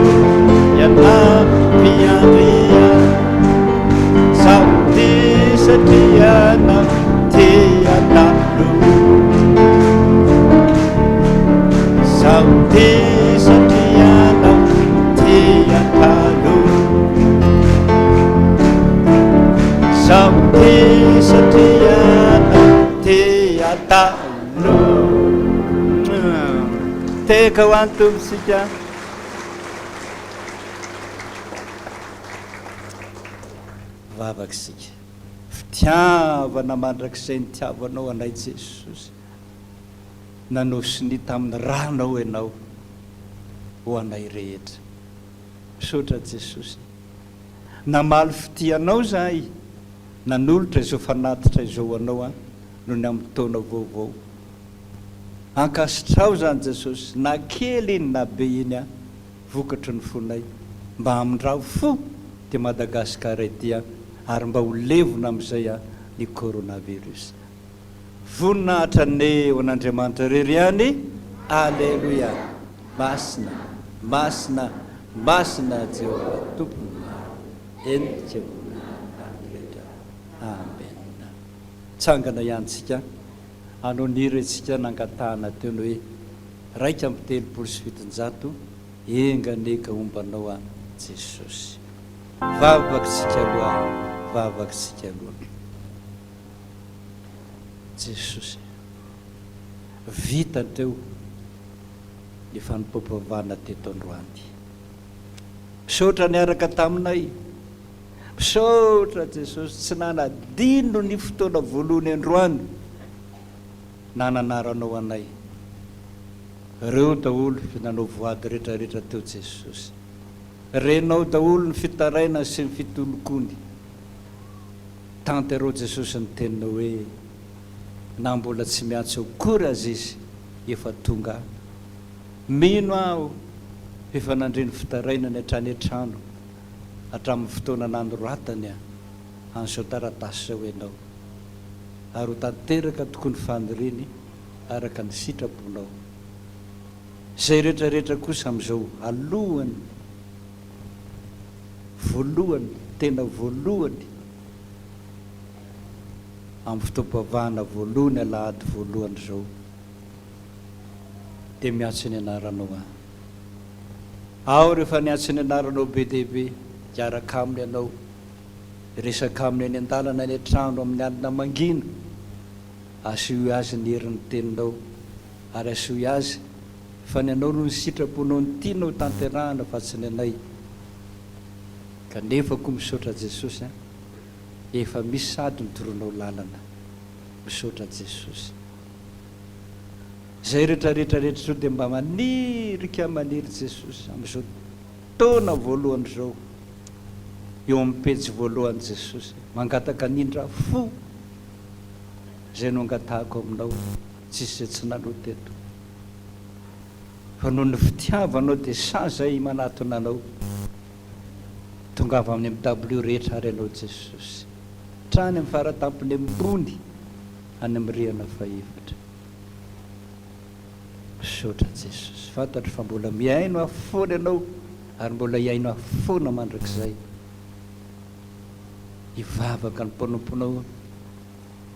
yanampiandria Saoty satriana tiataru Saoty satriana tiatalu Saoty satriana tiatalu Teka hoantomsika vavakisika fitiavana mandrakizay ny tiavanao anay Jesosy nanosiny tamin'ny ranao ianao ho anay rehetra misaotra Jesosy namaly fitianao zay nanolotra izao fanatitra izao anao a noho ny amin'ny taona vaovao ankasitrao zany Jesosy na kely iny na be iny a vokatry ny fonay mba hamindrao fo ty Madagasikara ity a ary mba ho levona amin'izay a ny coronavirus voninahitra ny ho an'Andriamanitra rery any alleluia masina masina masina Jehova tompony endrika rehetra amen tsangana ihantsika anoniretsika nangatahana teo ny hoe 1:telopolo enganeka ombanao a Jesosy vavakitsika aloha vavakitsika aloha Jesosy vita teo ny fanompam-pavahana teto Androany misaotra niaraka taminay misaotra Jesosy tsy nanadino ny fotoana voalohany Androany nananaranao anay reo daholo nanao voady rehetrarehetra teo Jesosy renao daholo ny fitaraina sy ny fitolokony tanterao Jesosy ny teninao hoe na mbola tsy miantso akory azy izy efa tonga mino aho efa nandreny fitaraina ny hatrany an-trano hatramin'ny fotoana nanoratany a an'izao taratasy zao ianao ary ho tanteraka tokony faniriny araka ny sitraponao zay rehetrarehetra kosa amin'izao alohany voalohany tena voalohany amin'ny fotoam-pavahana voalohany alahady voalohany zao dia miatso ny anaranao ao rehefa niatso ny anaranao be dehibe hiaraka aminy ianao resaka aminy any an-dalana ny an-trano amin'ny alina mangina aseho azy ny herin'ny teninao ary aseho azy fa ny anao no ny sitraponao ny tianao tanterahana fa tsy ny anay kanefa koa misaotra Jesosy efa misy sady nitoronao lalana misaotra Jesosy zay rehetrarehetrarehetra sao dia mba manirika maniry Jesosy amin'izao fotoana voalohany zao eo amin'ny pejy voalohany Jesosy mangataka nindra fo zay no angatahako aminao tsisy zay tsy naloha teto fa noho ny fitiavanao dia sa zay manatona anao tonga avy amin'ny W rehetra ary anao Jesosy trany amin'ny faratampony ambony any amin'ny rihana faefatra misaotra Jesosy fantatro fa mbola miaino afoana ianao ary mbola hiaino afoana mandrakizay hivavaka ny mpanomponao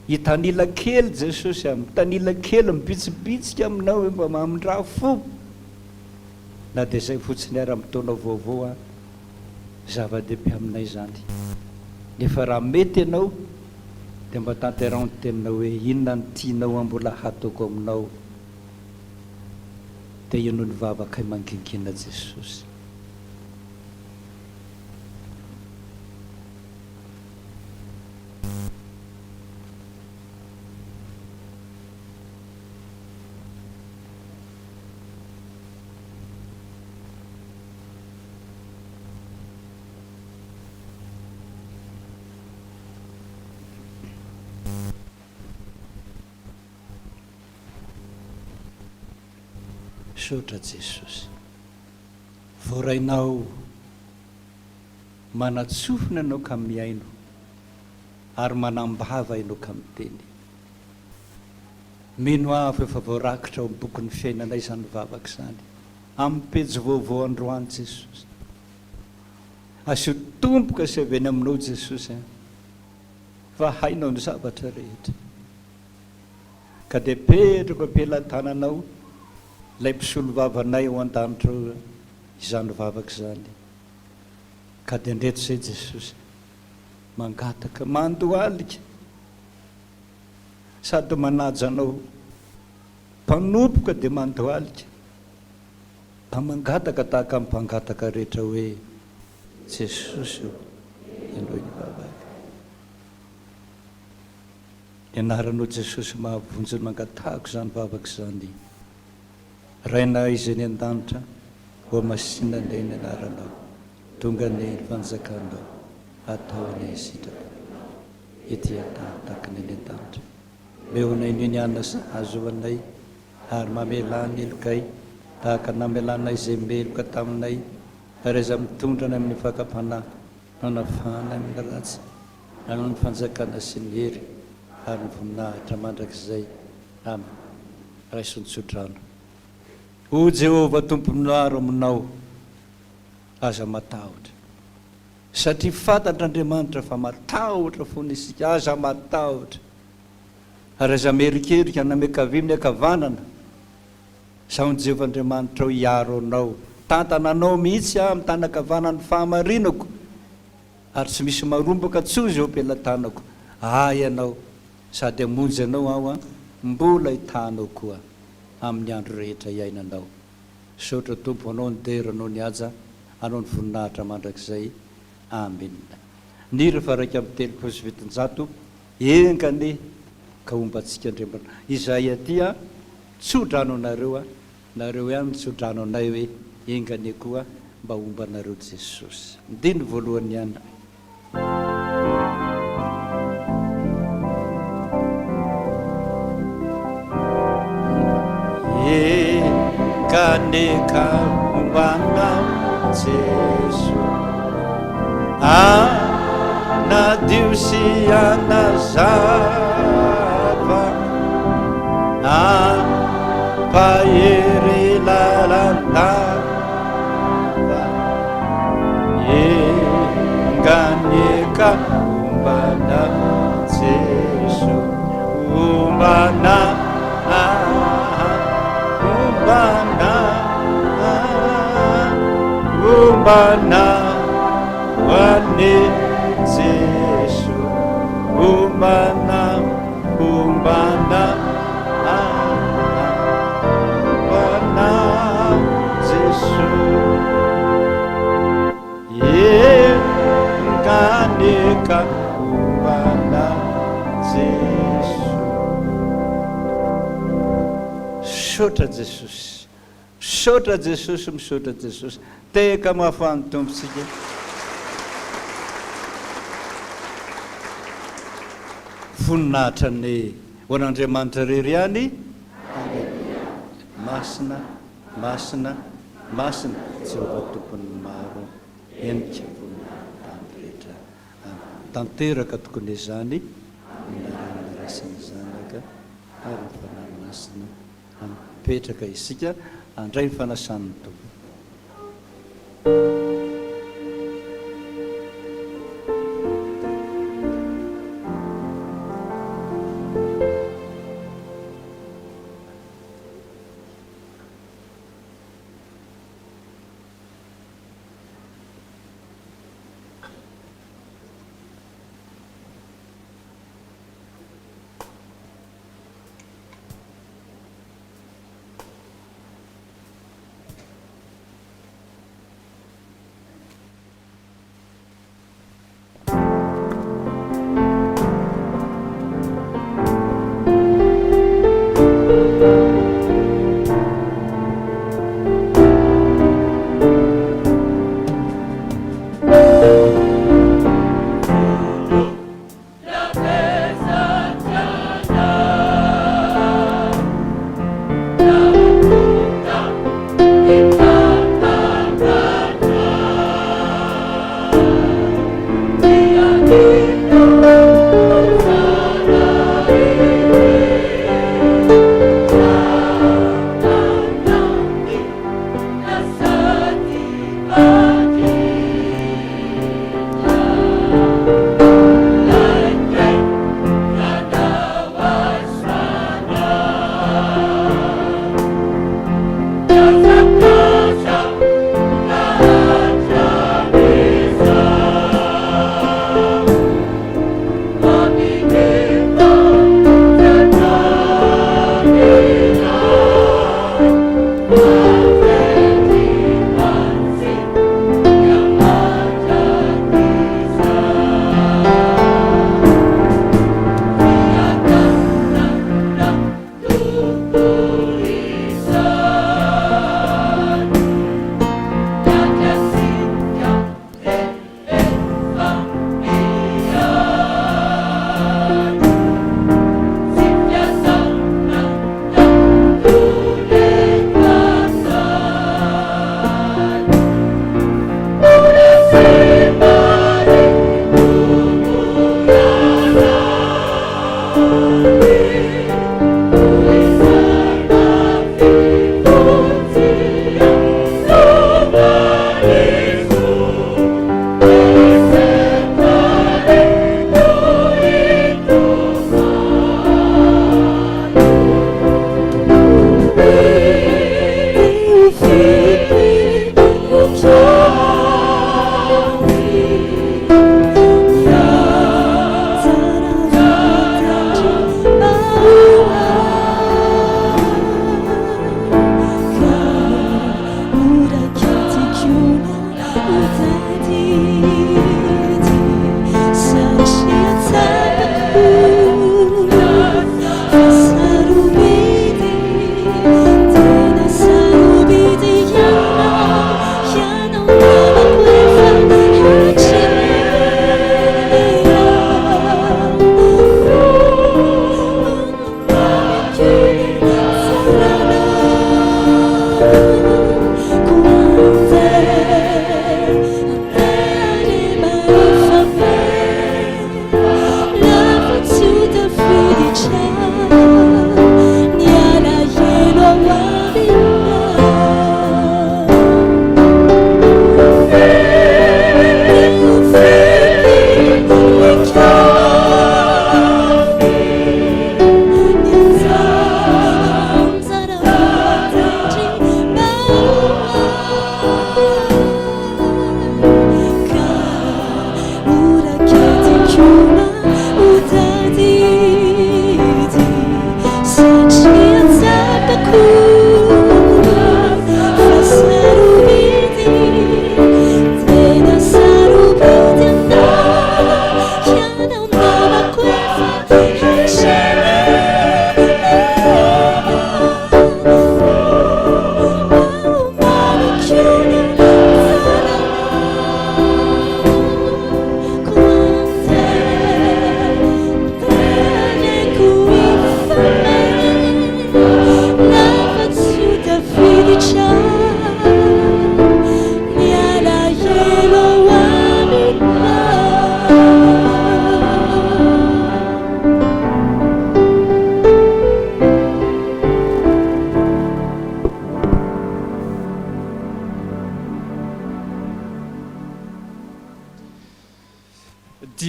hitanila kely Jesosy amin'ny tanila kely mibitsibitsika aminao hoe mba mamindra fo na dia zay fotsiny ary amin'ny taona vaovao a zava-dehibe aminay zany nefa raha mety ianao dia mba tanterao ny teninao hoe inona ny tianao mbola hataoko aminao dia ianao ny vavaka mangingina Jesosy misaotra Jesosy voarainao manatsofina ianao ka miaino ary manambava ianao ka miteny mino avy efa voarakitra ao amin'ny bokin'ny fiainanay izany vavaka izany amin'ny pejy vaovao androany Jesosy asio tomboka sy avy eny aminao Jesosy fa hainao ny zavatra rehetra ka dia petrako ampelantananao ilay mpisolo vavanay ao an-danitra izany vavaka izany ka dia ndreto izay Jesosy mangataka mandohalika sady manaja anao mpanompoka dia mandohalika mba mangataka tahaka amin'ny mpangataka rehetra hoe Jesosy ianao ny vavaka ianaranao Jesosy mahavonjy mangatahako izany vavaka izany raina izy ny an-danitra ho masina ndray ny anaranao tonga ny fanjakanao atao ny sitraka ety an-tany tahaka ny an-danitra meonay ny niana azo anay ary mamelany elokay tahaka namelanay izay meloka taminay ary iza mitondrana amin'ny fakapanahy nanafahana amin'ny ratsy nanao ny fanjakana sy ny hery ary ny voninahitra mandrakizay amen raisonitsodrano o Jehovah tomponaro aminao aza matahotra satria fantatr'Andriamanitra fa matahotra foana isika aza matahotra ary aza merikerika namekaviminy akavanana saony Jehovah Andriamanitra ho hiaro anao tantananao mihitsy amin'ny tanakavanany fahamarinako ary tsy misy marombaka tsozy eo ampelantanako ianao sady hamonjy anao aho mbola hitanao koa amin'ny andro rehetra iainanao saotra tompo anao ny dera anao ny aja anao ny voninahitra mandrakizay amen ny rehefa raiky amin'ny telopolo sy fitonjato engany ka ombantsika Andriamanitra izay atya tsodrano anareo nareo ihany tsodrano anay hoe engany koa mba omba anareo Jesosy ndiny voalohany ihany kaneka umbana Jesu na diusia nazava pairi lalanda kaneka umbana Jesu umbana umbana wane Jesu umbana umbana Jesu kaneka umbana Jesu sotra Jesus misaotra jesosy misaotra jesosy teka mahafany tompontsika voninahitra ny ho an'Andriamanitra rery ihany masina masina masina Jehova tompony maro enika voninahitany rehetra tanteraka tokony izany minarasiny zanaka ary nyfanahy masina mipetraka isika andray ny fanasan'ny tompo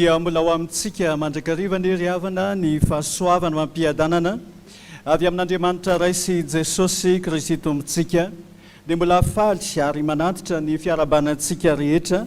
dia mbola ho amintsika mandrakarivan'ny ry havana ny fahasoavana mampiadanana avy amin'Andriamanitra raisy Jesosy Kristy tompontsika, dia mbola faly ary manantitra ny fiarabanantsika rehetra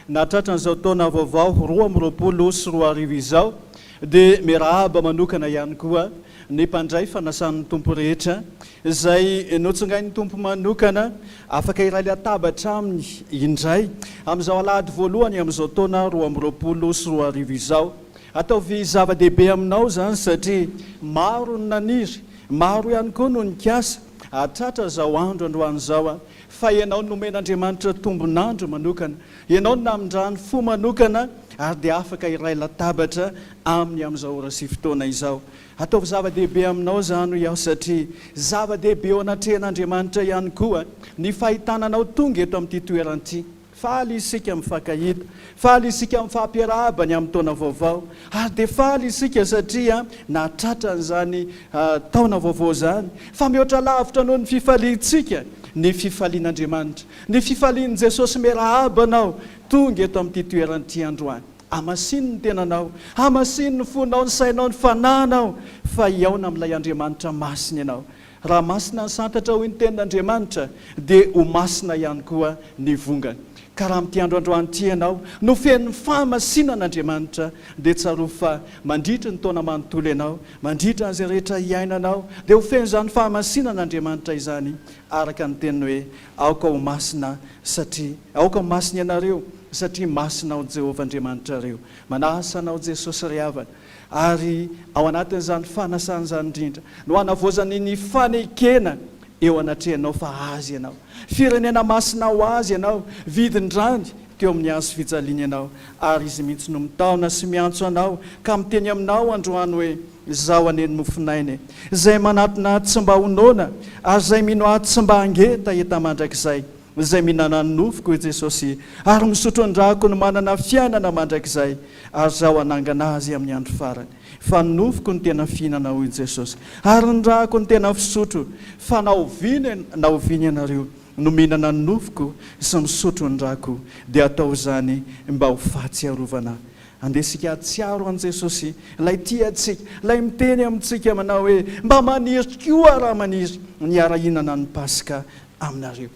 natratra n'izao taona vaovao 2024 izao, dia miarahaba manokana ihany koa ny mpandray fanasan'ny tompo rehetra izay notsongain'ny tompo manokana afaka iray latabatra aminy indray amin'izao alahady voalohany amin'izao taona 2024 izao. Ataovy zava-dehibe aminao zany satria maro ny naniry, maro ihany koa no nikasa hatratra zao andro androany zao fa ianao nomen'Andriamanitra tombonandro manokana, ianao namindrany fo manokana ary dia afaka iray latabatra aminy amin'izao ora sy fotoana izao. Ataovy zava-dehibe aminao zany iaho satria zava-dehibe eo anatrehan'Andriamanitra ihany koa ny fahitananao tonga eto amin'ity toeran'ity. Faly isika mifankahita, faly isika mifampiarahaba amin'ny taona vaovao, ary dia faly isika satria natratra n'izany taona vaovao zany fa mihoatra lavitra noho ny fifaliantsika ny fifalian'Andriamanitra, ny fifalian'i Jesosy miarahaba anao tonga eto amin'ity toeran'ity androany. Amasino ny tenanao, amasino ny fonao, ny sainao, ny fananao fa iaona amin'ilay Andriamanitra masina ianao. Raha masina ny santatra hoy ny tenin'Andriamanitra dia ho masina ihany koa ny vongany. Ka raha amin'ity andro androany ianao no fen'ny fahamasinan'Andriamanitra dia tsaro fa mandritra ny taona manontolo ianao, mandritra an'izay rehetra iainanao dia ho feno izany fahamasinan'Andriamanitra izany araka ny teniny hoe aoka ho masina satria aoka ho masina ianareo satria masina ao Jehovah Andriamanitra reo. Manasa anao Jesosy ry havana ary ao anatin'izany fanasana izany indrindra no hanavoazany ny fanekena eo anatrehanao fa azy ianao, firenena masina ho azy ianao, vidindrany teo amin'ny azo fijaliana ianao, ary izy mihitsy no mitaona sy miantso anao ka miteny aminao androany hoe izao aneny mofinainy izay manatona tsy mba honona ary izay mino ahy tsy mba hangeta eta mandrakizay, izay mihinana ny nofoko i Jesosy ary misotro ny drako no manana fiainana mandrakizay ary zao hanangana azy amin'ny andro farany. Fa ny nofoko ny tena fihinana hoy Jesosy ary ny drako ny tena fisotro, fa naoviany ianareo no mihinana ny nofoko sy misotro ny drako dia atao izany mba ho fahatsiarovana. Andesika atsiaro an Jesosy lay tia atsika, lay miteny amintsika manao hoe mba maniry koa raha maniry ny ara-hinana ny Pasika aminareo.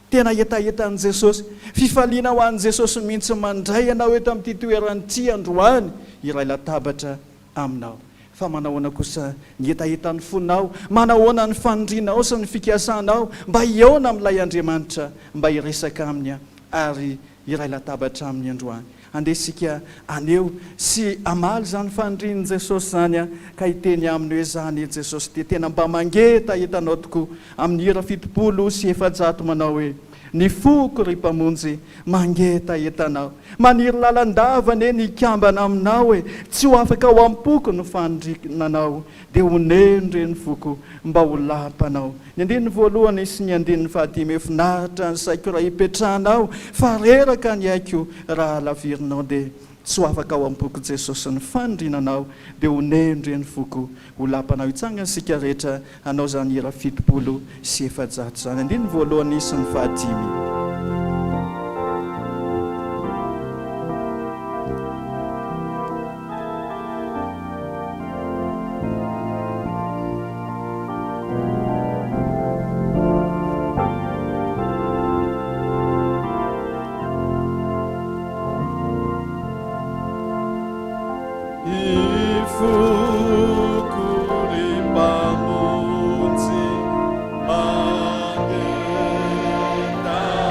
Tena etaetan'i Jesosy, fifaliana ho an'i Jesosy mihitsy mandray ianao eto amin'ity toeran'ity androany iray latabatra aminao. Fa manahoana kosa ny etaetan'ny fonao, manahoana ny fanindrinao sy ny fikasanao mba iaona amin'ilay Andriamanitra mba hiresaka aminy ary iray latabatra amin'ny androany. Andesika aneo sy amaly zany fanindrin'i Jesosy zany ka hiteny aminy hoe zany Jesosy dia tena mba mangeta etanao tokoa amin'ny hira 700 sy 700 manao hoe ny foko ry mpamonjy mangeta etanao, maniry lalandavany ny kambana aminao hoe tsy ho afaka ho ampoko no fanindrinanao dia honendreny foko mba ho lapanao. Ny andininy voalohany sy ny andininy fahadimy finaritra ny saiko raha hipetrahanao fa reraka ny aiko raha lavirinao dia tsy ho afaka ho ampoko Jesosy ny fanindrinanao dia honendreny foko ho lapanao. Hitsangana sika rehetra anao zany hira 700 sy 700 zany. Andininy voalohany sy ny fahadimy. Mangeta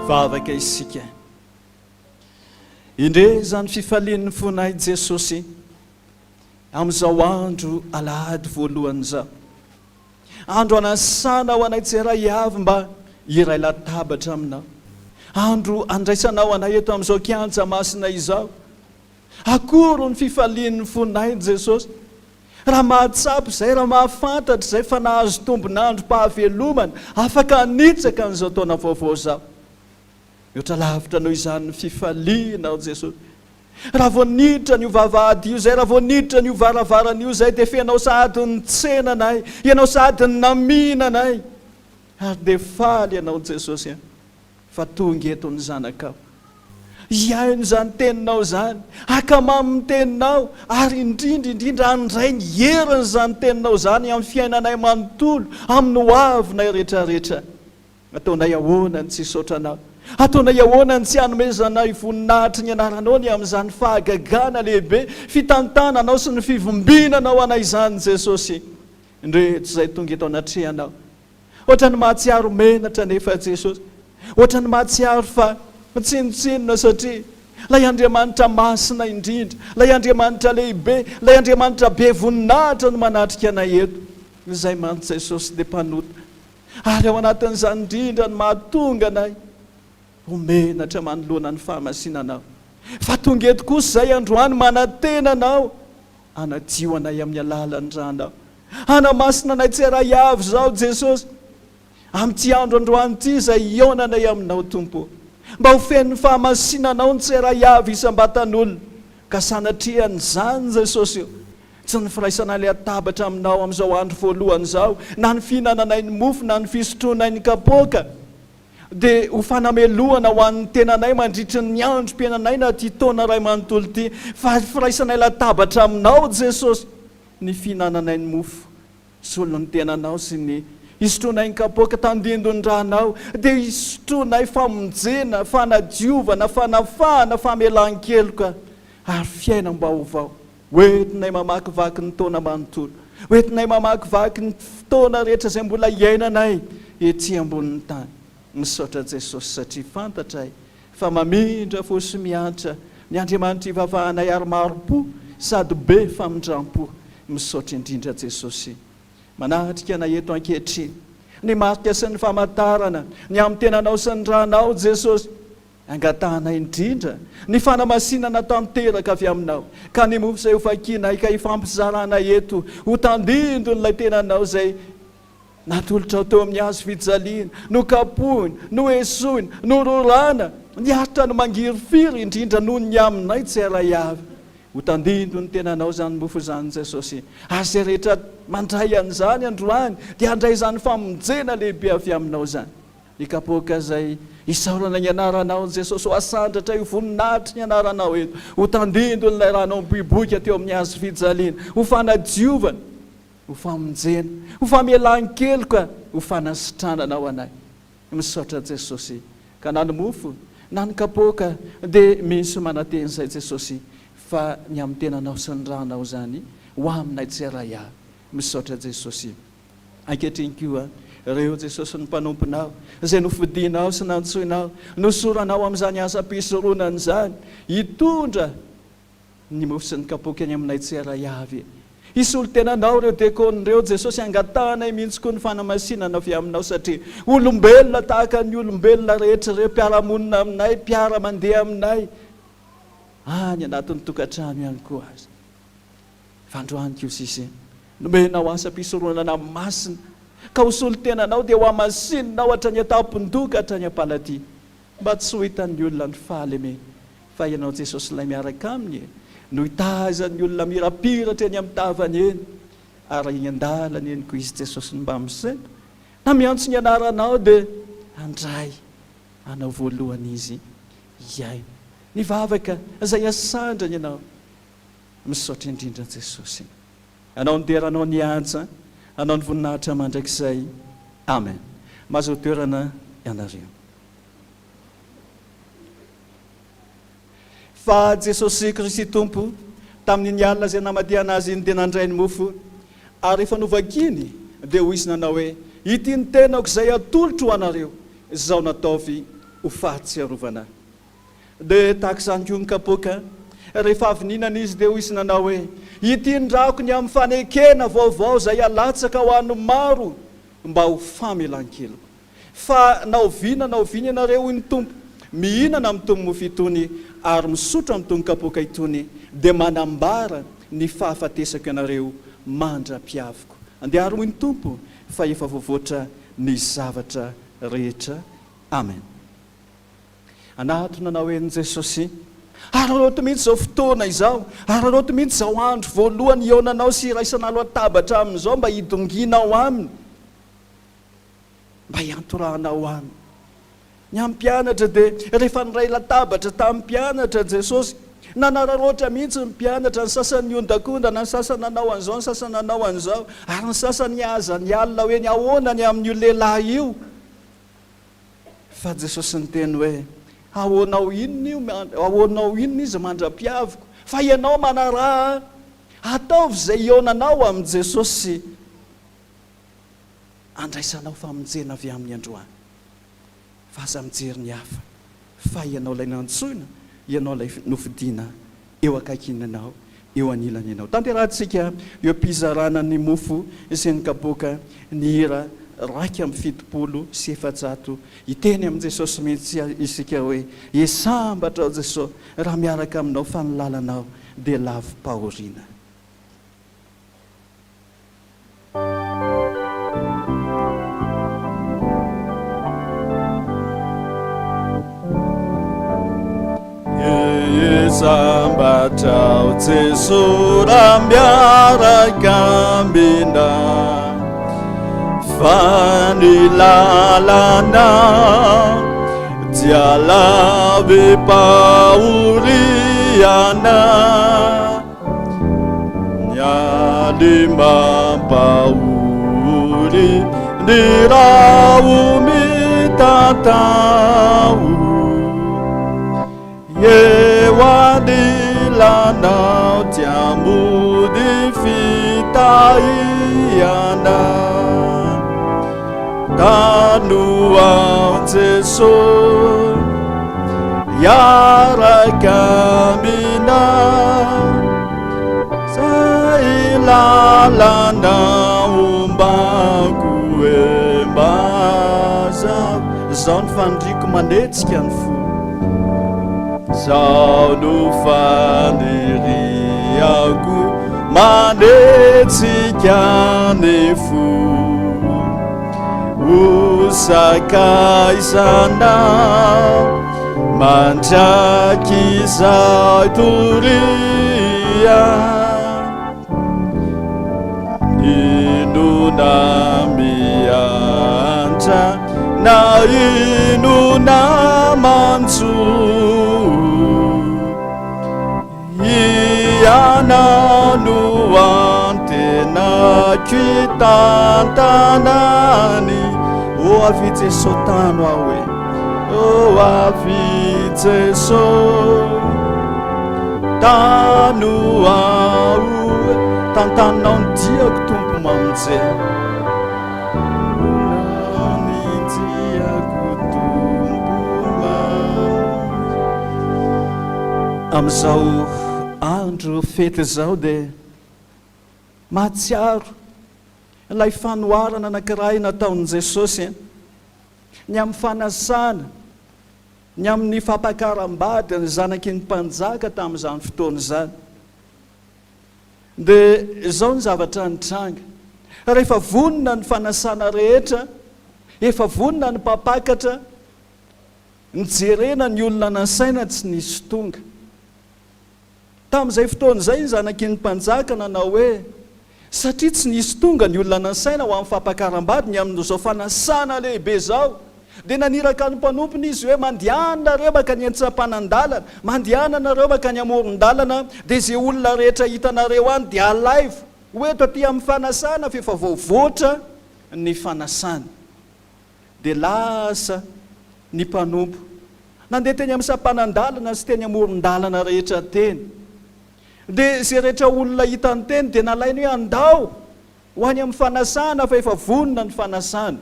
ivavaka isika indre zany fifalian'ny fonay Jesosy amin'izao andro alahady voalohan'izao, andro anasana ho anay tseray avy mba iray latabatra aminao, andro andraisanao anay eto amin'izao kianja masina izao. Akory ny fifalian'ny fonay Jesosy, raha mahatsapy izay, raha mahafantatra izay fa nahazo tombonandro pahavelomana afaka hanitsaka n'izao taona vaovao zao. Ohatra lavitra noho izany ny fifalianao Jesosy. Raha vao niditra ny vavahady io zay, raha vao niditra ny varavarana io zay, dia fianao sady ny tsenanay, ianao sady ny naminanay, ary dia faly ianao Jesosy fa tonga eto ny zanakao. Iaino zany teninao zany, akamamy teninao, ary indrindra andray ny heriny zany teninao zany amin'ny fiainanay manontolo, amin'ny hoavinay rehetrarehetra. Ataonay ahoana ny tsy sotranao, ataonay ahoana ny tsy hanomezanay voninahitry ny anaranao ny amin'izany fahagagana lehibe, fitantananao sy ny fivombinanao anay izany Jesosy. Indre tsy izay tonga eto anatrehanao, ohatra ny mahatsiaro menatra nefa Jesosy, ohatra ny mahatsiaro fa mitsinotsinona satria lay Andriamanitra masina indrindra, lay Andriamanitra lehibe, lay Andriamanitra be voninahitra no manatrika anay eto. Izay mantsy Jesosy dia mpanota, ary ao anatin'izany indrindra no mahatonga anay homenatra manoloana ny fahamasinanao. Fa tonga eto kosa izay androany manatenanao, anadio anay amin'ny alalan'ny ranao, anamasina anay tseray avy zao Jesosy, amin'ity andro androany ity izay ionanay aminao Tompo, mba ho fen'ny fahamasinanao ny tseray avy isam-batan'olona, ka sanatrian'izany Jesosy io tsy ny firaisana ilay atabatra aminao amin'izao andro voalohany izao, na ny fihinananay ny mofo na ny fisotronay ny kapoaka, dia ho fanamelohana ho an'ny tenanay mandritry ny androm-piainanay na ty taona ray manontolo ity, fa firaisanay latabatra aminao Jesosy, ny fihinananay ny mofo solon'ny tenanao sy ny isotronay ny kapoaka tandindony ranao, dia isotronay famonjena, fanadiovana, fanafahana, famelan-keloka, ary fiaina mba hovao. Hoentinay mamakivaky ny taona manontolo, hoentinay mamakivaky ny fotoana rehetra izay mbola iainanay ety ambonin'ny tany. Misaotra Jesosy satria fantatray fa mamindra fo sy miantra ny Andriamanitra ivavahanay ary maropo sady be famindram-po. Misaotra indrindra Jesosy, manatrika anay eto ankehitriny, ny marika sy ny famantarana ny amin'ny tenanao sy ny ranao Jesosy, angatanay indrindra ny fanamasinana tanteraka avy aminao, ka ny mofo izay ho vakinay ka ifampizaranay eto ho tandindo n'ilay tenanao izay natolotra ao teo amin'ny hazo fijaliana, no kapohiny, no esoiny, no rorana, niaritra no mangirifiry indrindra noho ny aminay tseray avy. Ho tandindo ny tenanao zany mofo zany Jesosy, ary zay rehetra mandray an'izany androany dia andray zany famonjena lehibe avy aminao zany. Ny kapoaka izay isaorana ny anaranao Jesosy, ho asandratra io voninahitry ny anaranao eto, ho tandindo n'ilay ranao miboiboika teo amin'ny hazo fijaliana, ho fanadiovana, ho famonjena, ho famelan-keloka, ho fanasitrananao anay. Misaotra Jesosy, ka na ny mofo na ny kapoaka dia misy manaten'izay Jesosy, fa ny amin'ny tenanao sy ny ranao zany ho aminay tseray avy. Misaotra Jesosy. Ankehitriny koa reo Jesosy ny mpanomponao izay nofidinao sy nantsoinao, nosoranao amin'izany asa-pisoronana izany, hitondra ny mofo sy ny kapoaka any aminay tseray avy. Isolo tenanao reo dekon'ireo Jesosy, angatanay mihitsy koa ny fanamasinana avy aminao, satria olombelona tahaka ny olombelona rehetra reo, mpiaramonina aminay, mpiara-mandeha aminay any anatin'ny tokantrano ihany koa azy. Fa androany koa sisy nomenao asa-pisoronana masina, ka hosolo tenanao dia ho amasinina hatrany an-tampon-doka hatrany am-paladia, mba tsy ho hitan'ny olona ny faly ame, fa ianao Jesosy ilay miaraka aminy no hitazan'ny olona mirapiratra eny amin'ny tavany eny, ary iny andalany eny koa izy Jesosy mba misento na miantso ny anaranao dia andray anao voalohany izy iaino. Ny vavaka izay asandrany ianao, misaotra indrindra Jesosy, anao ny toeranao ny anja, anao ny voninahitra mandrakizay. Amen. Mahazo toerana ianareo. Fa Jesosy Kristy Tompo, tamin'ny alina izay namadiana azy iny dia nandray ny mofo, ary rehefa novakiny dia ho izy nanao hoe, ity ny tenako izay atolotro ho anareo, izao nataovy ho fahatsiarovana. Dia tahaka izany koa ny kapoka, rehefa avininana izy dia ho izy nanao hoe itindrako ny amin'ny fanekena vaovao izay alatsaka ho an'ny maro mba ho famelan-keloko. Fa naoviana ianareo hoy ny tompo, mihinana amin'ny tony mofo itony ary misotro amin'ny tony kapoka itony dia manambara ny fahafatesako ianareo mandra-piaviko. Andeha ary hoy ny tompo fa efa voavoatra ny zavatra rehetra. Amen. Anatona na hoe ny Jesosy, ary loto mihitsy izao fotoana izao, ary loto mihitsy izao andro voalohany ionanao sy iraisanalo atabatra amin'izao mba hidonginao aminy, mba hiantoranao aminy. Ny amin'ny mpianatra dia rehefa nyray latabatra tamin'ny mpianatra Jesosy, nanararoatra mihitsy ny mpianatra, ny sasany niondakondana, ny sasany nanao an'izao, ny sasany nanao an'izao, ary ny sasany niaza ny alina hoe ny ahoanany amin'io lehilahy io. Fa Jesosy ny teny hoe ahoanao inona izy mandra-piaviko, fa ianao manaraha, ataovy izay ionanao amin'ny Jesosy, andraisanao famonjena avy amin'ny androany. Fa aza mijery ny hafa, fa ianao ilay nantsoina, ianao ilay nofidiana eo akaikinanao, eo anilany ianao. Tanterahantsika eo am-pizarana ny mofo sy ny kapoka ny hira 270 iteny amin'i Jesosy mihitsy isika hoe esambatra ao Jesosy, raha miaraka aminao fa ny lalanao dia lavi-pahoriana. Esambatra ao Jesosy, raha miaraka aminao fa ny lalana dia lavi-pahoriana, ny aly mampahory ny raha mitantao, eo anilanao dia mody fitahiana. Tano ao Jesosy, iaraka aminao, zay lalanao ombako hoe mazao. Zao ny fandriako manetsika ny fo, zao no faniriako manetsika ny fo. Usakaizanao mandraky izao toria, inona miantra na inona mantso, ianao no antenako itantanany. O avy Jesosy tano aho hoe, o avy Jesosy tano aho, tantanao ny diako tompo mamonjena, ny diako tompo mamonjena. Amin'izao andro fety zao dia mahatsiaro ilay fanoharana anankiray nataon'i Jesosy, ny amin'ny fanasana, ny amin'ny fampakaram-bady ny zanaky ny mpanjaka tamin'izany fotoana izany. Dia izao ny zavatra nitranga, rehefa vonona ny fanasana rehetra, efa vonona ny mpampakatra, nijerena ny olona nasaina tsy nisy tonga. Tamin'izay fotoana izay ny zanaky ny mpanjaka nanao hoe satria tsy nisy tonga ny olona nasaina ho amin'ny fampakaram-bady ny amin'izao fanasana lehibe zao, dia naniraka ny mpanompony izy hoe mandehanareo maka ny antsapanan-dalana, mandehananareo maka ny amoron-dalana, dia izay olona rehetra hitanareo any dia alaivo hoeto aty amin'ny fanasana fa efa voavoatra ny fanasana. Dia lasa ny mpanompo nandeha teny amin'ny sampanan-dalana sy teny amoron-dalana rehetra teny, dia izay rehetra olona hitany teny dia nalainy hoe andao ho any amin'ny fanasana fa efa vonona ny fanasana,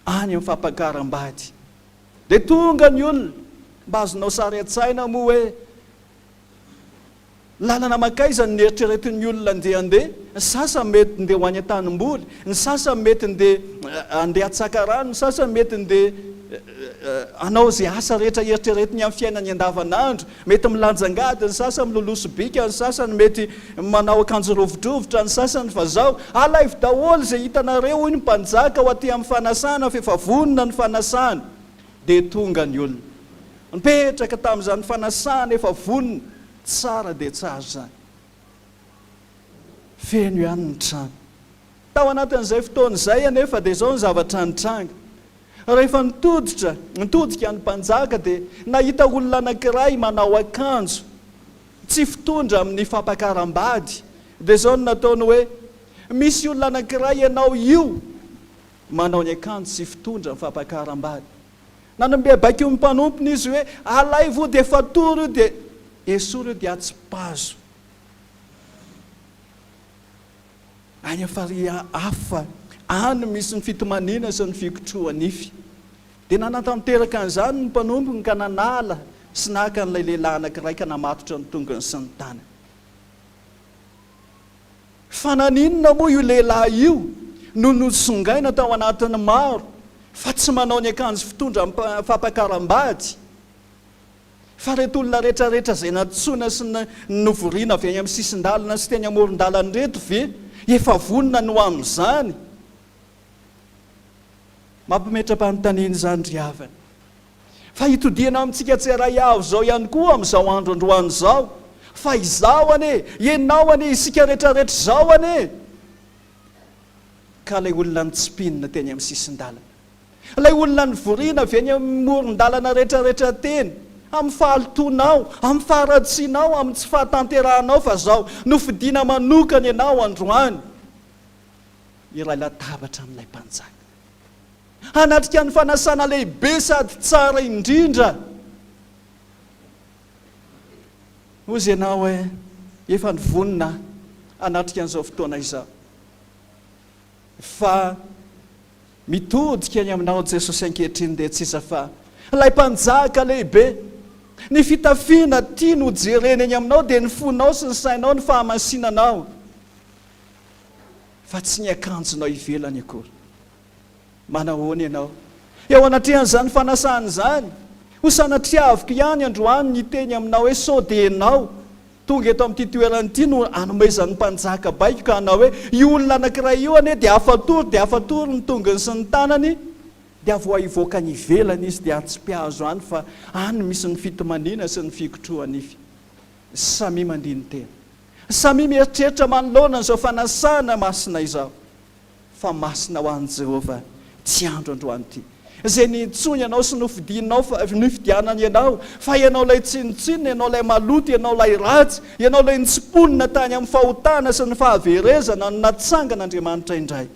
any amin'ny fampakaram-bady. dia tonga ny olona mba azonao sary an-tsaina moa hoe lalana makaizany ny eritreretin'ny olona andeha ny sasany mety ndeha ho any an-tanimboly, ny sasany mety ndeha andeha atsaka rano, ny sasany mety ndeha anao zay asa rehetra eritreretiny amin'ny fiainany andavanandro, mety milanjangady, ny sasany miloloso bika, ny sasany mety manao akanjo rovidrovitra, ny sasany fa zao alaivy daholo zay hitanareo hoy ny mpanjaka ho aty amin'ny fanasana fa efa vonona ny fanasana. Dia tonga ny olona mipetraka tamin'izany fanasana efa vonona, tsara dia tsara zany, feno ihany ny trano. Tao anatin'izay fotoana izay anefa dia zao ny zavatra nitranga. Rehefa nitodika ny mpanjaka dia nahita olona anankiray manao akanjo tsy fitondra amin'ny fampakaram-bady. Dia zao no nataony hoe misy olona anankiray ianao io manao ny akanjo tsy fitondra amin'ny fampakaram-bady. Nanombebaky io mpanompony izy hoe alaivo io dia fatoro io dia esory io dia atsipazo. Any afaria hafa any misy ny fitomanina sy ny fikotroa nify. Dia nanatanteraka an'izany ny mpanompony ka nanala sy naka n'ilay lehilahy anankiray ka namatotra ny tongony sy ny tana. Fa naninona moa io lehilahy io no nosongaina tao anatin'ny maro fa tsy manao ny akanjo fitondra fampakaram-bady. Fa reto olona rehetrarehetra zay natsoina sy novoriana avy any amin'ny sisin-dalana sy teny amoron-dalana reto ve efa vonona no amin'izany. Mampimetra-panontaniana izany ry havana. Fa hitodiana amintsika tseray avy zao ihany koa amin'izao andro androany zao. Fa izao ane, ianao ane, isika rehetrarehetra zao ane. Ka ilay olona nitsipinina teny amin'ny sisin-dalana, ilay olona nivoriana avy any amin'ny moron-dalana rehetrarehetra teny, amin'ny fahalotonao, amin'ny faharatsianao, amin'ny tsy fahatanterahanao fa zao nofidiana manokana ianao androany. Iray latabatra amin'ilay mpanjaka, anatrika ny fanasana lehibe sady tsara indrindra. Ozy ianao hoe efa nivonina anatrika an'izao fotoana izao, fa mitodika ny aminao Jesosy ankehitriny dia tsisa fa ilay mpanjaka lehibe ny fitafiana tia no jereny eny aminao dia ny fonao sy ny sainao ny fahamasinanao, fa tsy ny akanjonao ivelany akory. Manahoana ianao eo anatrehan'izany fanasana izany? Ho sanatriaviko ihany androany ny teny aminao hoe sao dia ianao tonga eto amin'ity toerana ity no anomezan'ny mpanjaka baiko ka hanao hoe io olona anankiray io ane dia afatory ny tongony sy ny tanany, dia voaivoaka ny ivelany izy dia atsi-piazo any fa any misy ny fitomanina sy ny fikotroa nify. Samy mandiny tena, samy mieritreritra manoloana n'izao fanasana masina izao, fa masina ho an'i Jehovah tsy andro androany ity. Zay nitsony ianao sy nofidianany ianao, fa ianao lay tsinotsinona, ianao lay maloto, ianao lay ratsy, ianao lay nitsiponina tany amin'ny fahotana sy ny fahaverezana no natsangan'Andriamanitra indray.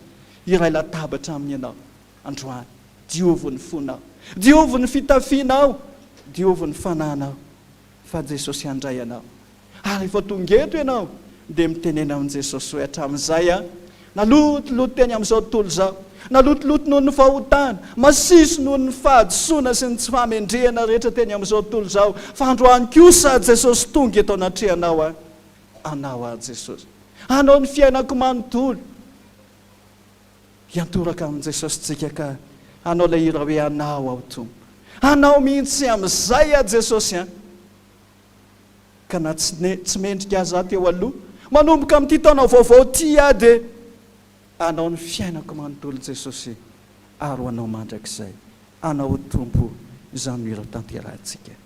Iray latabatra amin'ny ianao androany. Diovy ny fonao, diovy ny fitafianao, diovy ny fananao, fa Jesosy handray ianao. Ary efa tonga eto ianao dia mitenena amin' Jesosy hoe hatramin'izay nalotoloto teny amin'izao tontolo izao, nalotoloto noho ny fahotana, masisy noho ny fahadisoana sy ny tsy fahamendrehana rehetra teny amin'izao tontolo izao, fa androany kosa Jesosy tonga eto anatrehanao anao a Jesosy. Anao ny fiainako manontolo. Hiantoraka amin' Jesosy tsika ka anao ilay hira hoe anao ao tompo, anao mihitsy amin'izay a Jesosy a. Ka na tsy mendrika aza teo aloha, manomboka amin'ity taona vaovao ty a dia anao ny fiainako manontolo Jesosy, ary ho anao mandrakizay, anao tompo izany mira tanterahantsika.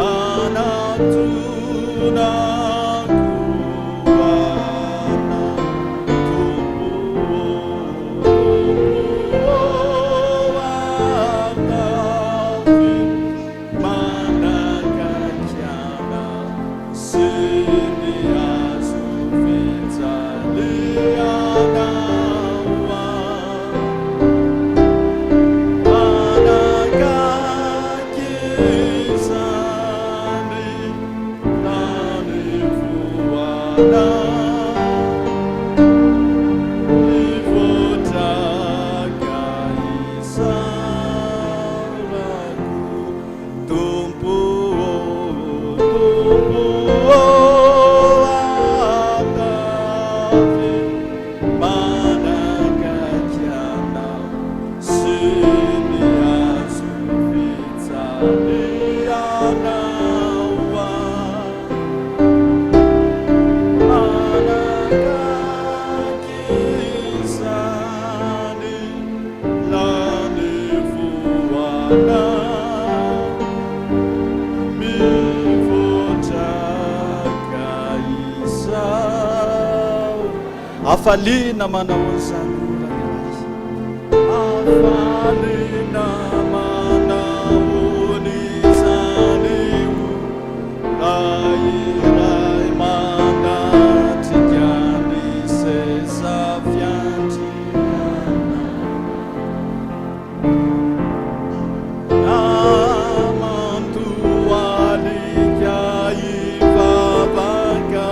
Ana afalina manao an'izany afalina manao n'izany iray manatrika ny seza fiandriana amantoalika ivavaka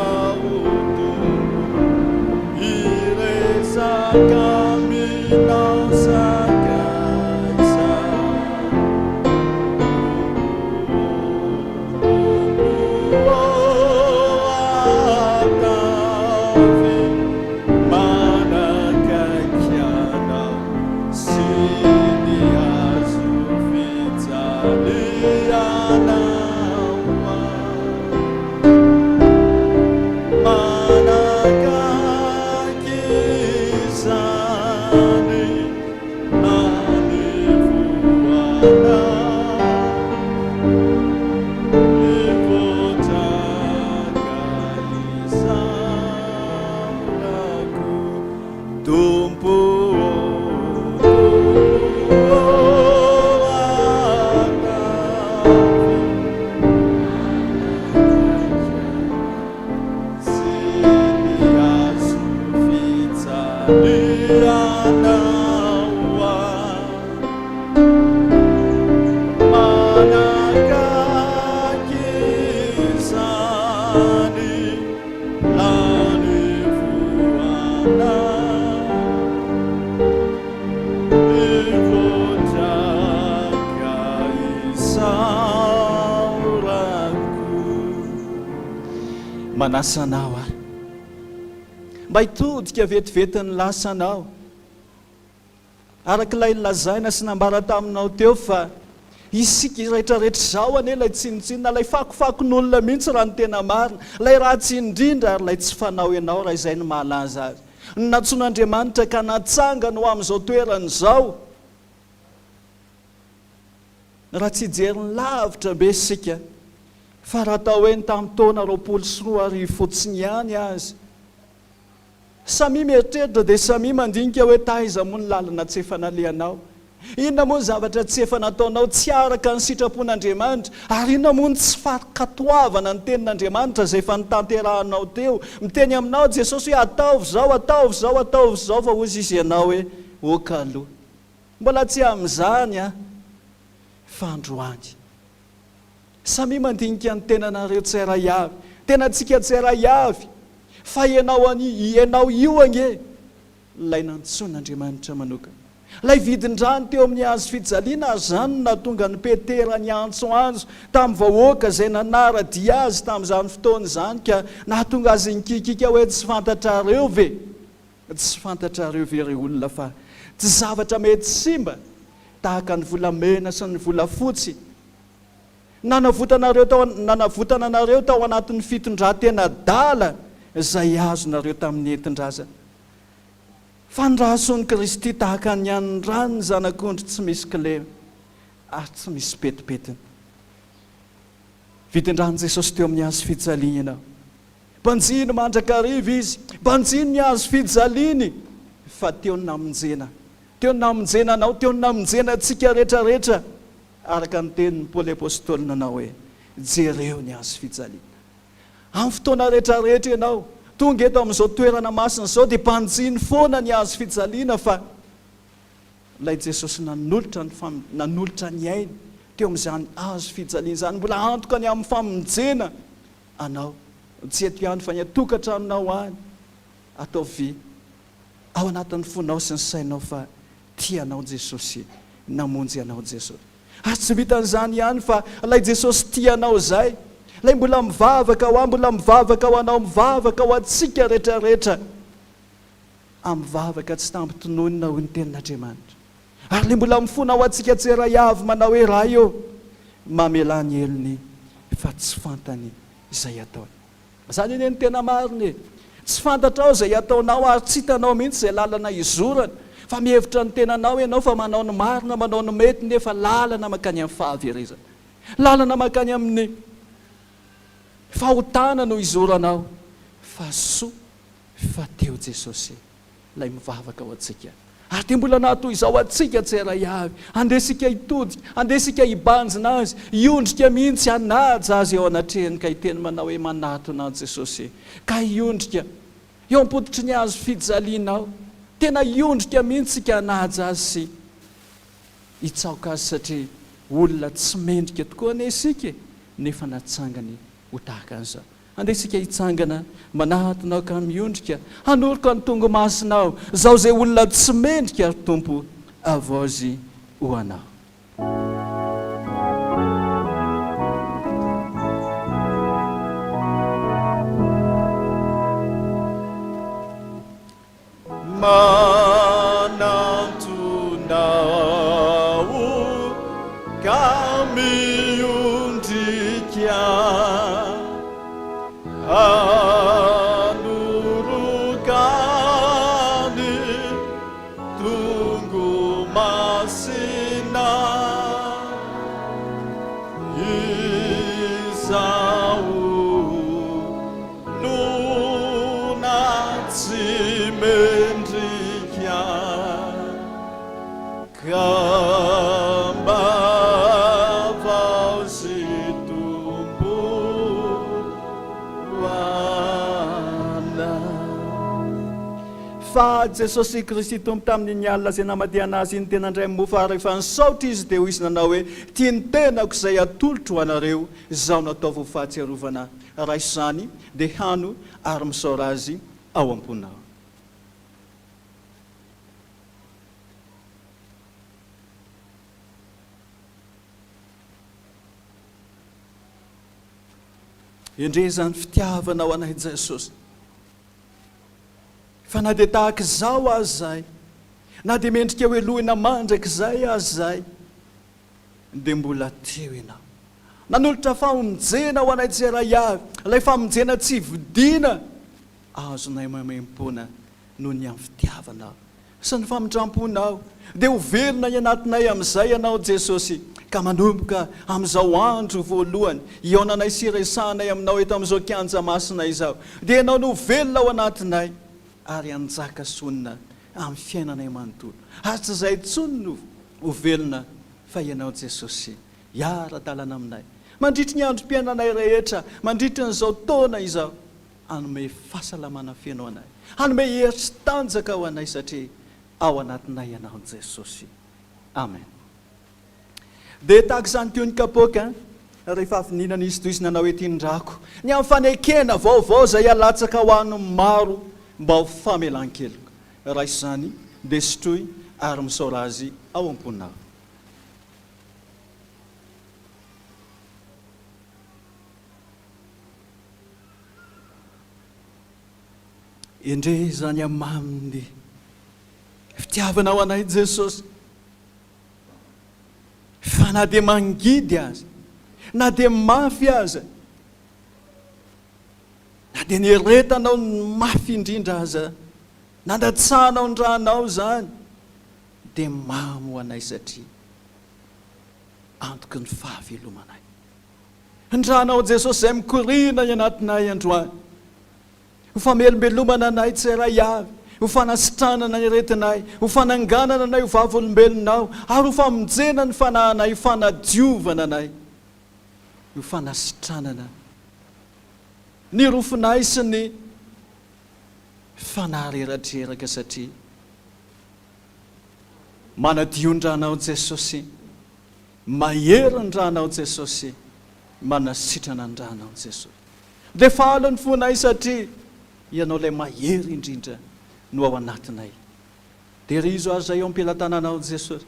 manasanao a mba hitodika vetivetiny lasanao arak'ilay lazaina sy nambara taminao teo fa isika rehetrarehetra zao ane lay tsinitsinina lay fakofakon'olona mihitsy raha ny tena marina lay ratsy indrindra ary lay tsy fanao ianao raha izay ny mahalaza azy natson'Andriamanitra ka natsangana ho amin'izao toerana izao raha tsy hijeriny lavitra be isika fa raha atao hoe ny tamin'ny taona 24 fotsiny ihany azy samy mieritreritra dia samy mandinika hoe taiza moa ny lalana tsy efa nalehanao inona moa ny zavatra tsy efa nataonao tsy araka ny sitrapon'Andriamanitra ary inona moa ny tsy fakatoavana ny tenin'Andriamanitra izay efa nitanterahanao teo miteny aminao Jesosy hoe ataovy zao ataovy zao ataovy zao fa hozy izy ianao hoe oka aloha mbola tsy amin'izany a fandroany samy mandinika ny tenanareo tsairay avy tenantsika tsairay avy fa ianao io ange lay nantson'Andriamanitra manokana lay vidindrany teo amin'ny azo fijaliana zany natonga ny Petera ny antsoantso tamin'ny vahoaka izay nanaradia azy tamin'izany fotoana izany ka nahatonga azy nikikika hoe tsy fantatrareo ve tsy fantatrareo ve reo olona fa tsy zavatra mety simba tahaka ny volamena sy ny volafotsy nanavotana anareo tao anatin'ny fitondran-tena dala izay azonareo tamin'ny entin-drazana fa ny rason'ny Kristy tahaka ny an'ny rano ny zanak'ondry tsy misy kilema ary tsy misy petipetina vitin-drany jesosy teo amin'ny azo fijaliana ianao mpanjiny mandrakariva izy mpanjiny ny azo fijaliny fa teo namonjena anao teo namonjena atsika rehetrarehetra araka ny tenin'ny Paoly apôstôly nanao hoe jereo ny azo fijaliana amin'ny fotoana rehetrarehetra ianao tonga eto amin'izao toerana masina izao dia mpanjiny foana ny azo fijaliana fa ilay Jesosy nanolotra ny ainy teo amin'izany azo fijaliana izany mbola antoka ny amin'ny famonjena anao tsy eto ihany fa ny atokantranonao any atao ve ao anatin'ny fonao sy ny sainao fa tianao Jesosy namonjy anao Jesosy ary tsy vitan'izany ihany fa ilay Jesosy tianao izay ilay mbola mivavaka ao anao mivavaka ao atsika rehetrarehetra amivavaka tsy tampitononina ho ny tenin'Andriamanitra ary le mbola mifona ao atsika tseray avy manao hoe raha eo mamelany elony fa tsy fantany izay ataony zany eny ny tena mariny tsy fantatrao izay ataonao ary tsy hitanao mihitsy izay lalana izorana fa mihevitra ny tenanao ianao fa manao ny marina manao ny mety nefa lalana makany amin'ny fahaverezana lalana makany amin'ny fahotana no izoranao fa soa fa teo Jesosy ilay mivavaka ao atsika ary dia mbola natoy izao atsika tseray avy andesika hitody andesika hibanjina azy hiondrika mihitsy hanaja azy eo anatrehany ka hiteny manao hoe manatona Jesosy ka hiondrika eo ampoditry ny azo fijalianao tena hiondrika mihitsy ka hanaja azy sy hitsaoka azy satria olona tsy mendrika tokoa anesika nefa natsangany ho tahaka an'izao andesika hitsangana manatonao ka miondrika hanoroka ny tongo masinao zao zay olona tsy mendrika ary tompo avozy ho anao manantonao ka miondrika anurukani tunggu masina isau lunatsi mendrikia kamba vausi fa Jesosy Kristy tompo tamin'ny alina izay namadihana azy iny tena indray mofo ary rehefa nisaotra izy dia ho izy nanao hoe tia ny tenako izay atolotro ho anareo izao nataovy ho fahatsiarovana raisy izany dia hano ary misaora azy ao am-ponao indre zany fitiavana ho anay Jesosy fa na dia tahaka izao azy zay na dia mendrika hoe lohina mandraka izay azy zay dia mbola teo ianao nanolotra famonjena ho anay tseray avy ilay famonjena tsy vidiana azonay mamem-pona noho ny amin'ny fitiavanao sy ny famindramponao dia ho velona ny anatinay amin'izay ianao Jesosy ka manomboka amin'izao andro voalohany ionanay siresanay aminao eto amin'izao kianja masina izao dia ianao no ho velona ao anatinay ary anjaka sonina amin'ny fiainanay manontolo ary tsy izay tsony no ho velona fa ianao Jesosy hiara-dalana aminay mandritry ny androm-piainanay rehetra mandritry n'izao taona izao hanome fahasalamana fiainao anay hanome heritry tanjaka ho anay satria ao anatinay ianao Jesosy amen dia tahaka izany teo ny kapoka rehefa afininana izy toy izy nanao hoe tindrako ny amin'ny fanekena vaovao izay alatsaka ho an'ny maro mba ho famelan-keloko raha izany dia sotroy ary misaora azy ao am-ponao indre zany amaminy fitiavana ho anay Jesosy fa na dia mangidy azy na dia mafy aza na dia nieretanao ny mafy indrindra aza nandatsanao ny ranao zany dia mamy ho anay satria antoky ny fahavelomanay ndranao jesosy zay mikorina ny anatinay androany ho famelombelomana anay tsy ray avy ho fanasitranana ny retinay ho fananganana anay ho vavolombelonao ary ho famonjena ny fanahinay ho fanadiovana anay ho fanasitranana ny rofinay sy ny fanahireratreraka satria manadiondrahanao jesosy mahery ndranao jesosy manasitrana ndranao jesosy dia falo ny fonay satria ianao ilay mahery indrindra no ao anatinay dia ry izo azy zay eo ampilatananao jesosy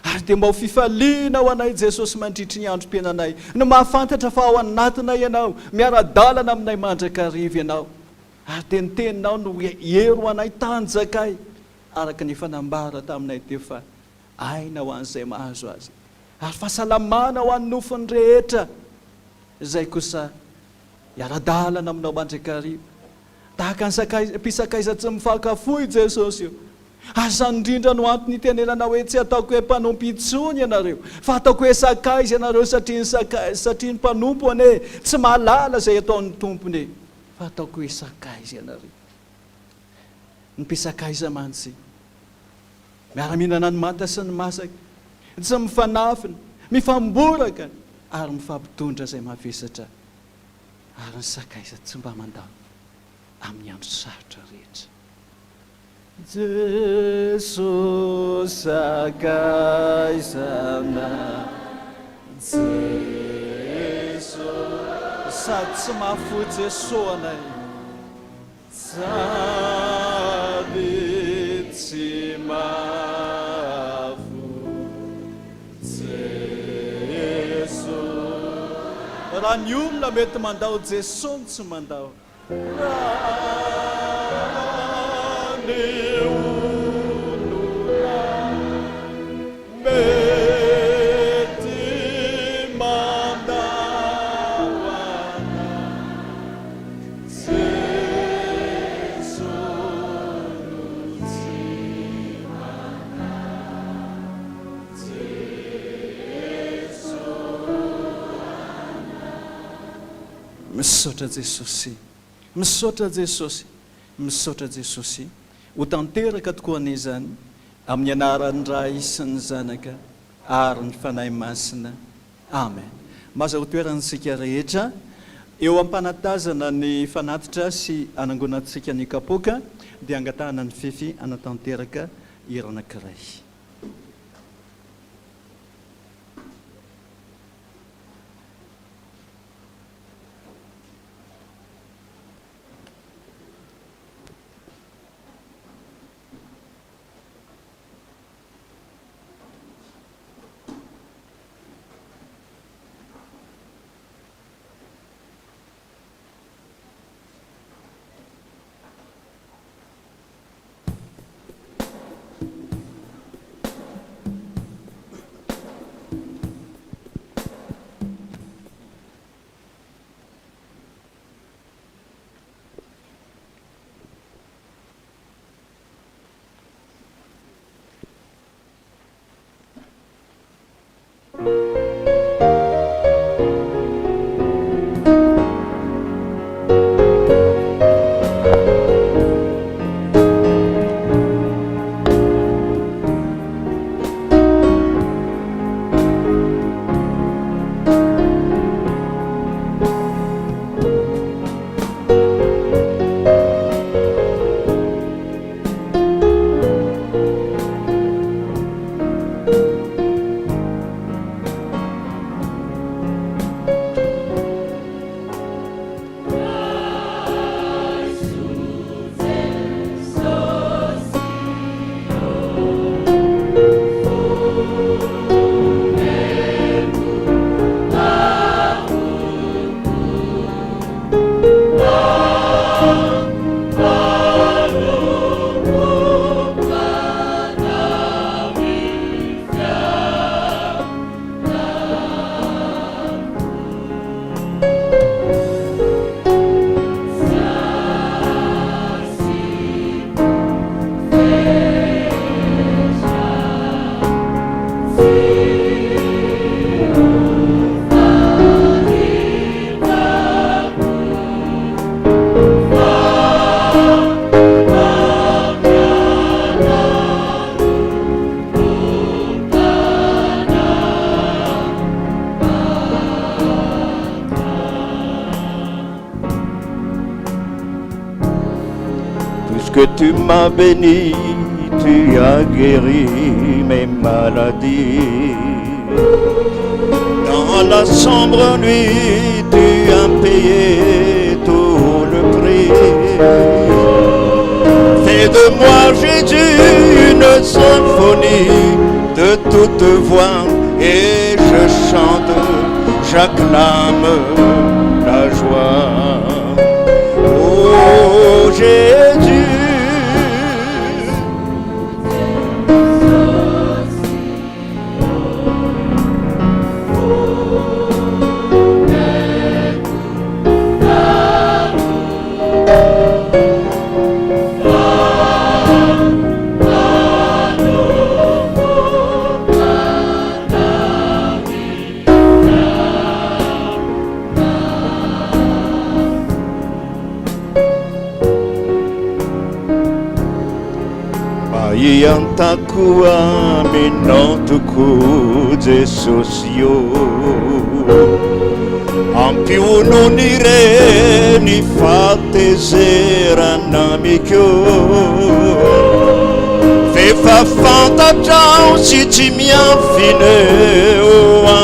ary dia mba ho fifaliana ao anay jesosy mandritry ny androm-piainanay no mahafantatra fa ao anatinay ianao miara-dalana aminay mandrakariva ianao ary dia ny teninao no ero anay tanjakay araka ny fanambara taminay teo fa aina ho an'izay mahazo azy ary fahasalamana ho an'ny nofony rehetra izay kosa iara-dalana aminao mandrakariva tahaka ny mpisakaiza tsy mifakafoy jesosy io ary zany indrindra no antony itenenana hoe tsy ataoko hoe mpanompo itsony ianareo fa ataoko hoe sakaiza ianareo satria ny mpanompo ane tsy mahalala zay ataon'ny tompony fa ataoko hoe sakaiza ianareo ny mpisakaiza mantsy miara-mihinana ny manta sy ny masaka tsy mifanafina mifamboraka ary mifampitondra zay mavesatra ary ny sakaiza tsy mba mandao amin'ny andro sarotra rehetra Jesosy sakaizana Jesosy sady tsy mahafoy Jesosy anay sady tsy mahafoy Jesosy raha ny olona mety mandao Jesosy tsy mandao misaotra Jesosy misaotra Jesosy misaotra Jesosy ho tanteraka tokoa an'izany amin'ny anaran'ny Ray sy ny Zanaka ary ny fanahy masina amen. Maza ho toerantsika rehetra eo ampanatazana ny fanatitra sy anangonantsika ny kapoka dia angatahana ny fefy anatanteraka hira anankiray. que tu m'as béni, tu as guéri mes maladies. Dans la sombre nuit, tu as payé tout le prix. Fais de moi, Jésus, une symphonie de toute voix, et je chante, j'acclame la joie. Oh Jésus, takuwa minontuku Jesosio ampiu non ire ni fatte seranamikyo fefa fanta trao si tsy miafine o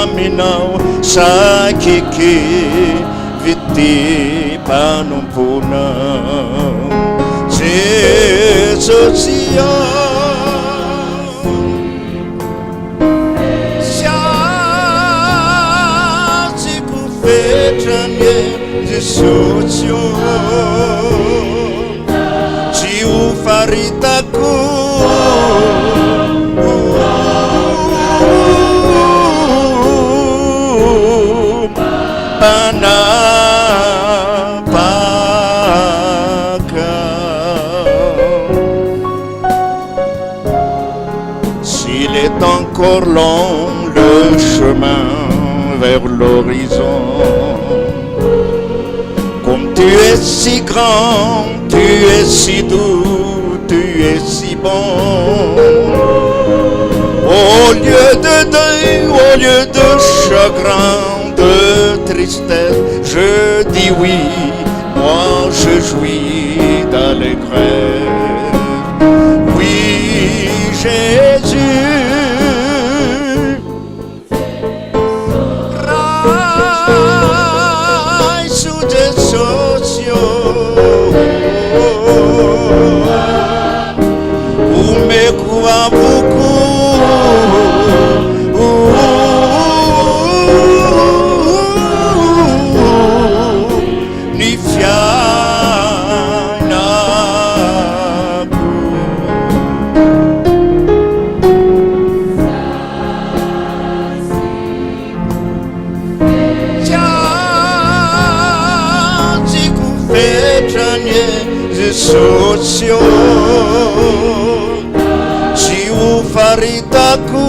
aminao sakiki vity panomponao Jesosio Socio ci ufaritaku panapaka. S'il est encore long le chemin vers l'horizon, tu es si grand, tu es si doux, tu es si bon. Au lieu de deuil, au lieu de chagrin, de tristesse, je dis oui, moi je jouis d'allégresse. Oui, Jésus, socio ci ufaritaku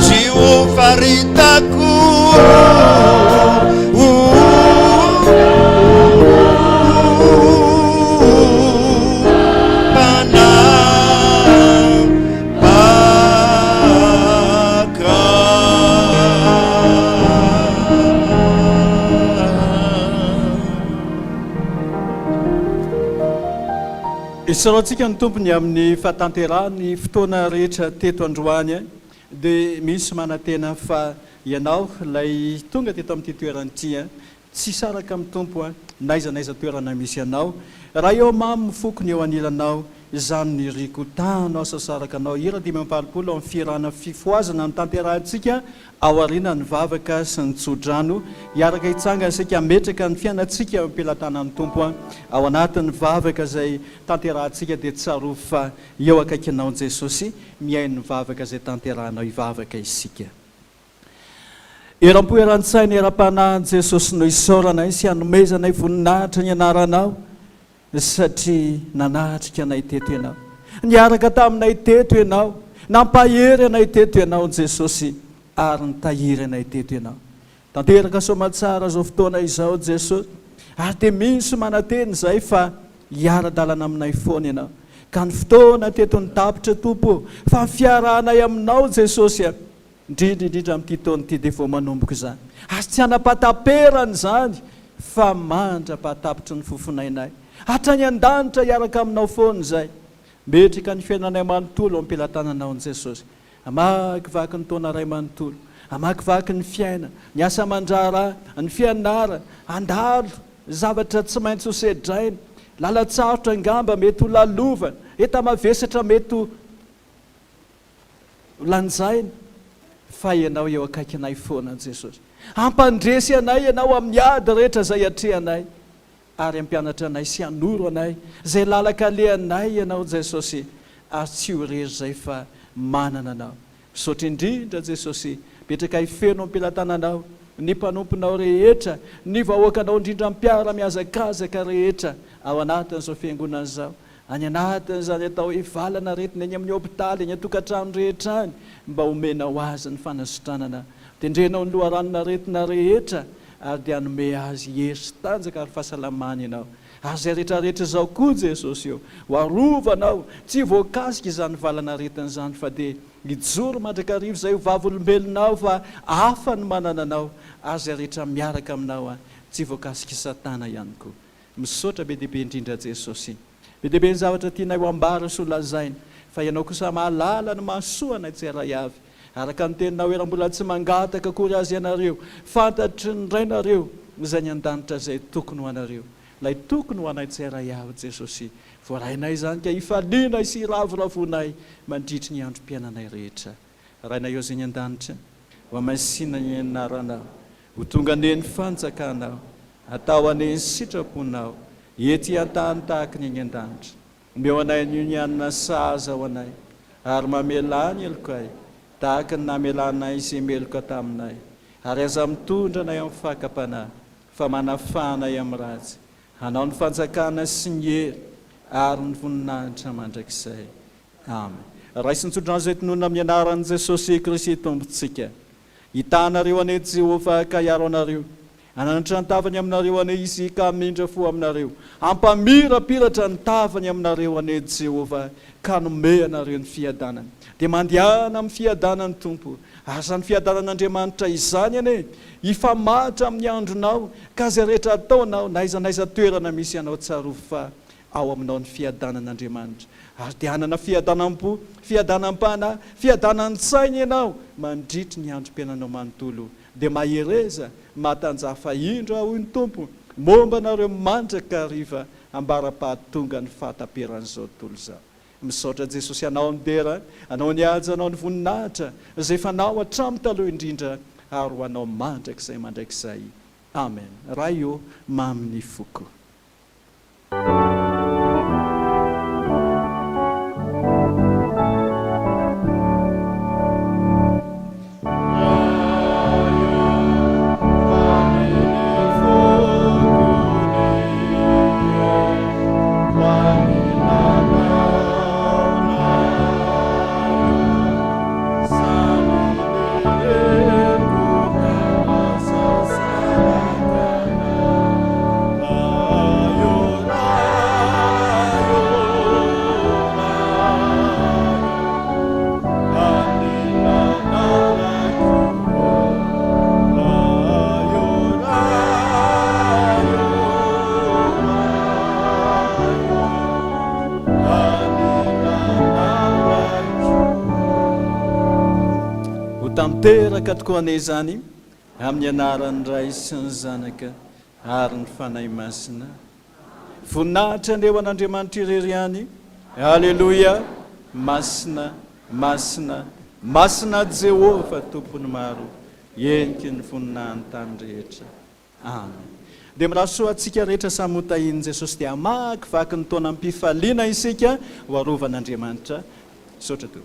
ci ufaritaku Isaroantsika ny tompony amin'ny fahatanterahany fotoana rehetra teto androany dia misy manantena fa ianao lay tonga teto amin'ity toerany ity tsy saraka amin'ny tompo naizanaiza toerana misy ianao raha eo mamy mifokony eo anilanao izany ny rikotano asasaraka anao ira 5 amin'ny firana fifoazana ny tanterahantsika ao arina ny vavaka sy ny tsodrano iaraka hitsangana sika metraka ny fiainantsika ampilatanan'ny tompo ao anatin'ny vavaka izay tanterahantsika dia tsaroa fa eo akaikinao Jesosy miain'ny vavaka izay tanterahanao hivavaka isika. Eram-poeran-tsaina eram-panahin Jesosy no isaorana sy hanomezana voninahitra ny anaranao satria nanatrika anay teto ianao, niaraka taminay teto ianao, nampahery anay teto ianao Jesosy ary nitahiry anay teto ianao. Tanteraka somatsara zao fotoana izao Jesosy, ary dia misy mananteny izay fa hiara-dalana aminay foana ianao, ka ny fotoana teto ny tapitra tompo fa fiarahanay aminao Jesosy indrindra amin'ity taona ity dia vao manomboka izany, ary tsy hanapataperana izany fa mandra-patapitra ny fofonainay hatrany an-danitra hiaraka aminao foana izay, metrika ny fiainanay manontolo ampilatananao Jesosy. Amakivaky ny taona ray manontolo, amakivaky ny fiaina, ny asa mandrara, ny fianara, andalo zavatra tsy maintsy ho sedraina, lalatsarotra angamba mety ho lalovana, eta mavesatra mety ho lanjaina, fa ianao eo akaikinay foana Jesosy. Ampandresy anay ianao amin'ny ady rehetra izay atrehanay, ary ampianatra anay sy hanoro anay izay lalaka alehanay ianao Jesosy, ary tsy ho rery izay fa manana anao. Misaotra indrindra Jesosy, petraka hifeno ampilatananao ny mpanomponao rehetra, ny vahoakanao indrindra mpiara-miazakazaka rehetra ao anatin'izao fiangonana izao, any anatin'izany atao hivalana retina eny amin'ny hôpitaly, eny atokantrano rehetra any, mba homenao azy ny fanasitranana, tendrenao ny loharanona retina rehetra, ary dia hanome azy hery sy tanjaka ary fahasalamana ianao. Ary izay rehetrarehetra izao koa Jesosy eo, ho arovanao tsy voakasika izany valana retina izany, fa dia hijoro mandrakarivo izay ho vavolombelonao fa hafa ny manana anao, ary izay rehetra miaraka aminao tsy voakasika Satana ihany koa. Misaotra be dehibe indrindra Jesosy, be dehibe ny zavatra tianay ho ambara sy ho lazaina, fa ianao kosa mahalala ny mahasoa anay tsara avy, araka ny teninao era mbola tsy mangataka akory azy ianareo, fantatry ny rainareo izay ny an-danitra izay tokony ho anareo, ilay tokony ho anay tsara avy Jesosy. Voarainay izany ka hifalianay sy hiravoravonay mandritry ny androm-piainanay rehetra. Rainay eo izay ny an-danitra, ho amasinana ny anaranao, ho tonga neny fanjakanao, atao aneny sitraponao, ety an-tany tahaka ny an-danitra, omeo anay ny nianina saza ho anay, ary mamelany elokay tahaka ny namelanay izay meloka taminay, ary aza mitondra anay amin'ny fakapanahy, fa manafanay amin'ny ratsy, hanao ny fanjakana sy ny hery ary ny voninahitra mandrakizay. Amen. Raisy nitsodrano izay tonona amin'ny anaran'i Jesosy Kristy tompontsika, hitanareo ane Jehovah ka hiaro anareo, ananatra ny tavany aminareo ane izy ka mindra fo aminareo, ampamirapiratra ny tavany aminareo ane Jehovah ka nome anareo ny fiadanana, dia mandehana amin'ny fiadanany tompo, ary izany fiadanan'Andriamanitra izany ane hifamatra amin'ny andronao, ka izay rehetra ataonao naiza toerana misy ianao tsaroa fa ao aminao ny fiadanan'Andriamanitra, ary dia hanana fiadanam-po, fiadanam-pana, fiadanan-tsaina ianao mandritry ny androm-piainanao manontolo, dia mahereza mahatanjafa indro hoy ny tompo momba anareo mandraka hariva ambara-pahatonga ny fahataperan'izao tontolo izao. Misaotra Jesosy anao ny dera, anao ny aja, anao ny voninahitra izay fanao hatramin'ny taloha indrindra, ary ho anao mandrakizay mandrakizay. Amen. Raha io mamin'ny foko. Teraka tokoa ane izany amin'ny anaran'ny Ray sy ny Zanaka ary ny fanahy masina, voninahitra andeo an'Andriamanitra irery ihany Alleluia. Masina, masina, masina Jehova tompony maro, eniky ny voninahiny tany rehetra. Amen. Dia mirasoa antsika rehetra samy hotahiny Jesosy dia hamakivaky ny taona am-pifaliana isika ho arovan'Andriamanitra. Saotra to.